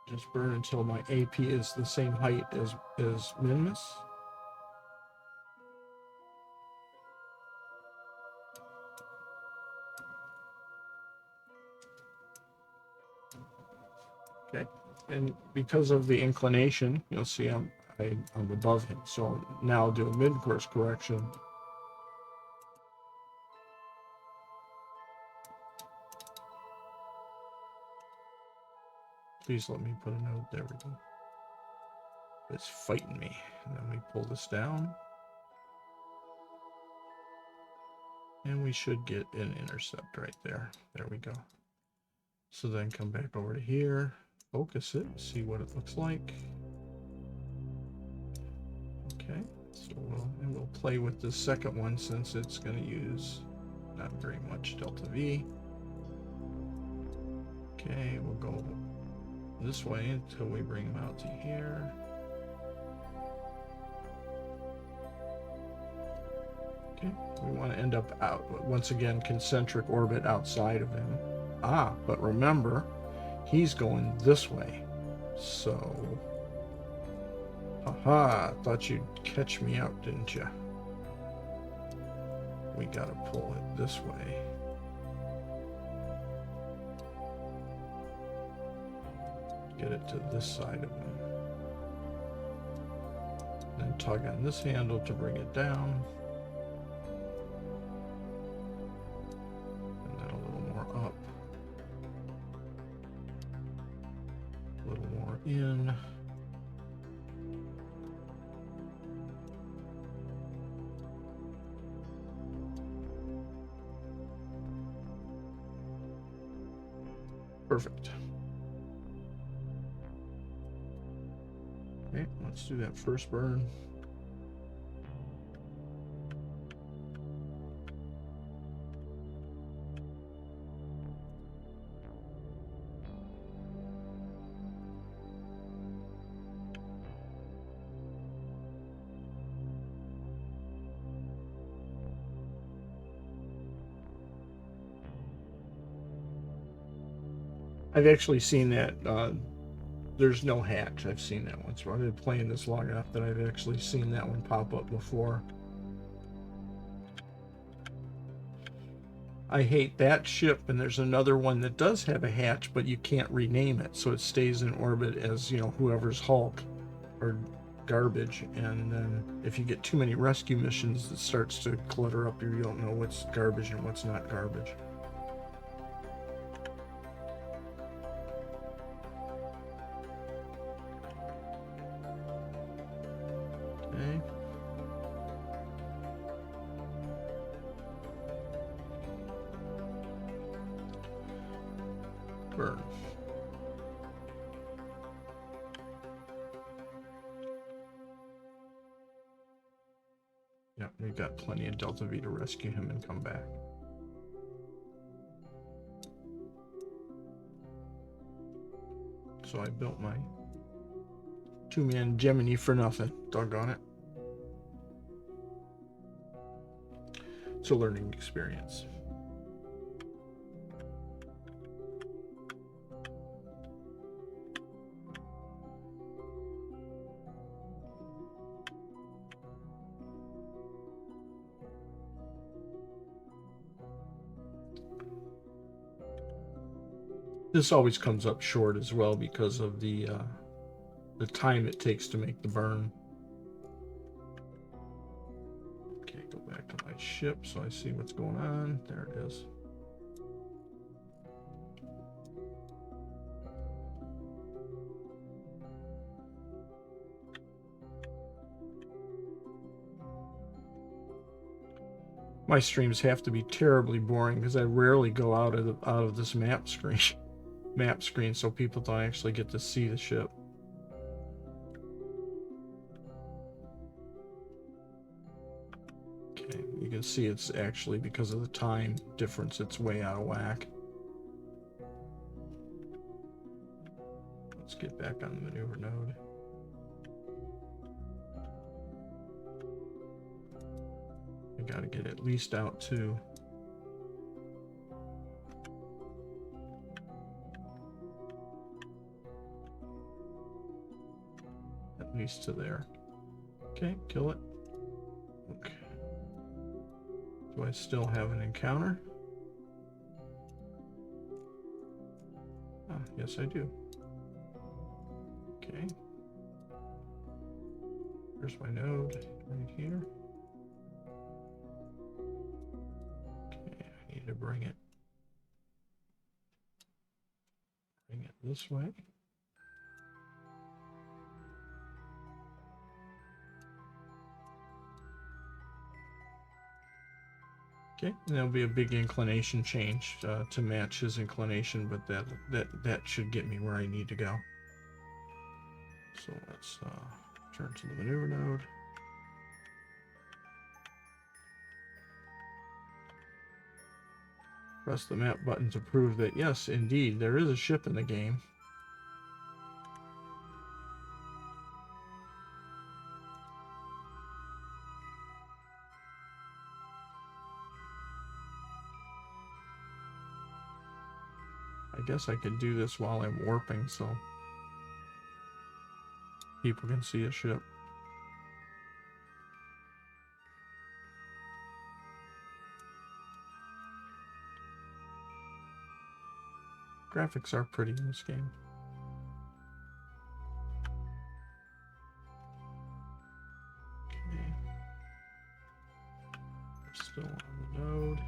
Just burn until my AP is the same height as minmus. Okay, and because of the inclination, you'll see I'm above him. So now I'll do a mid-course correction. Please let me put a note. There we go. It's fighting me. And then we pull this down. And we should get an intercept right there. There we go. So then come back over to here. Focus it. See what it looks like. Okay. So we'll play with the second one since it's going to use not very much delta V. Okay. We'll go this way until we bring him out to here. Okay, we want to end up out, once again, concentric orbit outside of him. But remember, he's going this way. So, thought you'd catch me out, didn't you? We gotta pull it this way. Get it to this side of him. Then tug on this handle to bring it down. And then a little more up. A little more in. Perfect. Okay, let's do that first burn. I've actually seen that. There's no hatch. I've seen that one. So I've been playing this long enough that I've actually seen that one pop up before. I hate that ship, and there's another one that does have a hatch, but you can't rename it, so it stays in orbit as, you know, whoever's Hulk or garbage. And then if you get too many rescue missions, it starts to clutter up. You don't know what's garbage and what's not garbage. Burn. Yep, we've got plenty of Delta V to rescue him and come back. So I built my 2-man Gemini for nothing. Doggone it. It's a learning experience. This always comes up short as well because of the time it takes to make the burn. Okay, go back to my ship so I see what's going on. There it is. My streams have to be terribly boring because I rarely go out of this map screen, so people don't actually get to see the ship. Okay, you can see it's actually because of the time difference, it's way out of whack. Let's get back on the maneuver node. I gotta get at least out to there. Okay, kill it. Okay. Do I still have an encounter? Ah, yes I do. Okay. Here's my node right here. Okay, I need to bring it this way. Okay, and there'll be a big inclination change to match his inclination, but that should get me where I need to go. So let's turn to the maneuver node. Press the map button to prove that yes, indeed, there is a ship in the game. I guess I could do this while I'm warping so people can see a ship. Graphics are pretty in this game. Okay. Still on the node.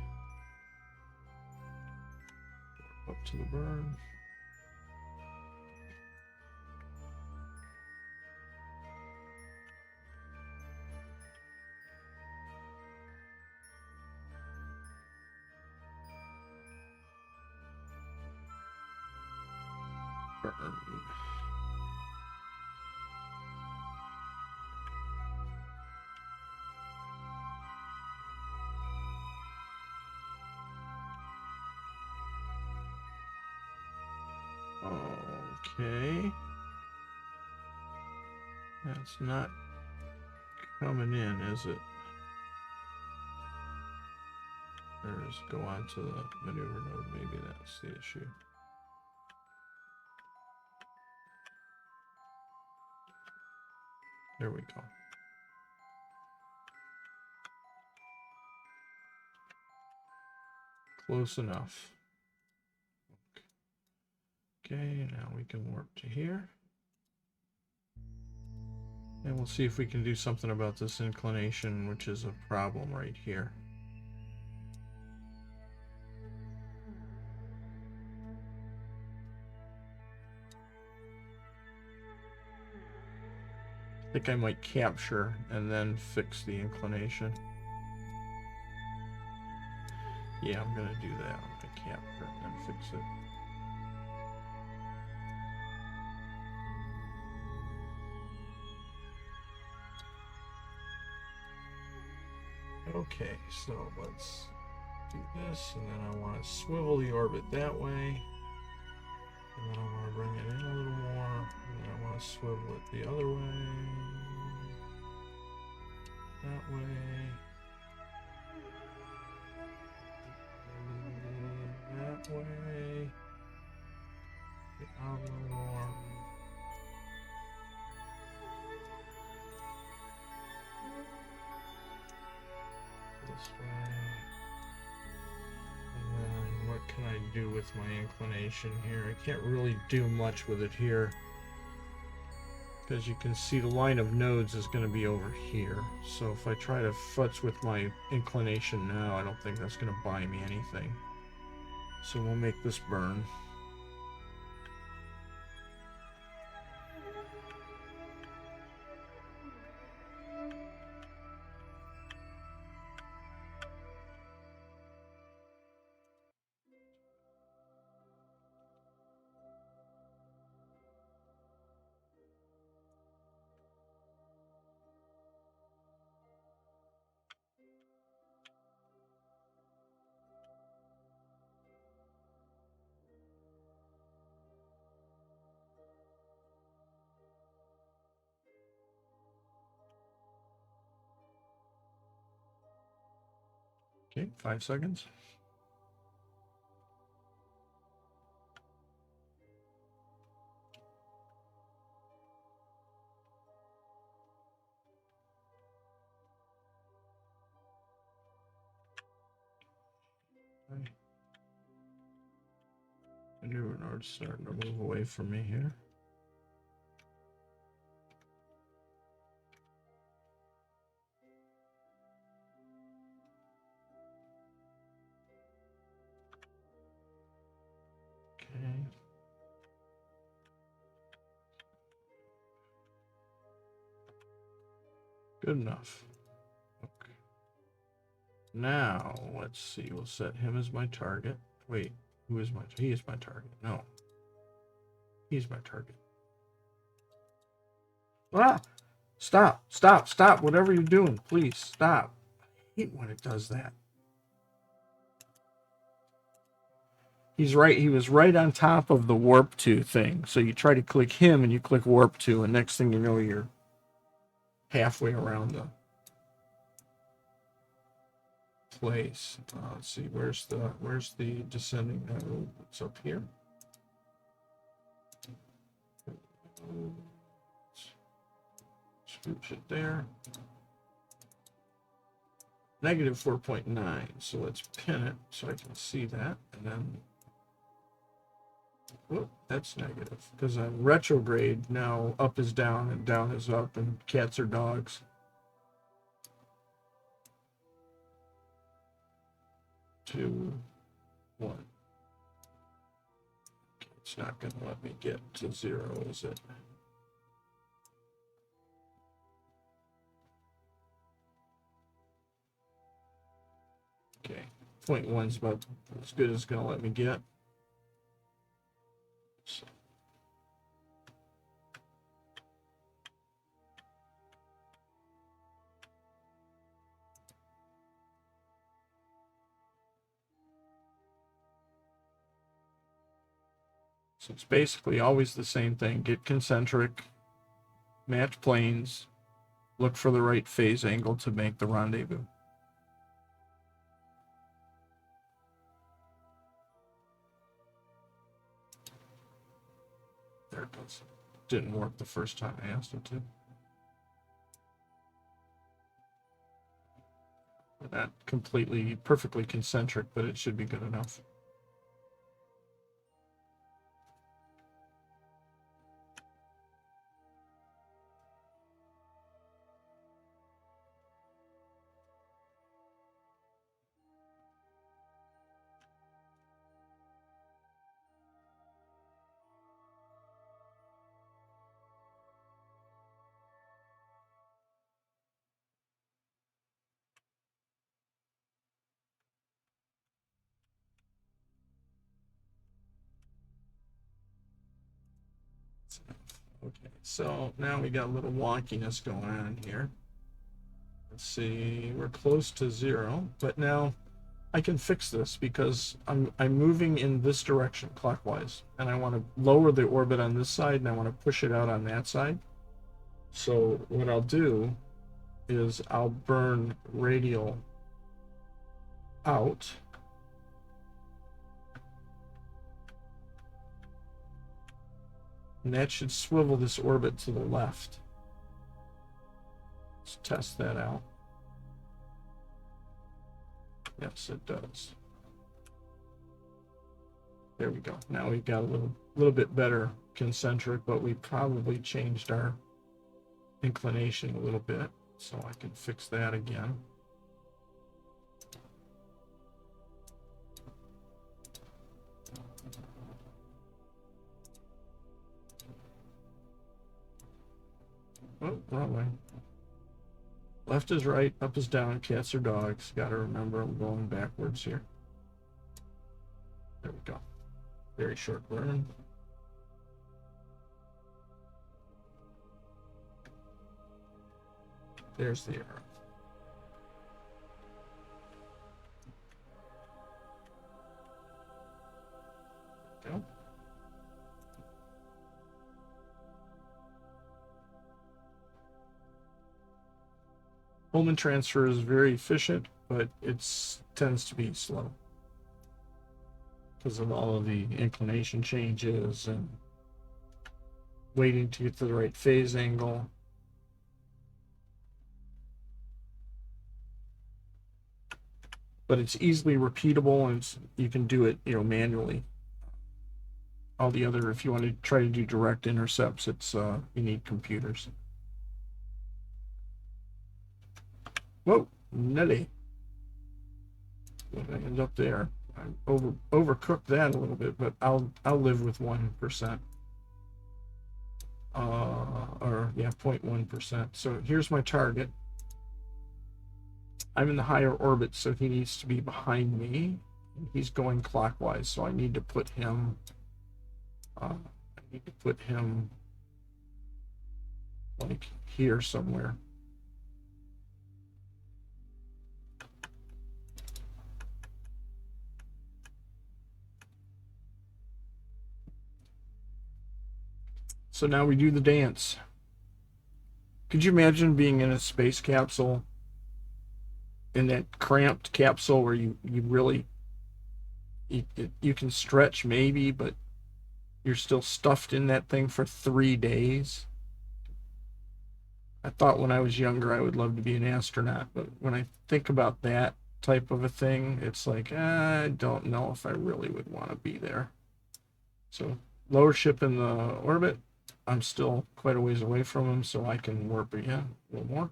Up to the burn. Burn. Okay. That's not coming in, is it? There's go on to the maneuver node. Maybe that's the issue. There we go. Close enough. Okay, now we can warp to here. And we'll see if we can do something about this inclination, which is a problem right here. I think I might capture and then fix the inclination. Yeah, I'm gonna do that. I'm gonna capture and then fix it. Okay, so let's do this, and then I want to swivel the orbit that way, and then I want to bring it in a little more, and then I want to swivel it the other way, that way, that way, get out a little more. This way. And then what can I do with my inclination here? I can't really do much with it here, because you can see the line of nodes is going to be over here. So if I try to futz with my inclination now, I don't think that's going to buy me anything. So we'll make this burn. Okay, 5 seconds. Okay. I knew an art's starting to move away from me here. Okay. Good enough. Okay. Now, let's see. We'll set him as my target. Wait, who is my... He is my target. No. He's my target. Ah! Stop, stop, stop. Whatever you're doing, please stop. I hate when it does that. He's right. He was right on top of the warp 2 thing. So you try to click him and you click warp 2, and next thing you know, you're halfway around the place. Let's see. Where's the descending node? It's up here. Scooch it there. Negative 4.9. So let's pin it so I can see that, and then. Whoop, that's negative because I'm retrograde now. Up is down and down is up, and cats are dogs. 2, 1. Okay, it's not going to let me get to 0, is it? Okay, 0.1 is about as good as it's going to let me get. So it's basically always the same thing. Get concentric, match planes, look for the right phase angle to make the rendezvous. There it goes. Didn't work the first time I asked it to. Not completely, perfectly concentric, but it should be good enough. Okay, so now we got a little wonkiness going on here. Let's see, we're close to 0, but now I can fix this because I'm moving in this direction clockwise, and I want to lower the orbit on this side, and I want to push it out on that side. So what I'll do is I'll burn radial out. And that should swivel this orbit to the left. Let's test that out. Yes, it does. There we go. Now we've got a little bit better concentric, but we probably changed our inclination a little bit, so I can fix that again. Oh, wrong way. Left is right, up is down, cats are dogs. Gotta remember I'm going backwards here. There we go. Very short burn. There's the arrow. There we go. Holman transfer is very efficient, but it tends to be slow because of all of the inclination changes and waiting to get to the right phase angle. But it's easily repeatable, and you can do it, manually. All the other, if you want to try to do direct intercepts, it's you need computers. Whoa, Nelly. What did I end up there? I overcooked that a little bit, but I'll live with 1%. Or yeah, 0.1%. So here's my target. I'm in the higher orbit, so he needs to be behind me. He's going clockwise, so I need to put him. Like here somewhere. So now we do the dance. Could you imagine being in a space capsule, in that cramped capsule where you really, you can stretch maybe, but you're still stuffed in that thing for 3 days? I thought when I was younger I would love to be an astronaut, but when I think about that type of a thing, it's like, I don't know if I really would want to be there. So lower ship in the orbit. I'm still quite a ways away from him, so I can warp again a little more.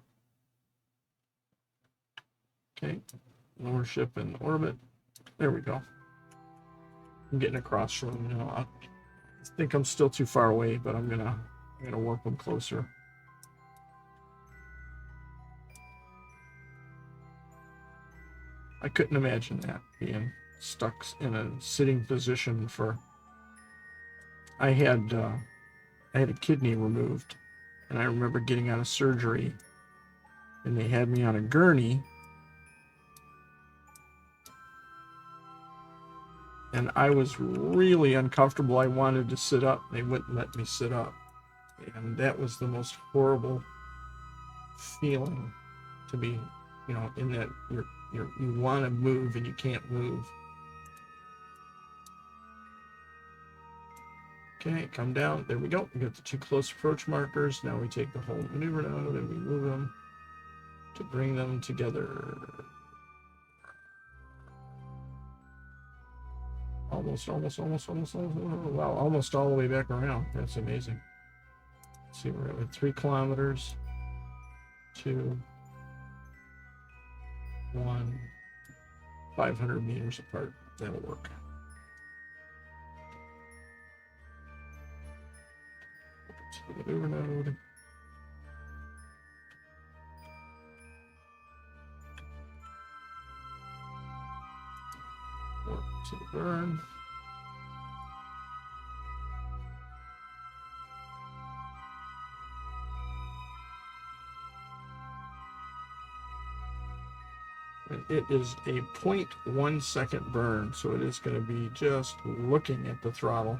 Okay, lower ship in orbit. There we go. I'm getting across from him. I think I'm still too far away, but I'm gonna warp him closer. I couldn't imagine that, being stuck in a sitting position for. I had a kidney removed, and I remember getting out of surgery, and they had me on a gurney, and I was really uncomfortable. I wanted to sit up. They wouldn't let me sit up, and that was the most horrible feeling to be, in that you want to move and you can't move. Okay, come down. There we go. We got the 2 close approach markers. Now we take the whole maneuver node and we move them to bring them together. Almost. Wow, almost all the way back around. That's amazing. Let's see, we're at 3 kilometers. 2, 1, 500 meters apart. That'll work. To the maneuver node. Warp to the burn. And it is a 0.1 second burn, so it is going to be just looking at the throttle.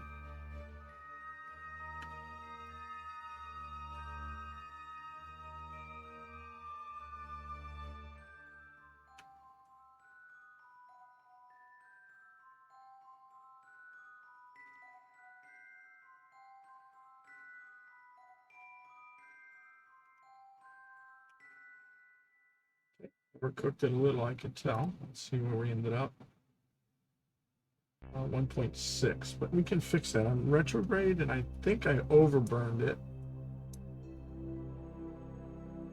Overcooked it a little, I could tell. Let's see where we ended up. 1.6, but we can fix that on retrograde, and I think I overburned it.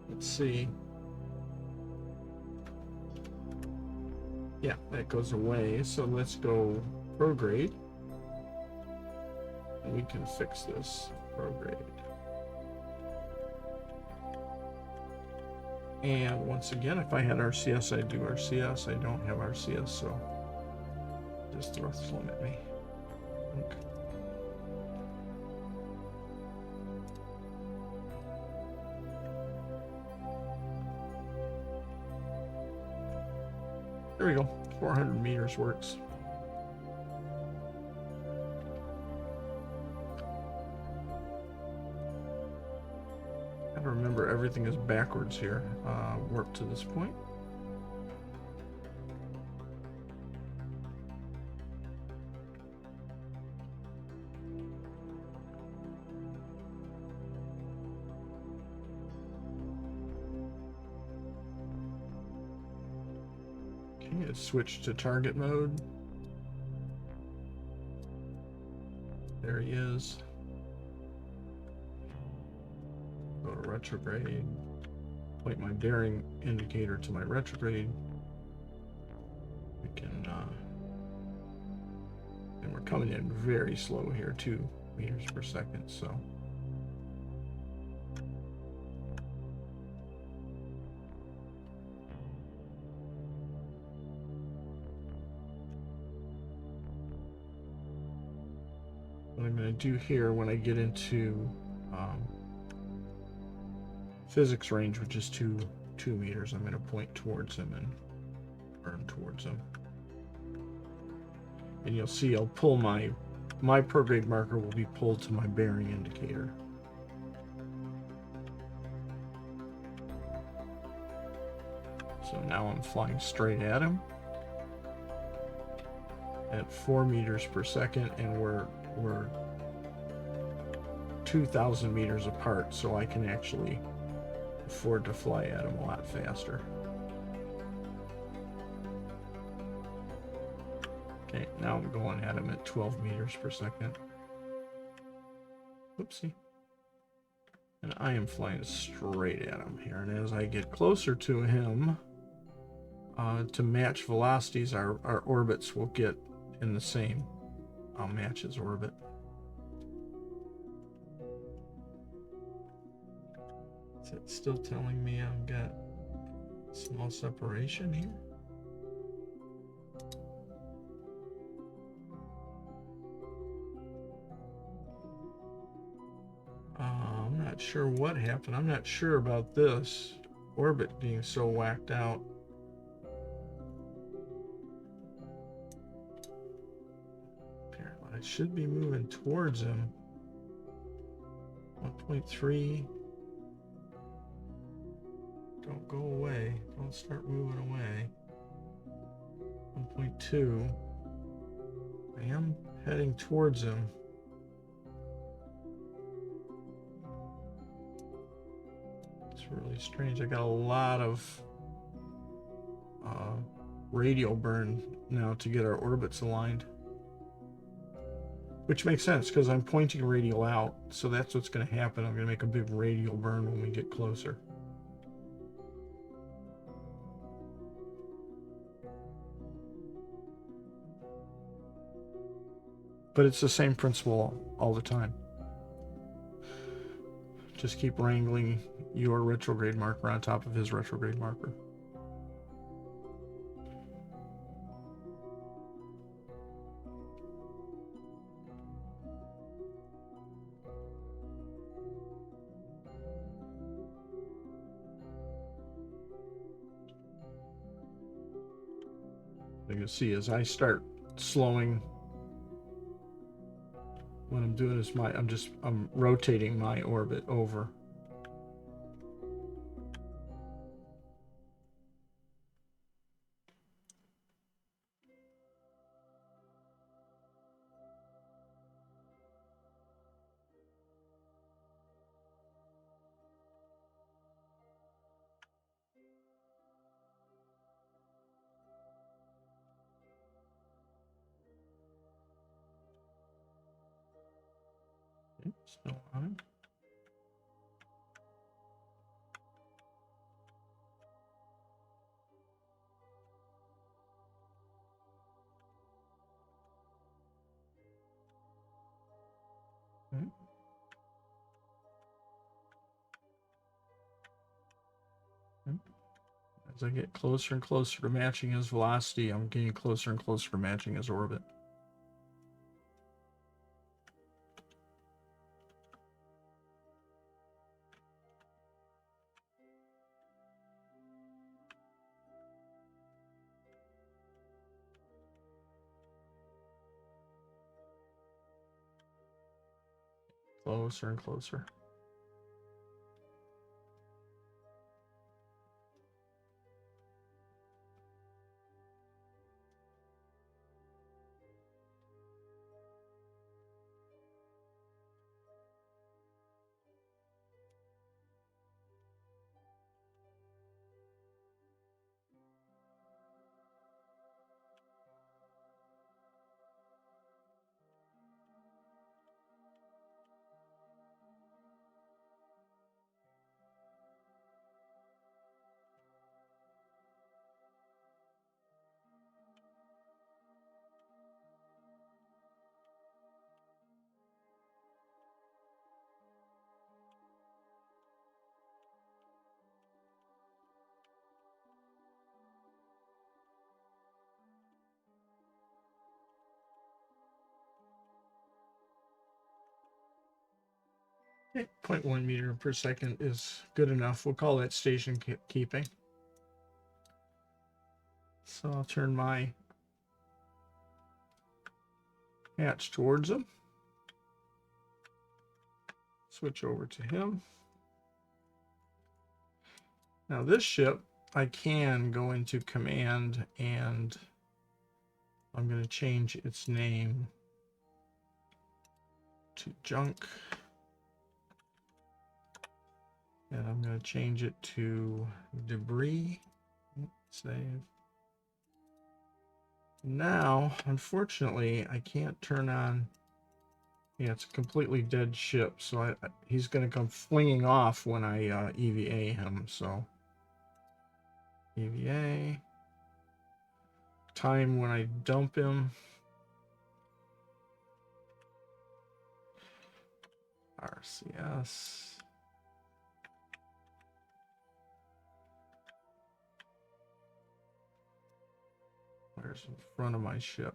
Let's see. Yeah, that goes away. So let's go prograde, and we can fix this prograde. And once again, if I had RCS, I'd do RCS. I don't have RCS, so just throw one at me. Okay. There we go. 400 meters works. Gotta remember everything is backwards here. Warp to this point. Okay, it's switched to target mode. There he is. Go to retrograde. Point my bearing indicator to my retrograde. We can, and we're coming in very slow here, 2 meters per second, so. What I'm going to do here when I get into physics range, which is 2 meters, I'm going to point towards him and burn towards him. And you'll see I'll pull my prograde marker will be pulled to my bearing indicator. So now I'm flying straight at him at 4 meters per second, and we're 2,000 meters apart, so I can actually afford to fly at him a lot faster. Okay, now I'm going at him at 12 meters per second. Oopsie. And I am flying straight at him here, and as I get closer to him, to match velocities, our orbits will get in the same. I'll match his orbit. Is it still telling me I've got small separation here? I'm not sure what happened. I'm not sure about this orbit being so whacked out. Apparently, I should be moving towards him. 1.3. Don't go away. Don't start moving away. 1.2. I am heading towards him. It's really strange. I got a lot of radial burn now to get our orbits aligned. Which makes sense because I'm pointing radial out. So that's what's going to happen. I'm going to make a big radial burn when we get closer. But it's the same principle all the time. Just keep wrangling your retrograde marker on top of his retrograde marker. You can see as I start slowing, what I'm doing is I'm rotating my orbit over. Still on. Okay. As I get closer and closer to matching his velocity, I'm getting closer and closer to matching his orbit. Closer and closer. Okay, 0.1 meter per second is good enough. We'll call that station keeping. So I'll turn my hatch towards him. Switch over to him. Now this ship, I can go into command and I'm going to change its name to junk. And I'm going to change it to debris. Save. Now, unfortunately, I can't turn on. Yeah, it's a completely dead ship, so he's going to come flinging off when I EVA him. So EVA. Time when I dump him. RCS. Where's in front of my ship?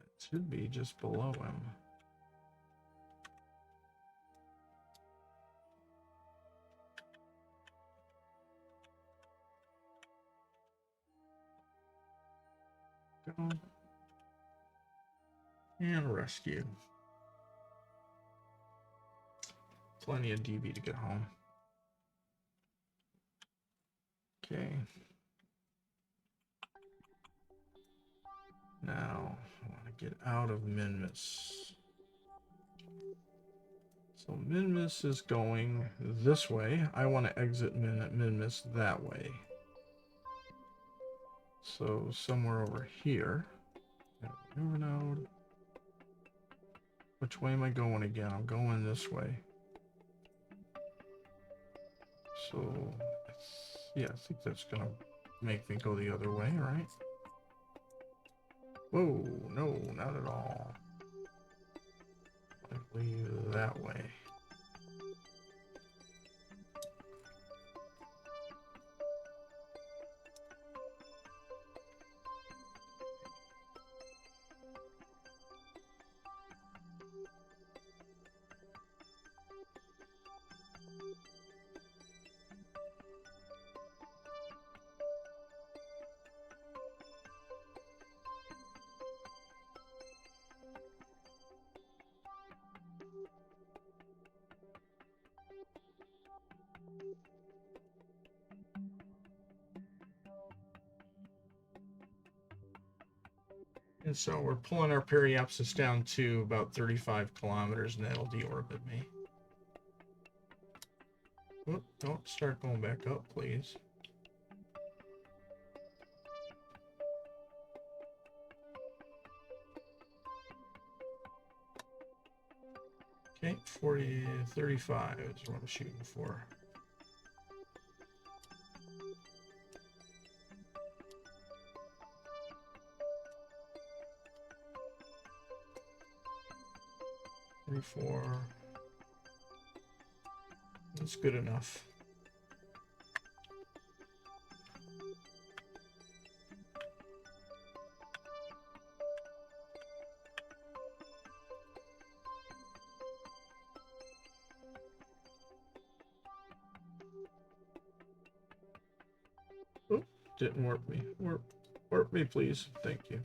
It should be just below him. Go. And rescue. Plenty of DB to get home. Okay. Now, I want to get out of minmus. So minmus is going this way. I want to exit minmus that way. So somewhere over here. Maneuver node. Which way am I going again? I'm going this way. So, yeah, I think that's going to make me go the other way, right? Whoa, no, not at all. I leave that way. And so we're pulling our periapsis down to about 35 kilometers, and that'll deorbit me. Oop, don't start going back up, please. Okay, 35 is what I'm shooting for. That's good enough. Oh, didn't warp me. Warp me, please. Thank you.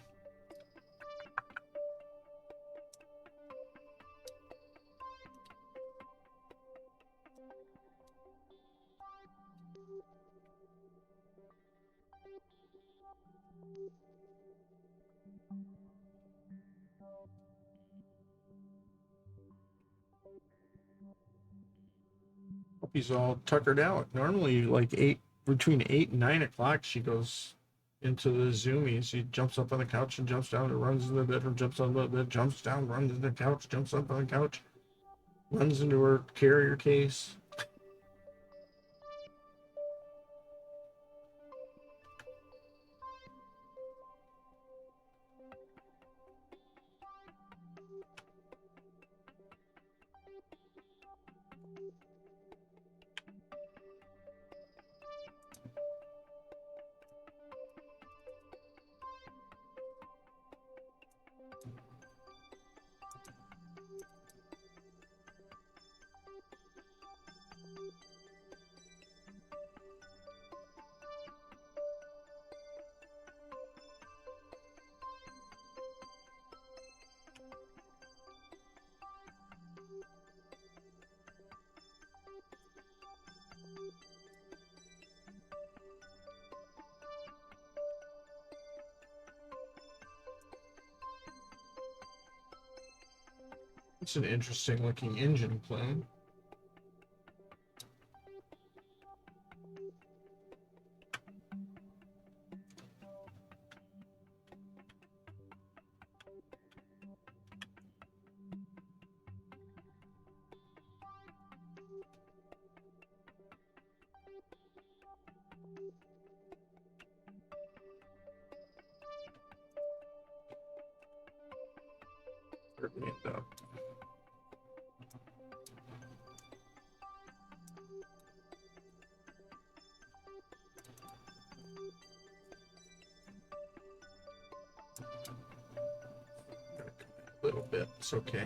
Hope he's all tuckered out. Normally, like between 8 and 9 o'clock, she goes into the zoomies. She jumps up on the couch and jumps down and runs into the bedroom, jumps on the bed, jumps down, runs into the couch, jumps up on the couch, runs into her carrier case. It's an interesting looking engine plane. Certainly it does. A little bit, it's okay.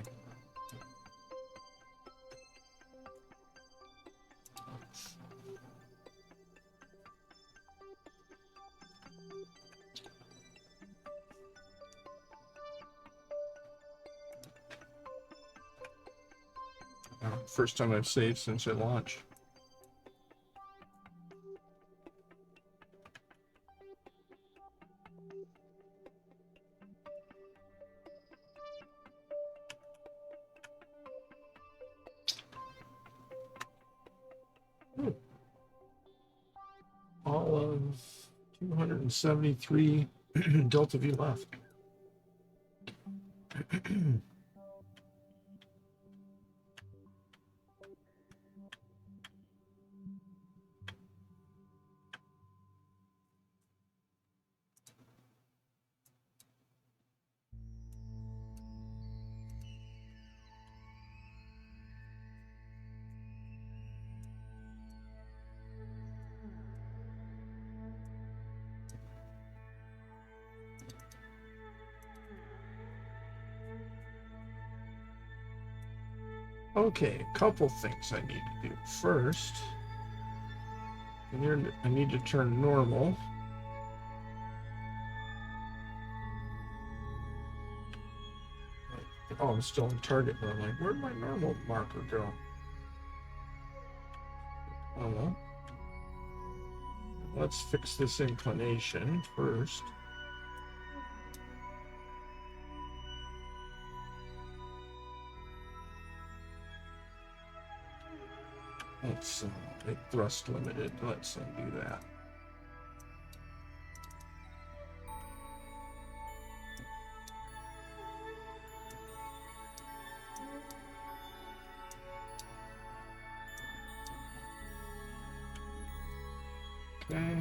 First time I've saved since it launched. All of 273 Delta V left. Okay, a couple things I need to do. First, I need to turn normal. Oh, I'm still in target, but I'm like, where'd my normal marker go? Oh well. Let's fix this inclination first. Let's make thrust limited. Let's undo that. Okay.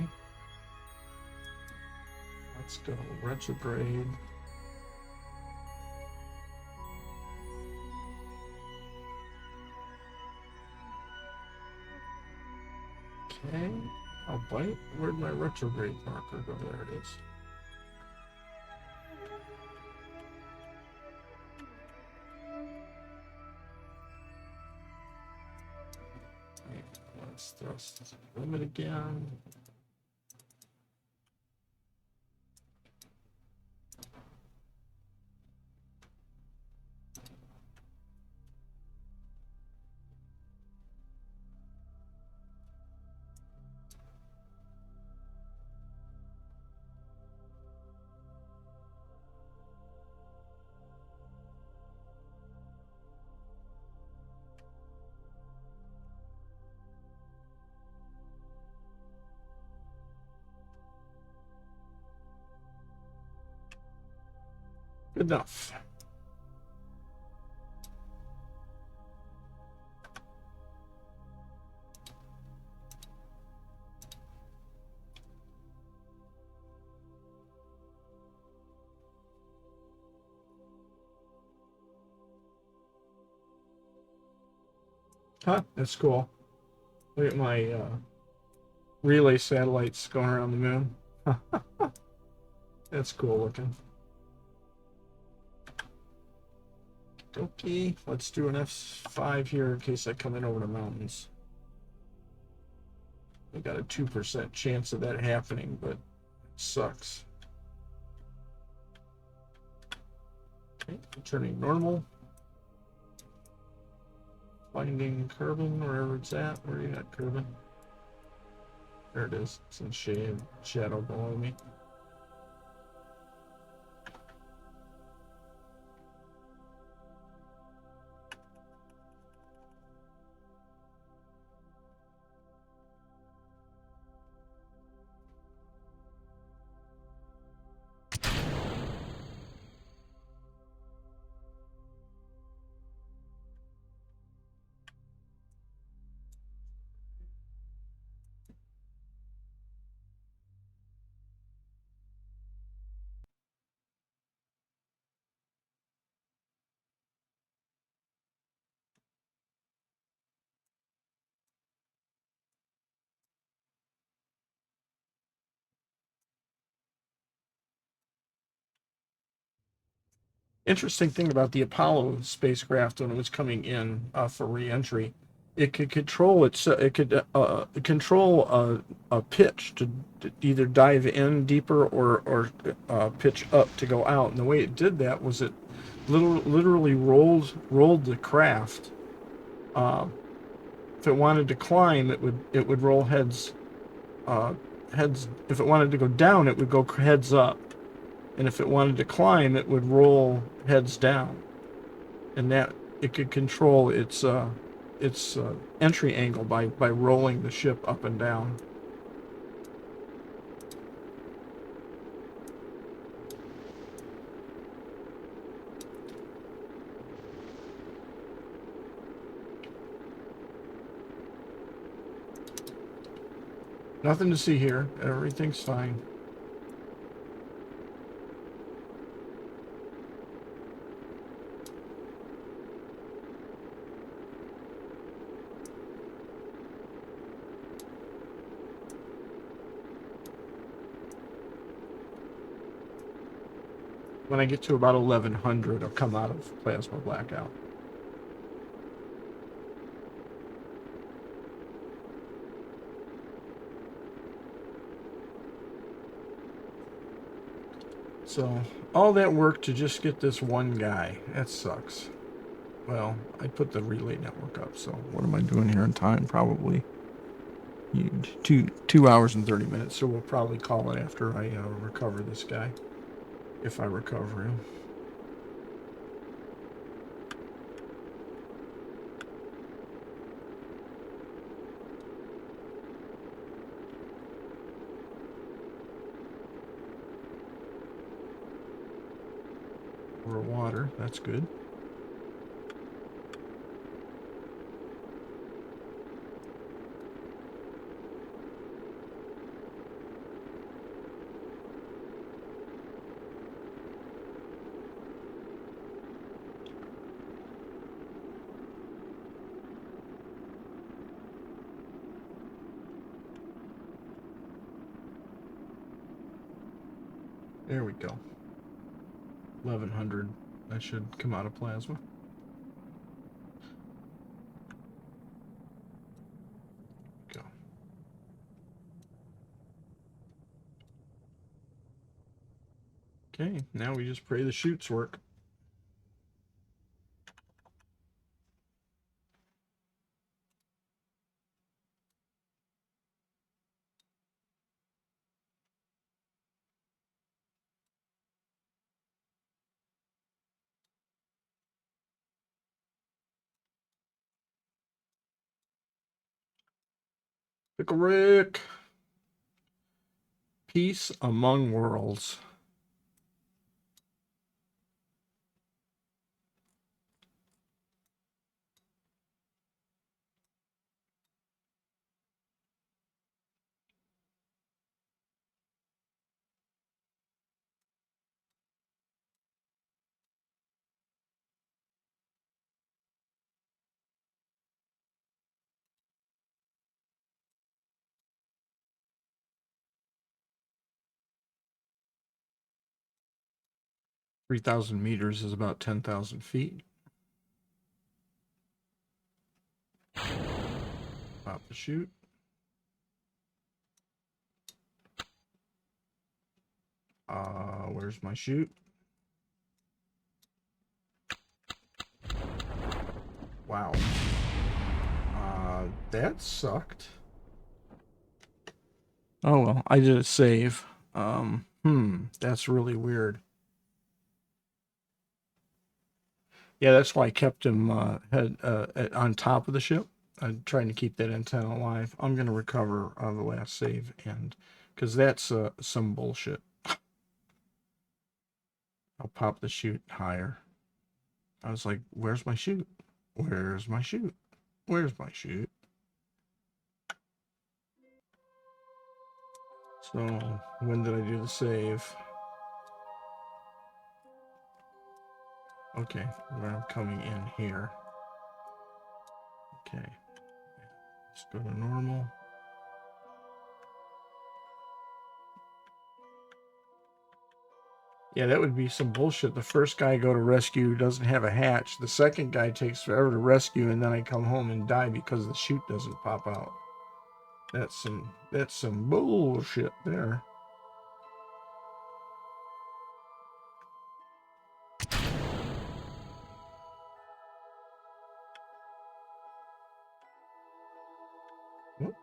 Let's go retrograde. Okay. I'll bite. Where'd my retrograde marker go? There it is. Okay. Let's thrust limit again. Good enough. Huh, that's cool. Look at my relay satellites going around the moon. That's cool looking. Okay, let's do an F5 here in case I come in over the mountains. I got a 2% chance of that happening, but it sucks. Okay, turning normal. Finding Kerbin wherever it's at. Where are you at, Kerbin? There it is. It's in shade, shadow below me. Interesting thing about the Apollo spacecraft when it was coming in for re-entry, it could control control a pitch to either dive in deeper or pitch up to go out. And the way it did that was it literally rolled the craft. If it wanted to climb, it would roll heads. Heads. If it wanted to go down, it would go heads up. And if it wanted to climb, it would roll heads down, and that it could control its entry angle by rolling the ship up and down. Nothing to see here. Everything's fine. When I get to about 1100, I'll come out of plasma blackout. So, all that work to just get this one guy. That sucks. Well, I put the relay network up, so what am I doing here in time? Probably 2 hours and 30 minutes, so we'll probably call it after I recover this guy. If I recover him. over water. That's good. There we go. 1100. That should come out of plasma. Go. Okay, now we just pray the chutes work. Pickle Rick. Peace among worlds. $3,000 meters is about 10,000 feet. Pop the chute. Where's my chute? Wow. That sucked. Oh well, I did a save. That's really weird. Yeah, that's why I kept him on top of the ship. I'm trying to keep that antenna alive. I'm gonna recover the last save, and because that's some bullshit. I'll pop the chute higher. I was like, "Where's my chute? Where's my chute? Where's my chute?" So when did I do the save? Okay, where I'm coming in here. Okay, let's go to normal. Yeah, that would be some bullshit. The first guy I go to rescue doesn't have a hatch. The second guy takes forever to rescue, and then I come home and die because the chute doesn't pop out. That's some bullshit there. Whoop.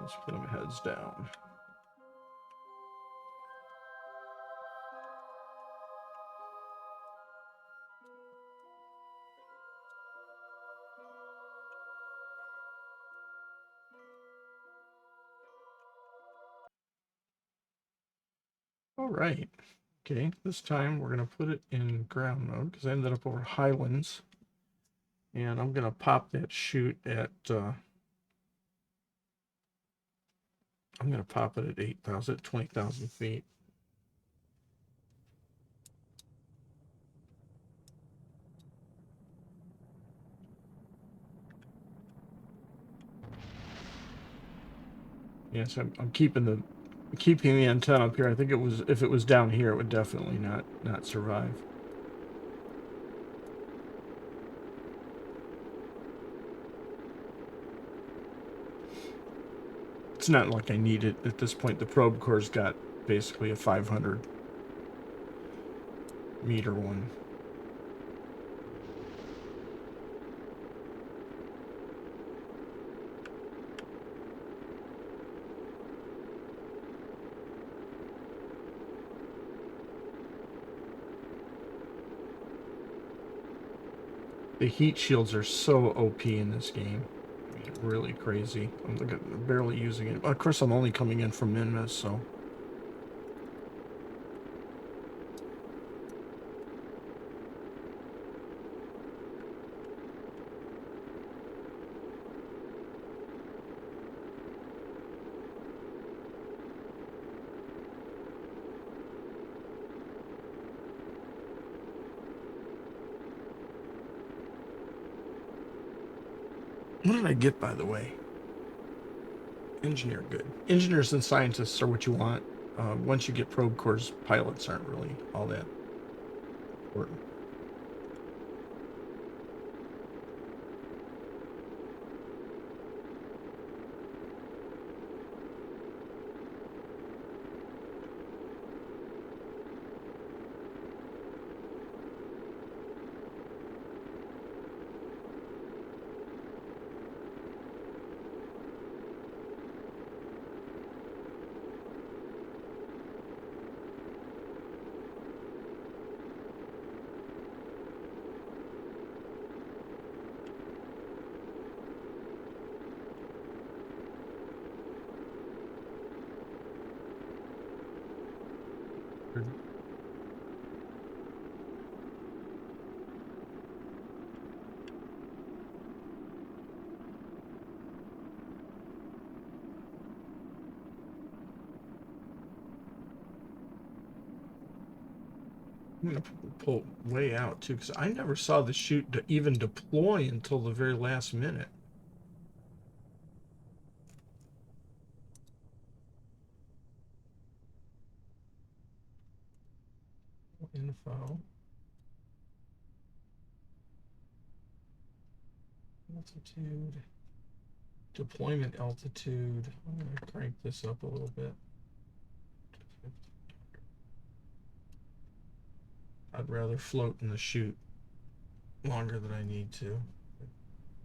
Let's put them heads down. All right. Okay, this time we're going to put it in ground mode because I ended up over Highlands. And I'm going to pop that chute at, I'm going to pop it at 8,000, 20,000 feet. Yes, I'm keeping the antenna up here. I think if it was down here, it would definitely not survive. It's not like I need it at this point. The probe core's got basically a 500 meter one. The heat shields are so OP in this game. really crazy. I'm barely using it. Of course, I'm only coming in from minmus, so. What did I get, by the way? Engineer, good. Engineers and scientists are what you want. Once you get probe cores, pilots aren't really all that important. I'm gonna pull way out too, because I never saw the chute to even deploy until the very last minute. Info. Altitude. Deployment altitude. I'm gonna crank this up a little bit. I'd rather float in the chute longer than I need to.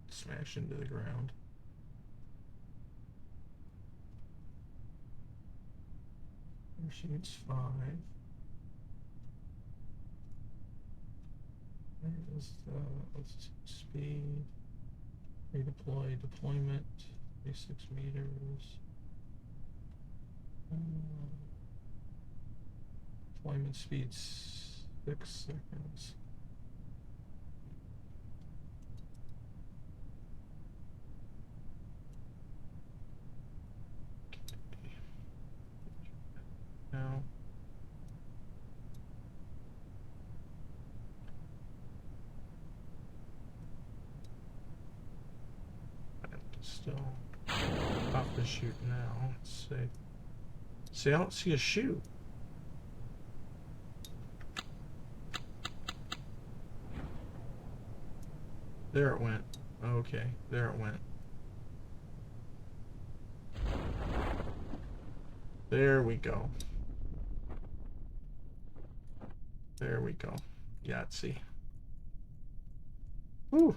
Smash into the ground. Chute's 5. There is the speed. Redeploy deployment. 36 meters. Deployment speed 6 seconds. Now. Still off the chute now. Let's see. See, I don't see a chute. There it went. Okay, there it went. There we go. There we go. Yahtzee. Woo.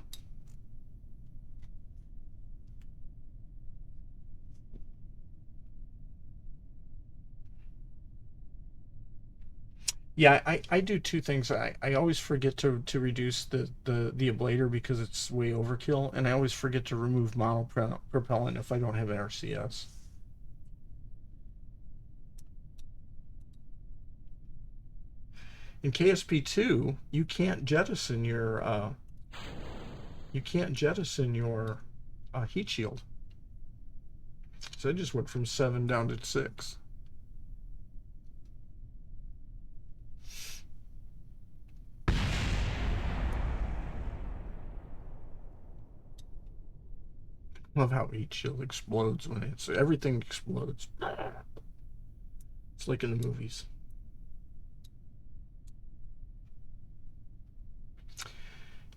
Yeah, I do two things. I always forget to reduce the ablator because it's way overkill, and I always forget to remove propellant if I don't have RCS. In KSP2, you can't jettison your heat shield. So I just went from 7 down to 6. Love how heat shield explodes when everything explodes. It's like in the movies.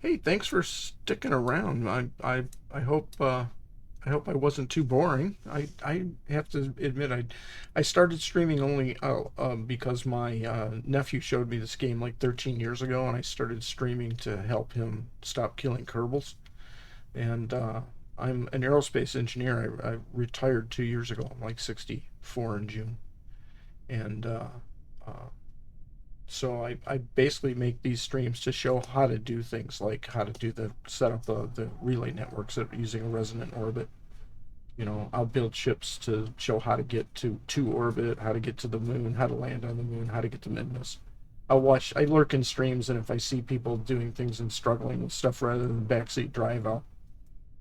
Hey, thanks for sticking around. I hope I hope I wasn't too boring. I have to admit I started streaming only because my nephew showed me this game like 13 years ago, and I started streaming to help him stop killing Kerbals. And I'm an aerospace engineer. I retired 2 years ago. I'm like 64 in June, and So I basically make these streams to show how to do things like how to do the set up the relay networks using a resonant orbit. You know, I'll build ships to show how to get to orbit, how to get to the moon, how to land on the moon, how to get to minmus. I lurk in streams, and if I see people doing things and struggling with stuff rather than backseat drive,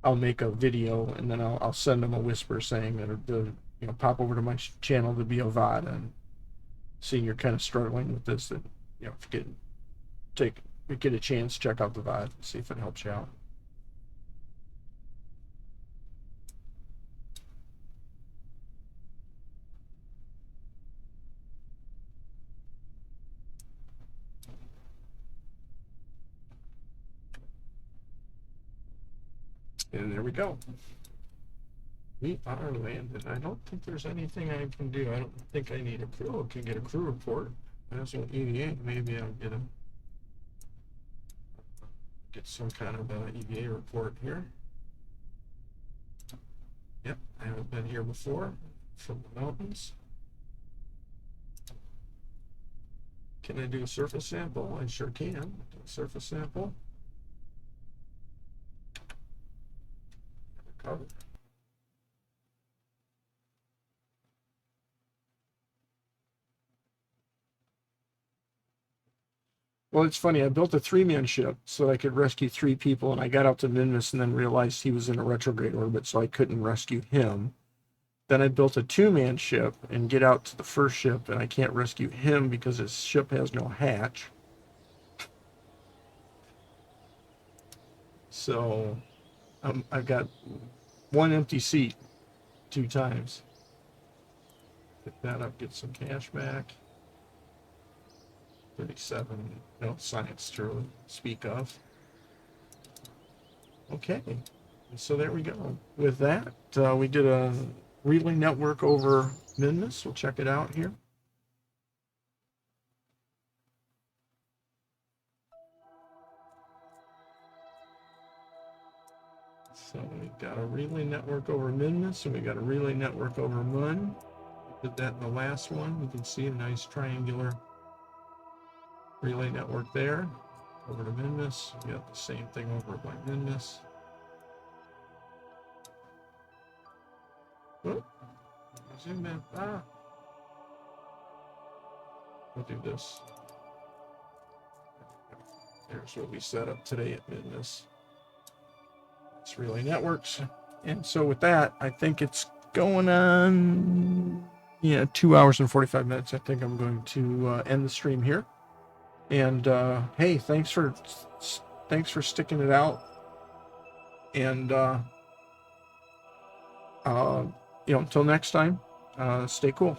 I'll make a video, and then I'll send them a whisper saying that pop over to my channel to be a VOD, and seeing you're kind of struggling with this, that if you get a chance, check out the VOD and see if it helps you out. And there we go. We are landed. I don't think there's anything I can do. I don't think I need a crew. I can get a crew report. As an EVA, maybe I'll get some kind of EVA report here. Yep, I haven't been here before. From the mountains. Can I do a surface sample? I sure can. Do a surface sample. Cover. Well, it's funny. I built a 3-man ship so I could rescue 3 people, and I got out to minmus and then realized he was in a retrograde orbit, so I couldn't rescue him. Then I built a 2-man ship and get out to the first ship, and I can't rescue him because his ship has no hatch. So I've got 1 empty seat 2 times. Pick that up, get some cash back. 37, no science to speak of. Okay, so there we go. With that, we did a relay network over minmus. We'll check it out here. So we got a relay network over minmus, and we got a relay network over mun. We did that in the last one. You can see a nice triangular relay network there. Over to minmus. We got the same thing over by minmus. Oh, zoom in. We'll do this. There's what we set up today at minmus. It's relay networks. And so with that, I think it's going on 2 hours and 45 minutes. I think I'm going to end the stream here. And hey, thanks for sticking it out. And until next time, stay cool.